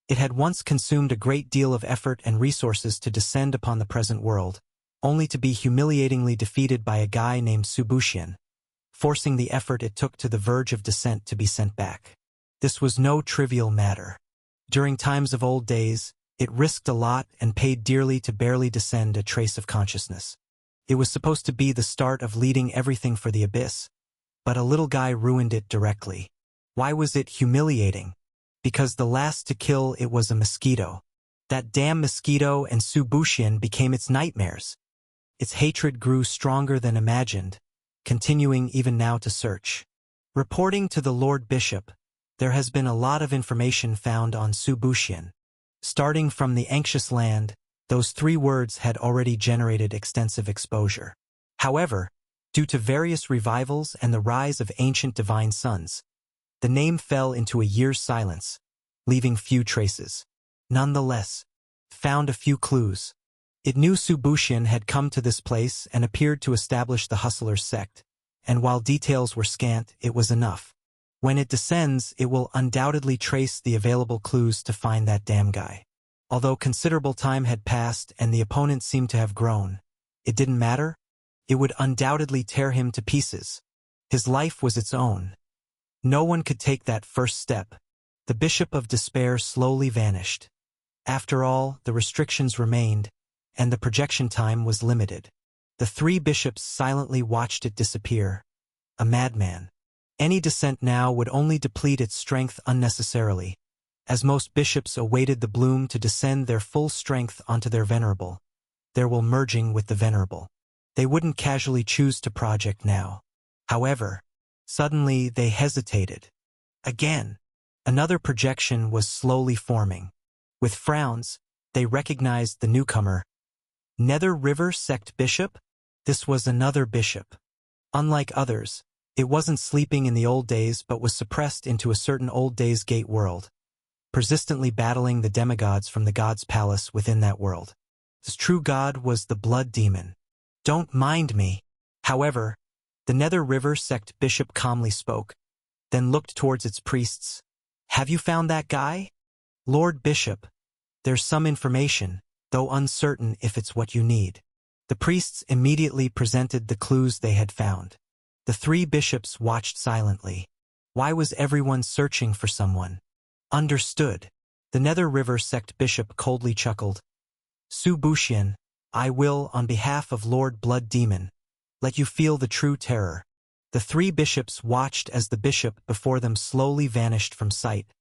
It had once consumed a great deal of effort and resources to descend upon the present world, only to be humiliatingly defeated by a guy named Su Buxian, forcing the effort it took to the verge of descent to be sent back. This was no trivial matter. During times of old days, it risked a lot and paid dearly to barely descend a trace of consciousness. It was supposed to be the start of leading everything for the abyss, but a little guy ruined it directly. Why was it humiliating? Because the last to kill it was a mosquito. That damn mosquito, and Su Buxian became its nightmares. Its hatred grew stronger than imagined, continuing even now to search. Reporting to the Lord Bishop, there has been a lot of information found on Su Buxian. Starting from the anxious land, those three words had already generated extensive exposure. However, due to various revivals and the rise of ancient divine sons, the name fell into a year's silence, leaving few traces. Nonetheless, found a few clues. It knew Su Buxian had come to this place and appeared to establish the Hustlers sect, and while details were scant, it was enough. When it descends, it will undoubtedly trace the available clues to find that damn guy. Although considerable time had passed and the opponent seemed to have grown, it didn't matter. It would undoubtedly tear him to pieces. His life was its own. No one could take that first step. The Bishop of Despair slowly vanished. After all, the restrictions remained, and the projection time was limited. The three bishops silently watched it disappear. A madman. Any descent now would only deplete its strength unnecessarily, as most bishops awaited the bloom to descend their full strength onto their venerable. There will merging with the venerable. They wouldn't casually choose to project now. However, suddenly they hesitated. Again, another projection was slowly forming. With frowns, they recognized the newcomer. Nether River Sect Bishop? This was another bishop. Unlike others, it wasn't sleeping in the old days but was suppressed into a certain old days gate world, persistently battling the demigods from the god's palace within that world. His true god was the blood demon. "Don't mind me." However, the Nether River Sect Bishop calmly spoke, then looked towards its priests. "Have you found that guy?" "Lord Bishop, there's some information, though uncertain if it's what you need." The priests immediately presented the clues they had found. The three bishops watched silently. Why was everyone searching for someone? Understood. The Nether River Sect Bishop coldly chuckled. "Su Buxian, I will, on behalf of Lord Blood Demon, let you feel the true terror." The three bishops watched as the bishop before them slowly vanished from sight,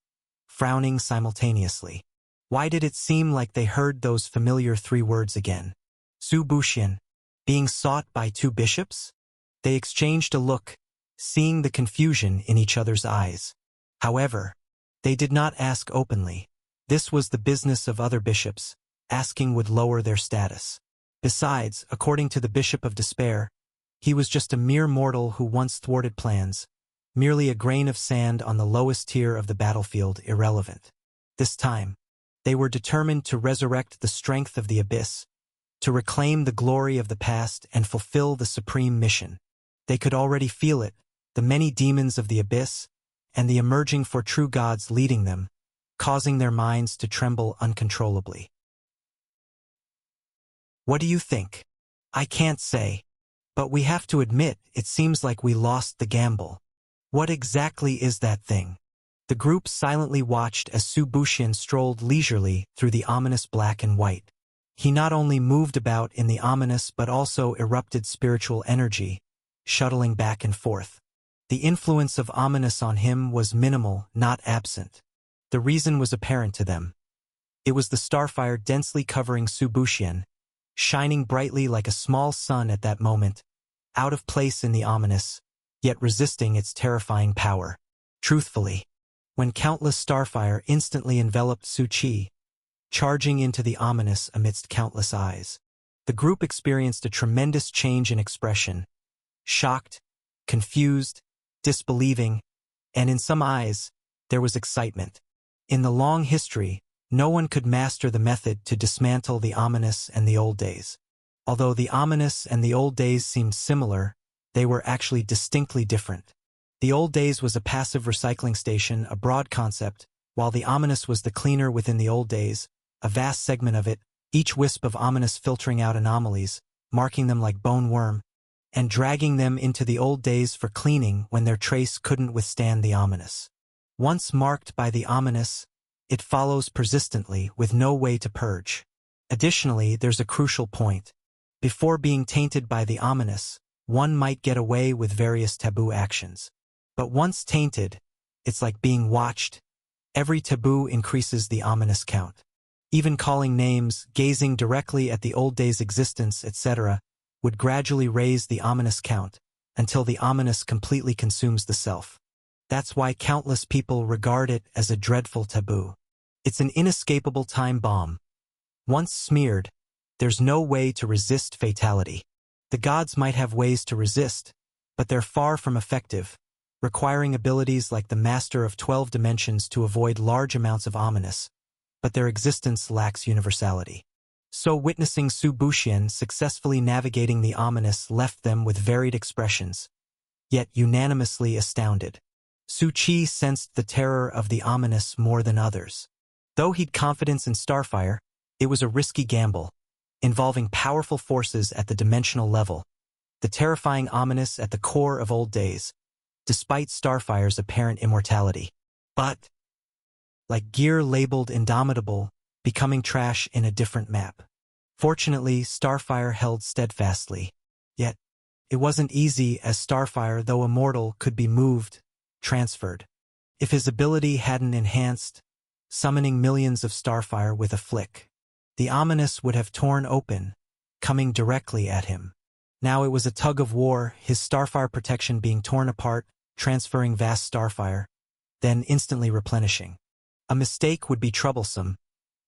frowning simultaneously. Why did it seem like they heard those familiar three words again? Su Buxian, being sought by two bishops? They exchanged a look, seeing the confusion in each other's eyes. However, they did not ask openly. This was the business of other bishops. Asking would lower their status. Besides, according to the Bishop of Despair, he was just a mere mortal who once thwarted plans, merely a grain of sand on the lowest tier of the battlefield, irrelevant. This time, they were determined to resurrect the strength of the abyss, to reclaim the glory of the past and fulfill the supreme mission. They could already feel it, the many demons of the abyss, and the emerging for true gods leading them, causing their minds to tremble uncontrollably. What do you think? I can't say. But we have to admit, it seems like we lost the gamble. What exactly is that thing? The group silently watched as Su Buxian strolled leisurely through the ominous black and white. He not only moved about in the ominous but also erupted spiritual energy, shuttling back and forth. The influence of ominous on him was minimal, not absent. The reason was apparent to them. It was the starfire densely covering Su Buxian, shining brightly like a small sun at that moment, out of place in the ominous, yet resisting its terrifying power. Truthfully, when countless starfire instantly enveloped Su Qi, charging into the ominous amidst countless eyes, the group experienced a tremendous change in expression, shocked, confused, disbelieving, and in some eyes, there was excitement. In the long history, no one could master the method to dismantle the ominous and the old days. Although the ominous and the old days seemed similar, they were actually distinctly different. The old days was a passive recycling station, a broad concept, while the ominous was the cleaner within the old days, a vast segment of it, each wisp of ominous filtering out anomalies, marking them like bone worm, and dragging them into the old days for cleaning when their trace couldn't withstand the ominous. Once marked by the ominous, it follows persistently with no way to purge. Additionally, there's a crucial point. Before being tainted by the ominous, one might get away with various taboo actions. But once tainted, it's like being watched. Every taboo increases the ominous count. Even calling names, gazing directly at the old day's existence, etc., would gradually raise the ominous count, until the ominous completely consumes the self. That's why countless people regard it as a dreadful taboo. It's an inescapable time bomb. Once smeared, there's no way to resist fatality. The gods might have ways to resist, but they're far from effective, requiring abilities like the Master of 12 Dimensions to avoid large amounts of ominous, but their existence lacks universality. So witnessing Su Buxian successfully navigating the ominous left them with varied expressions, yet unanimously astounded. Su Qi sensed the terror of the ominous more than others. Though he'd confidence in Starfire, it was a risky gamble, involving powerful forces at the dimensional level, the terrifying ominous at the core of old days, despite Starfire's apparent immortality. But, like gear labeled indomitable, becoming trash in a different map. Fortunately, Starfire held steadfastly. Yet, it wasn't easy, as Starfire, though immortal, could be moved, transferred. If his ability hadn't enhanced, summoning millions of Starfire with a flick, the ominous would have torn open, coming directly at him. Now it was a tug of war, his Starfire protection being torn apart, transferring vast Starfire, then instantly replenishing. A mistake would be troublesome,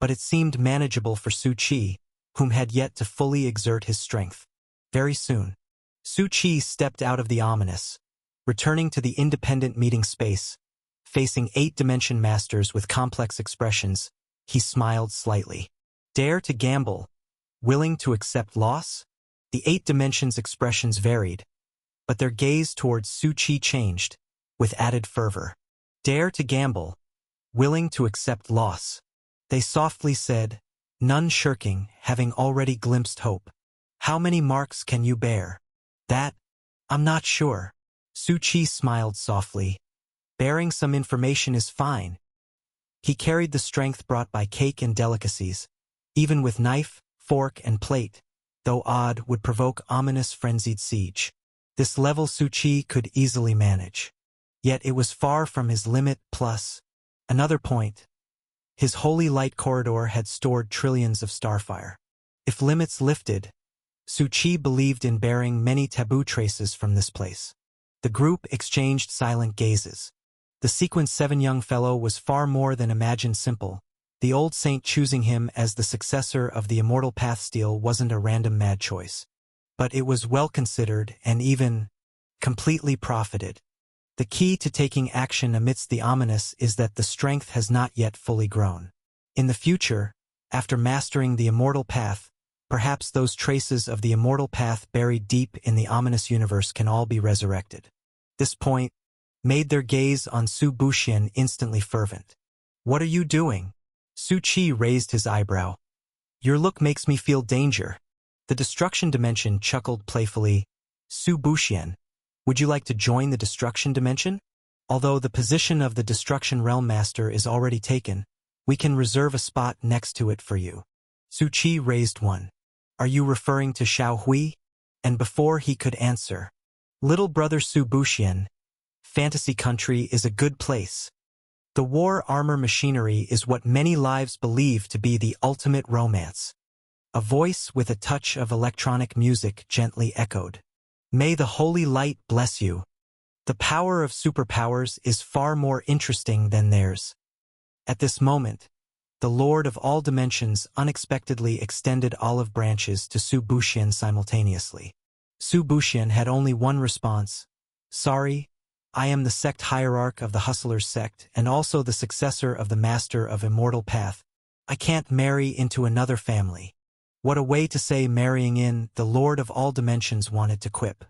but it seemed manageable for Su Qi, whom had yet to fully exert his strength. Very soon, Su Qi stepped out of the ominous, returning to the independent meeting space. Facing 8-dimension masters with complex expressions, he smiled slightly. Dare to gamble? Willing to accept loss? The 8 dimensions' expressions varied, but their gaze towards Su Qi changed, with added fervor. Dare to gamble? Willing to accept loss? They softly said, none shirking, having already glimpsed hope. How many marks can you bear? That? I'm not sure. Su Qi smiled softly. Bearing some information is fine. He carried the strength brought by cake and delicacies, even with knife, fork, and plate, though odd, would provoke ominous frenzied siege. This level Su Qi could easily manage. Yet it was far from his limit. Plus, another point. His holy light corridor had stored trillions of starfire. If limits lifted, Su Qi believed in bearing many taboo traces from this place. The group exchanged silent gazes. The Sequence 7 young fellow was far more than imagined simple. The old saint choosing him as the successor of the immortal Pathsteel wasn't a random mad choice. But it was well considered and even completely profited. The key to taking action amidst the ominous is that the strength has not yet fully grown. In the future, after mastering the immortal path, perhaps those traces of the immortal path buried deep in the ominous universe can all be resurrected. This point made their gaze on Su Buxian instantly fervent. What are you doing? Su Qi raised his eyebrow. Your look makes me feel danger. The destruction dimension chuckled playfully. Su Buxian, would you like to join the destruction dimension? Although the position of the destruction realm master is already taken, we can reserve a spot next to it for you. Su Qi raised one. Are you referring to Xiao Hui? And before he could answer, little brother Su Buxian, fantasy country is a good place. The war armor machinery is what many lives believe to be the ultimate romance. A voice with a touch of electronic music gently echoed. May the holy light bless you. The power of superpowers is far more interesting than theirs. At this moment, the Lord of all dimensions unexpectedly extended olive branches to Su Buxian simultaneously. Su Buxian had only one response. Sorry, I am the sect hierarch of the Hustlers sect and also the successor of the Master of Immortal Path. I can't marry into another family. What a way to say marrying in, the Lord of all dimensions wanted to quip.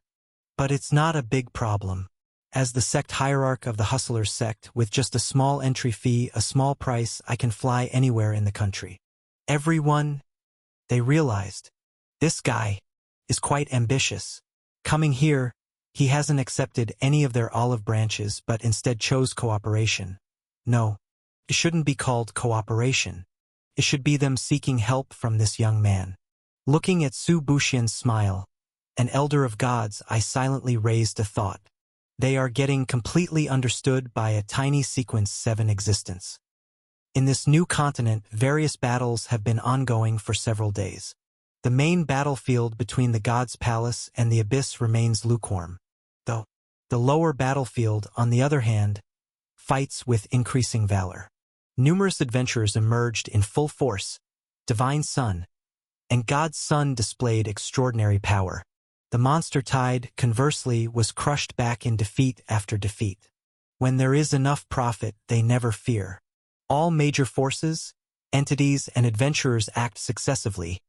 But it's not a big problem. As the sect hierarch of the Hustlers sect, with just a small entry fee, a small price, I can fly anywhere in the country. Everyone, they realized, this guy is quite ambitious. Coming here, he hasn't accepted any of their olive branches but instead chose cooperation. No, it shouldn't be called cooperation. It should be them seeking help from this young man. Looking at Su Buxian's smile, an elder of gods, I silently raised a thought. They are getting completely understood by a tiny Sequence 7 existence. In this new continent, various battles have been ongoing for several days. The main battlefield between the God's Palace and the Abyss remains lukewarm, though the lower battlefield, on the other hand, fights with increasing valor. Numerous adventurers emerged in full force. Divine Sun and God's Son displayed extraordinary power. The monster tide, conversely, was crushed back in defeat after defeat. When there is enough profit, they never fear. All major forces, entities, and adventurers act successively,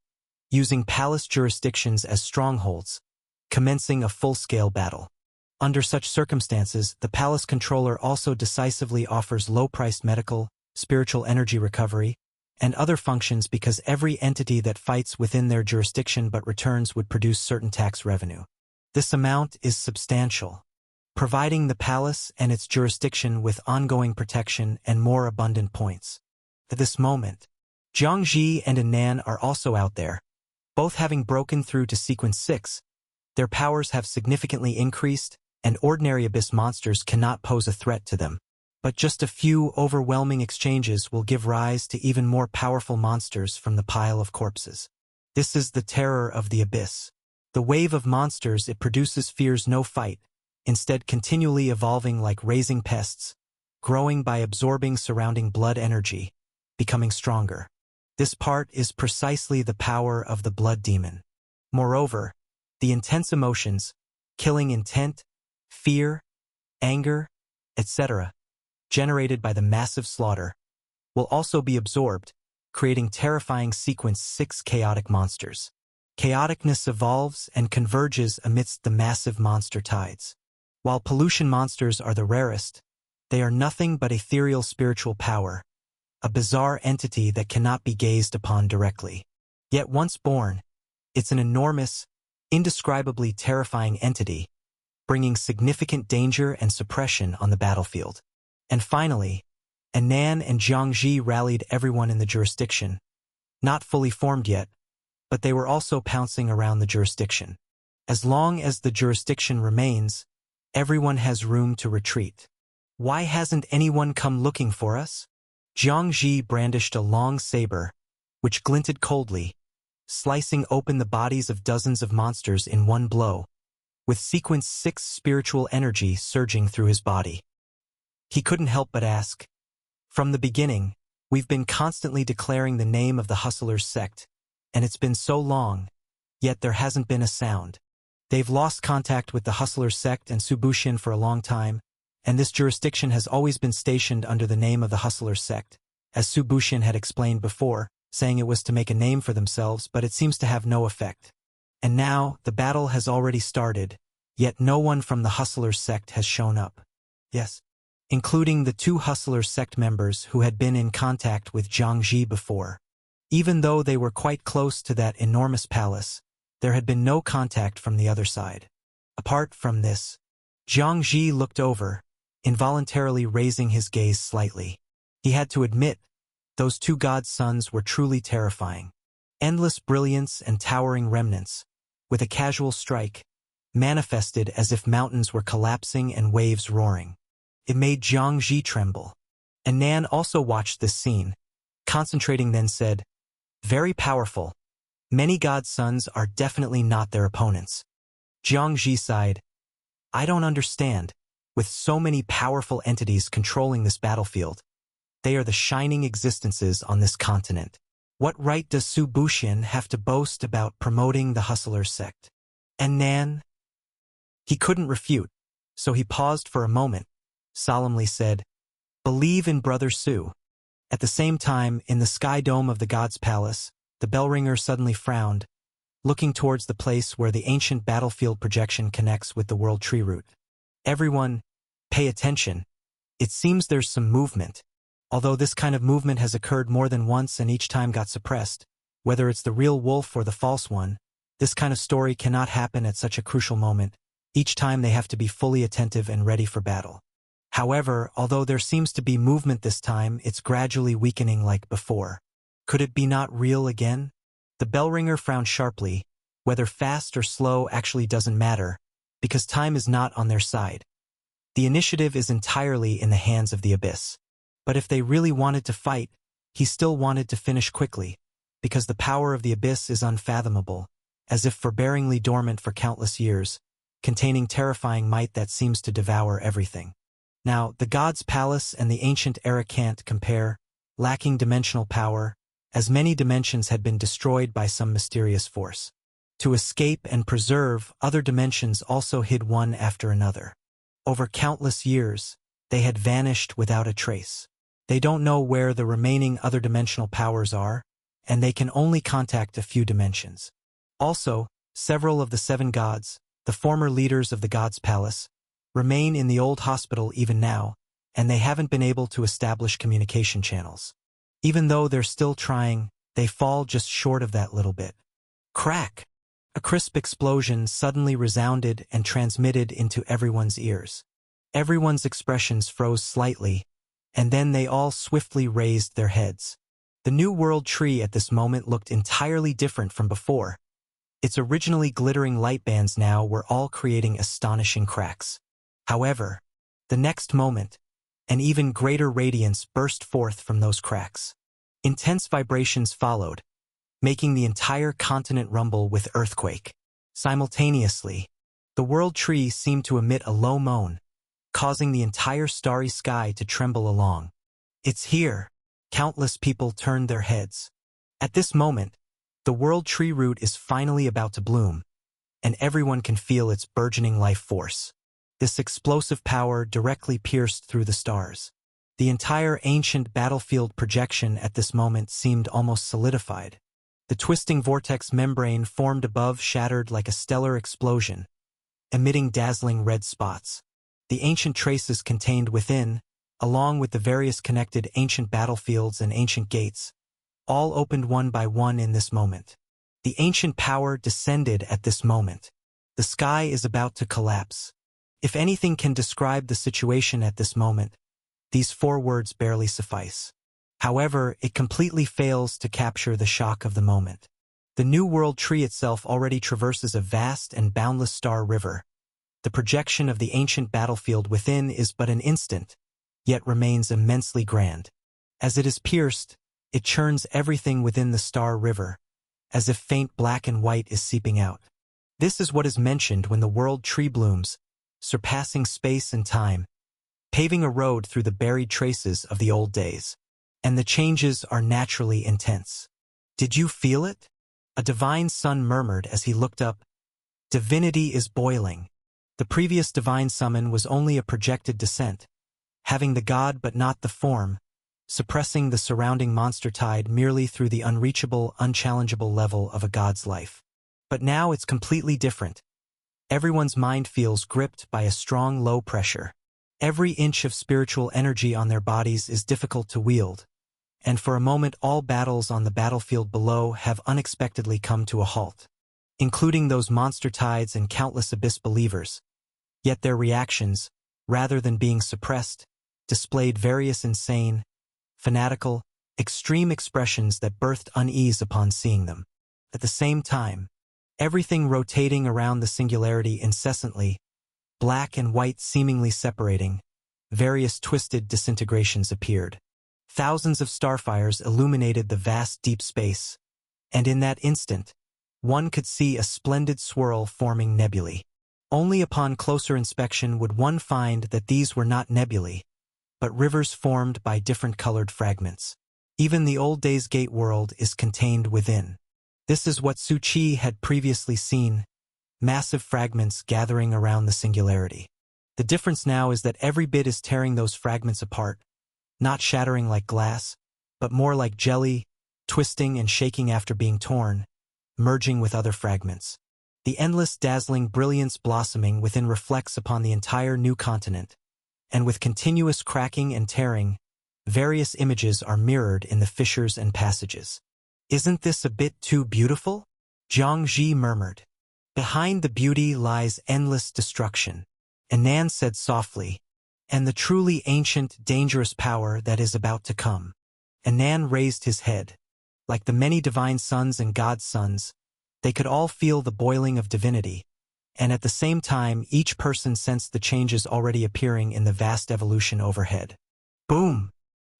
using palace jurisdictions as strongholds, commencing a full-scale battle. Under such circumstances, the palace controller also decisively offers low-priced medical, spiritual energy recovery, and other functions because every entity that fights within their jurisdiction but returns would produce certain tax revenue. This amount is substantial, providing the palace and its jurisdiction with ongoing protection and more abundant points. At this moment, Jiang Ji and Anan are also out there. Both having broken through to Sequence 6, their powers have significantly increased, and ordinary abyss monsters cannot pose a threat to them. But just a few overwhelming exchanges will give rise to even more powerful monsters from the pile of corpses. This is the terror of the abyss. The wave of monsters it produces fears no fight, instead continually evolving like raising pests, growing by absorbing surrounding blood energy, becoming stronger. This part is precisely the power of the blood demon. Moreover, the intense emotions, killing intent, fear, anger, etc., generated by the massive slaughter, will also be absorbed, creating terrifying Sequence 6 chaotic monsters. Chaoticness evolves and converges amidst the massive monster tides. While pollution monsters are the rarest, they are nothing but ethereal spiritual power, a bizarre entity that cannot be gazed upon directly. Yet once born, it's an enormous, indescribably terrifying entity, bringing significant danger and suppression on the battlefield. And finally, Anan and Jiang Ji rallied everyone in the jurisdiction. Not fully formed yet, but they were also pouncing around the jurisdiction. As long as the jurisdiction remains, everyone has room to retreat. Why hasn't anyone come looking for us? Jiang Ji brandished a long saber, which glinted coldly, slicing open the bodies of dozens of monsters in one blow, with Sequence 6 spiritual energy surging through his body. He couldn't help but ask, from the beginning, we've been constantly declaring the name of the Hustlers sect, and it's been so long, yet there hasn't been a sound. They've lost contact with the Hustlers sect and Su Buxian for a long time, and this jurisdiction has always been stationed under the name of the Hustlers sect, as Su Buxian had explained before, saying it was to make a name for themselves, but it seems to have no effect. And now, the battle has already started, yet no one from the Hustlers sect has shown up. Yes, including the 2 Hustlers sect members who had been in contact with Jiang Ji before. Even though they were quite close to that enormous palace, there had been no contact from the other side. Apart from this, Jiang Ji looked over, involuntarily raising his gaze slightly. He had to admit, those 2 god sons were truly terrifying. Endless brilliance and towering remnants. With a casual strike, manifested as if mountains were collapsing and waves roaring. It made Jiang Ji tremble. And Nan also watched this scene, concentrating, then said, "Very powerful. Many God's sons are definitely not their opponents." Jiang Ji sighed, "I don't understand. With so many powerful entities controlling this battlefield, they are the shining existences on this continent. What right does Su Buxian have to boast about promoting the Hustler sect?" And Nan? He couldn't refute, so he paused for a moment, solemnly said, "Believe in Brother Su." At the same time, in the sky dome of the god's palace, the bellringer suddenly frowned, looking towards the place where the ancient battlefield projection connects with the world tree root. "Everyone, pay attention. It seems there's some movement. Although this kind of movement has occurred more than once and each time got suppressed, whether it's the real wolf or the false one, this kind of story cannot happen at such a crucial moment. Each time they have to be fully attentive and ready for battle. However, although there seems to be movement this time, it's gradually weakening like before. Could it be not real again?" The bellringer frowned sharply. Whether fast or slow actually doesn't matter, because time is not on their side. The initiative is entirely in the hands of the Abyss. But if they really wanted to fight, he still wanted to finish quickly, because the power of the Abyss is unfathomable, as if forbearingly dormant for countless years, containing terrifying might that seems to devour everything. Now, the god's palace and the ancient era can't compare, lacking dimensional power, as many dimensions had been destroyed by some mysterious force. To escape and preserve, other dimensions also hid one after another. Over countless years, they had vanished without a trace. They don't know where the remaining other dimensional powers are, and they can only contact a few dimensions. Also, several of the 7 gods, the former leaders of the god's palace, remain in the old hospital even now, and they haven't been able to establish communication channels. Even though they're still trying, they fall just short of that little bit. Crack! A crisp explosion suddenly resounded and transmitted into everyone's ears. Everyone's expressions froze slightly, and then they all swiftly raised their heads. The new world tree at this moment looked entirely different from before. Its originally glittering light bands now were all creating astonishing cracks. However, the next moment, an even greater radiance burst forth from those cracks. Intense vibrations followed, making the entire continent rumble with earthquake. Simultaneously, the world tree seemed to emit a low moan, causing the entire starry sky to tremble along. "It's here!" Countless people turned their heads. At this moment, the world tree root is finally about to bloom, and everyone can feel its burgeoning life force. This explosive power directly pierced through the stars. The entire ancient battlefield projection at this moment seemed almost solidified. The twisting vortex membrane formed above shattered like a stellar explosion, emitting dazzling red spots. The ancient traces contained within, along with the various connected ancient battlefields and ancient gates, all opened one by one in this moment. The ancient power descended at this moment. The sky is about to collapse. If anything can describe the situation at this moment, these 4 words barely suffice. However, it completely fails to capture the shock of the moment. The new world tree itself already traverses a vast and boundless star river. The projection of the ancient battlefield within is but an instant, yet remains immensely grand. As it is pierced, it churns everything within the star river, as if faint black and white is seeping out. This is what is mentioned when the world tree blooms, surpassing space and time, paving a road through the buried traces of the old days. And the changes are naturally intense. "Did you feel it?" A divine son murmured as he looked up. "Divinity is boiling." The previous divine summon was only a projected descent, having the god but not the form, suppressing the surrounding monster tide merely through the unreachable, unchallengeable level of a god's life. But now it's completely different. Everyone's mind feels gripped by a strong low pressure. Every inch of spiritual energy on their bodies is difficult to wield, and for a moment all battles on the battlefield below have unexpectedly come to a halt, including those monster tides and countless abyss believers. Yet their reactions, rather than being suppressed, displayed various insane, fanatical, extreme expressions that birthed unease upon seeing them. At the same time, everything rotating around the singularity incessantly, black and white seemingly separating. Various twisted disintegrations appeared. Thousands of starfires illuminated the vast deep space, and in that instant, one could see a splendid swirl forming nebulae. Only upon closer inspection would one find that these were not nebulae, but rivers formed by different colored fragments. Even the old days gate world is contained within. This is what Su Qi had previously seen, massive fragments gathering around the singularity. The difference now is that every bit is tearing those fragments apart, not shattering like glass, but more like jelly, twisting and shaking after being torn, merging with other fragments. The endless dazzling brilliance blossoming within reflects upon the entire new continent, and with continuous cracking and tearing, various images are mirrored in the fissures and passages. "Isn't this a bit too beautiful?" Zhang Ji murmured. "Behind the beauty lies endless destruction," Anan said softly, "and the truly ancient, dangerous power that is about to come." Anan raised his head. Like the many divine sons and God's sons, they could all feel the boiling of divinity, and at the same time each person sensed the changes already appearing in the vast evolution overhead. Boom!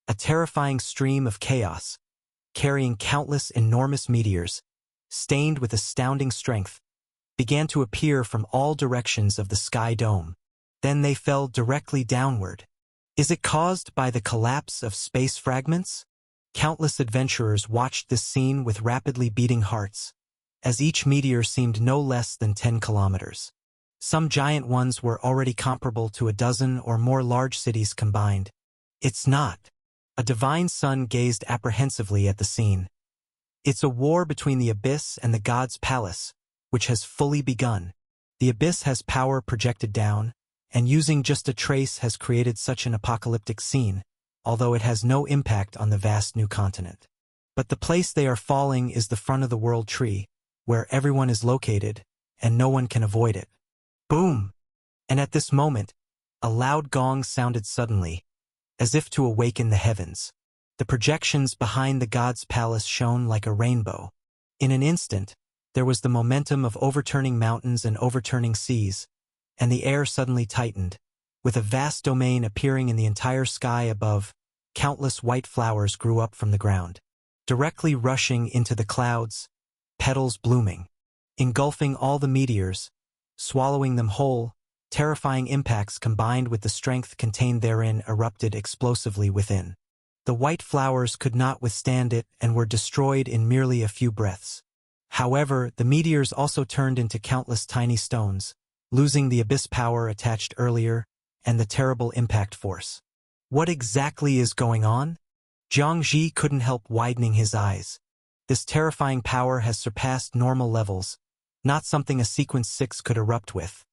A terrifying stream of chaos, carrying countless enormous meteors, stained with astounding strength, began to appear from all directions of the sky dome. Then they fell directly downward. Is it caused by the collapse of space fragments? Countless adventurers watched this scene with rapidly beating hearts, as each meteor seemed no less than 10 kilometers. Some giant ones were already comparable to a dozen or more large cities combined. It's not. A divine son gazed apprehensively at the scene. It's a war between the Abyss and the God's Palace, which has fully begun. The Abyss has power projected down, and using just a trace has created such an apocalyptic scene, although it has no impact on the vast new continent. But the place they are falling is the front of the World Tree, where everyone is located, and no one can avoid it. Boom! And at this moment, a loud gong sounded suddenly, as if to awaken the heavens. The projections behind the God's Palace shone like a rainbow. In an instant, there was the momentum of overturning mountains and overturning seas, and the air suddenly tightened, with a vast domain appearing in the entire sky above. Countless white flowers grew up from the ground, directly rushing into the clouds, petals blooming, engulfing all the meteors, swallowing them whole. Terrifying impacts combined with the strength contained therein erupted explosively within. The white flowers could not withstand it and were destroyed in merely a few breaths. However, the meteors also turned into countless tiny stones, losing the abyss power attached earlier and the terrible impact force. What exactly is going on? Zhang Ji couldn't help widening his eyes. This terrifying power has surpassed normal levels, not something a Sequence 6 could erupt with.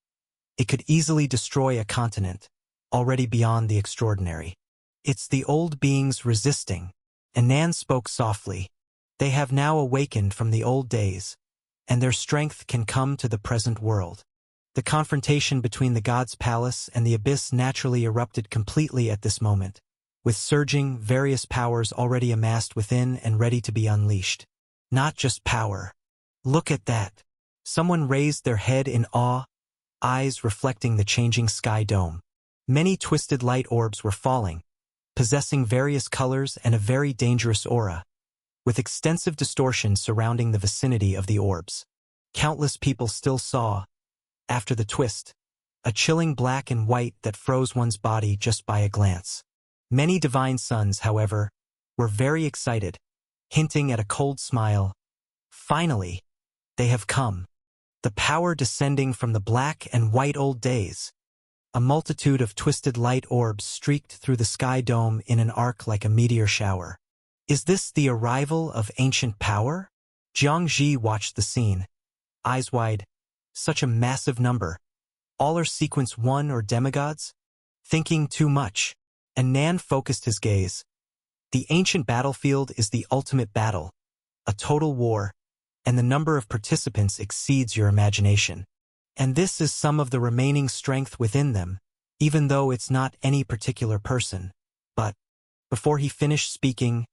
It could easily destroy a continent, already beyond the extraordinary. It's the old beings resisting. Anan spoke softly. They have now awakened from the old days, and their strength can come to the present world. The confrontation between the God's Palace and the Abyss naturally erupted completely at this moment, with surging, various powers already amassed within and ready to be unleashed. Not just power. Look at that. Someone raised their head in awe, eyes reflecting the changing sky dome. Many twisted light orbs were falling, possessing various colors and a very dangerous aura, with extensive distortions surrounding the vicinity of the orbs. Countless people still saw, after the twist, a chilling black and white that froze one's body just by a glance. Many divine sons, however, were very excited, hinting at a cold smile. Finally, they have come. The power descending from the black and white old days. A multitude of twisted light orbs streaked through the sky dome in an arc like a meteor shower. Is this the arrival of ancient power? Zhang Ji watched the scene, eyes wide. Such a massive number. All are Sequence 1 or demigods? Thinking too much. Anan focused his gaze. The ancient battlefield is the ultimate battle, a total war, and the number of participants exceeds your imagination. And this is some of the remaining strength within them, even though it's not any particular person. But, before he finished speaking,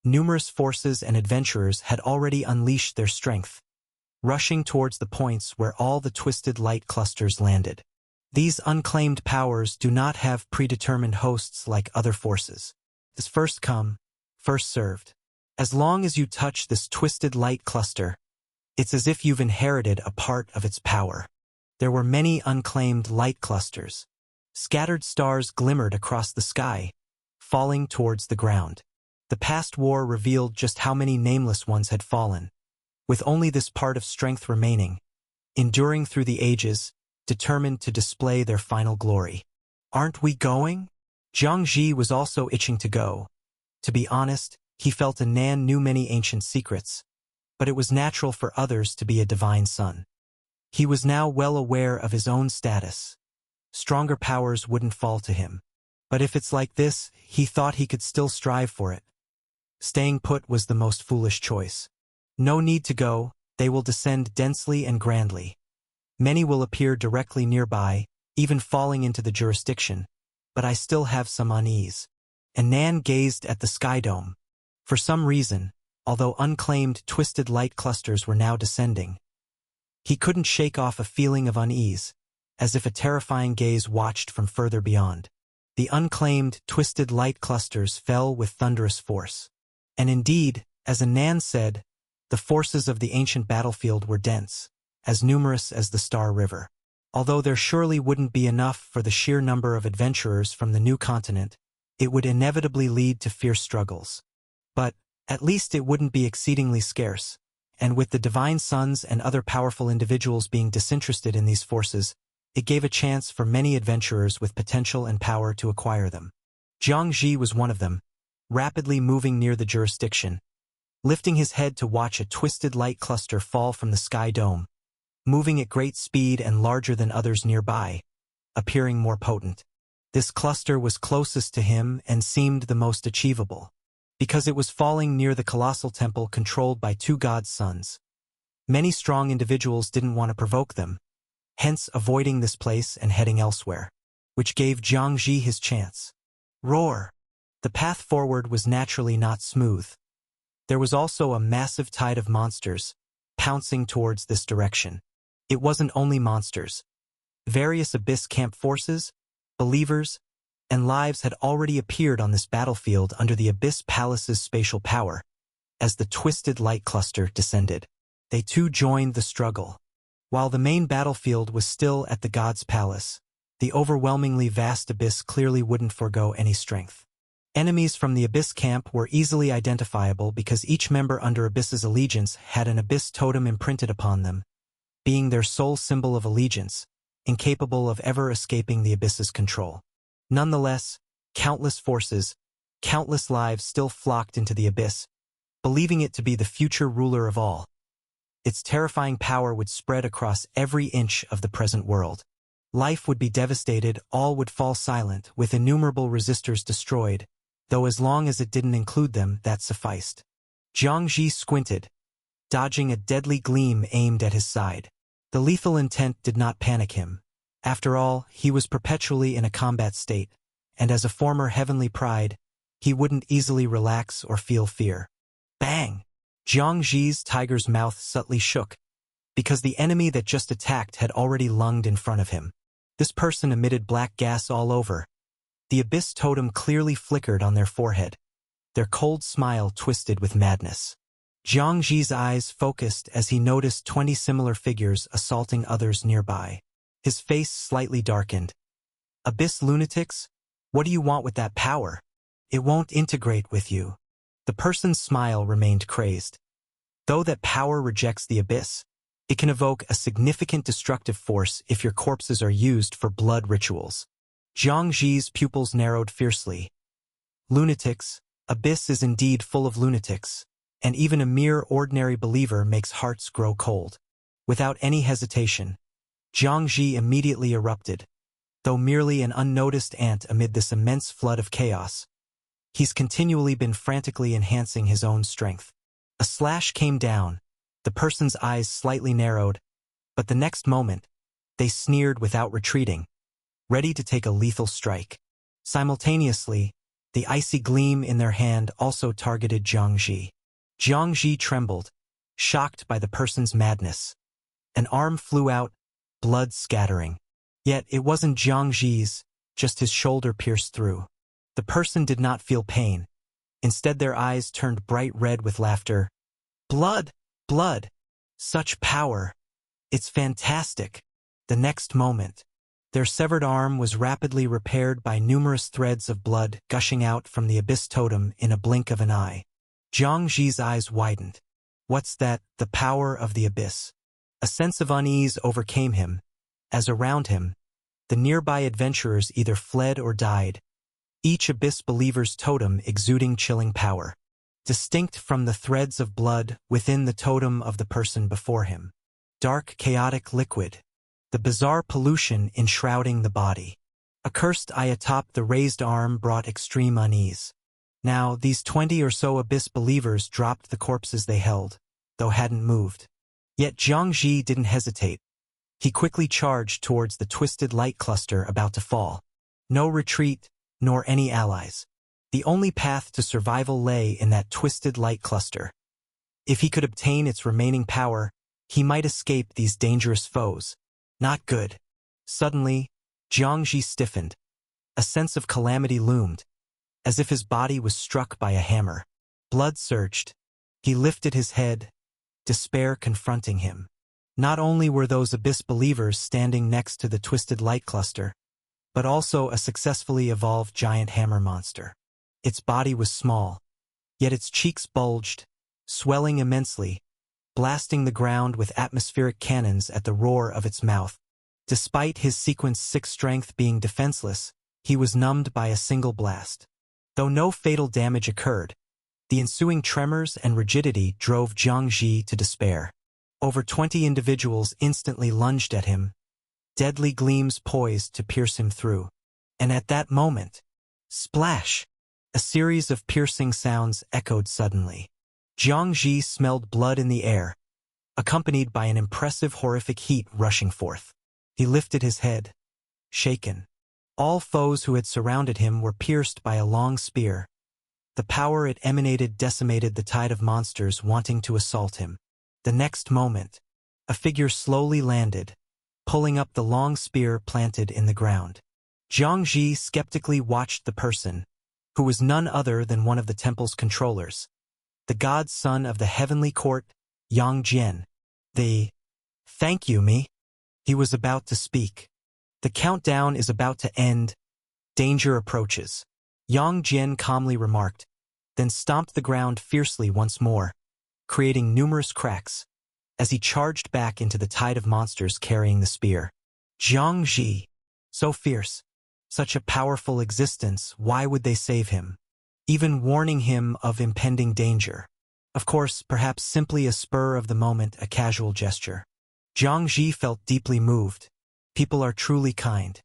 numerous forces and adventurers had already unleashed their strength. rushing towards the points where all the twisted light clusters landed. These unclaimed powers do not have predetermined hosts like other forces. It's first come, first served. As long as you touch this twisted light cluster, it's as if you've inherited a part of its power. There were many unclaimed light clusters. Scattered stars glimmered across the sky, falling towards the ground. The past war revealed just how many nameless ones had fallen, with only this part of strength remaining, enduring through the ages, determined to display their final glory. Aren't we going? Jiang Ji was also itching to go. To be honest, he felt Nan knew many ancient secrets, but it was natural for others to be a divine son. He was now well aware of his own status. Stronger powers wouldn't fall to him. But if it's like this, he thought he could still strive for it. Staying put was the most foolish choice. No need to go, they will descend densely and grandly. Many will appear directly nearby, even falling into the jurisdiction, but I still have some unease. And Nan gazed at the sky dome. For some reason, although unclaimed twisted light clusters were now descending, he couldn't shake off a feeling of unease, as if a terrifying gaze watched from further beyond. The unclaimed twisted light clusters fell with thunderous force. And indeed, as Nan said, the forces of the ancient battlefield were dense, as numerous as the Star River. Although there surely wouldn't be enough for the sheer number of adventurers from the new continent, it would inevitably lead to fierce struggles. But, at least it wouldn't be exceedingly scarce, and with the divine sons and other powerful individuals being disinterested in these forces, it gave a chance for many adventurers with potential and power to acquire them. Jiang Ji was one of them, rapidly moving near the jurisdiction, lifting his head to watch a twisted light cluster fall from the sky dome, moving at great speed and larger than others nearby, appearing more potent. This cluster was closest to him and seemed the most achievable, because it was falling near the colossal temple controlled by two gods' sons. Many strong individuals didn't want to provoke them, hence avoiding this place and heading elsewhere, which gave Jiang Ji his chance. Roar! The path forward was naturally not smooth. There was also a massive tide of monsters, pouncing towards this direction. It wasn't only monsters. Various Abyss Camp forces, believers, and lives had already appeared on this battlefield under the Abyss Palace's spatial power. As the twisted light cluster descended, they too joined the struggle. While the main battlefield was still at the God's Palace, the overwhelmingly vast Abyss clearly wouldn't forego any strength. Enemies from the Abyss camp were easily identifiable because each member under Abyss's allegiance had an Abyss totem imprinted upon them, being their sole symbol of allegiance, incapable of ever escaping the Abyss's control. Nonetheless, countless forces, countless lives still flocked into the Abyss, believing it to be the future ruler of all. Its terrifying power would spread across every inch of the present world. Life would be devastated, all would fall silent, with innumerable resistors destroyed, though as long as it didn't include them, that sufficed. Jiang Ji squinted, dodging a deadly gleam aimed at his side. The lethal intent did not panic him. After all, he was perpetually in a combat state, and as a former heavenly pride, he wouldn't easily relax or feel fear. Bang! Jiang Ji's tiger's mouth subtly shook, because the enemy that just attacked had already lunged in front of him. This person emitted black gas all over. The Abyss totem clearly flickered on their forehead. Their cold smile twisted with madness. Jiang Ji's eyes focused as he noticed 20 similar figures assaulting others nearby. His face slightly darkened. Abyss lunatics? What do you want with that power? It won't integrate with you. The person's smile remained crazed. Though that power rejects the Abyss, it can evoke a significant destructive force if your corpses are used for blood rituals. Jiang Ji's pupils narrowed fiercely. Lunatics, Abyss is indeed full of lunatics, and even a mere ordinary believer makes hearts grow cold. Without any hesitation, Jiang Ji immediately erupted. Though merely an unnoticed ant amid this immense flood of chaos, he's continually been frantically enhancing his own strength. A slash came down. The person's eyes slightly narrowed, but the next moment, they sneered without retreating, ready to take a lethal strike. Simultaneously, the icy gleam in their hand also targeted Jiang Ji. Jiang Ji trembled, shocked by the person's madness. An arm flew out, blood scattering. Yet it wasn't Jiang Zi's, just his shoulder pierced through. The person did not feel pain. Instead their eyes turned bright red with laughter. Blood! Blood! Such power! It's fantastic! The next moment, their severed arm was rapidly repaired by numerous threads of blood gushing out from the abyss totem in a blink of an eye. Jiang Zi's eyes widened. What's that? The power of the abyss. A sense of unease overcame him, as around him, the nearby adventurers either fled or died, each abyss believer's totem exuding chilling power, distinct from the threads of blood within the totem of the person before him. Dark, chaotic liquid, the bizarre pollution enshrouding the body. A cursed eye atop the raised arm brought extreme unease. Now, these 20 or so abyss believers dropped the corpses they held, though hadn't moved. Yet Jiang Zi didn't hesitate. He quickly charged towards the twisted light cluster about to fall. No retreat, nor any allies. The only path to survival lay in that twisted light cluster. If he could obtain its remaining power, he might escape these dangerous foes. Not good. Suddenly, Jiang Zi stiffened. A sense of calamity loomed, as if his body was struck by a hammer. Blood surged. He lifted his head, despair confronting him. Not only were those abyss believers standing next to the twisted light cluster, but also a successfully evolved giant hammer monster. Its body was small, yet its cheeks bulged, swelling immensely, blasting the ground with atmospheric cannons at the roar of its mouth. Despite his sequence 6 strength being defenseless, he was numbed by a single blast. Though no fatal damage occurred, the ensuing tremors and rigidity drove Jiang Zi to despair. Over 20 individuals instantly lunged at him, deadly gleams poised to pierce him through. And at that moment, splash! A series of piercing sounds echoed suddenly. Jiang Zi smelled blood in the air, accompanied by an impressive horrific heat rushing forth. He lifted his head, shaken. All foes who had surrounded him were pierced by a long spear. The power it emanated decimated the tide of monsters wanting to assault him. The next moment, a figure slowly landed, pulling up the long spear planted in the ground. Jiang Zi skeptically watched the person, who was none other than one of the temple's controllers, the god's son of the heavenly court, Yang Jian. Thank you, me. He was about to speak. The countdown is about to end. Danger approaches. Yang Jian calmly remarked, then stomped the ground fiercely once more, creating numerous cracks, as he charged back into the tide of monsters carrying the spear. Jiang Zi, so fierce, such a powerful existence, why would they save him? Even warning him of impending danger. Of course, perhaps simply a spur of the moment, a casual gesture. Jiang Zi felt deeply moved. People are truly kind.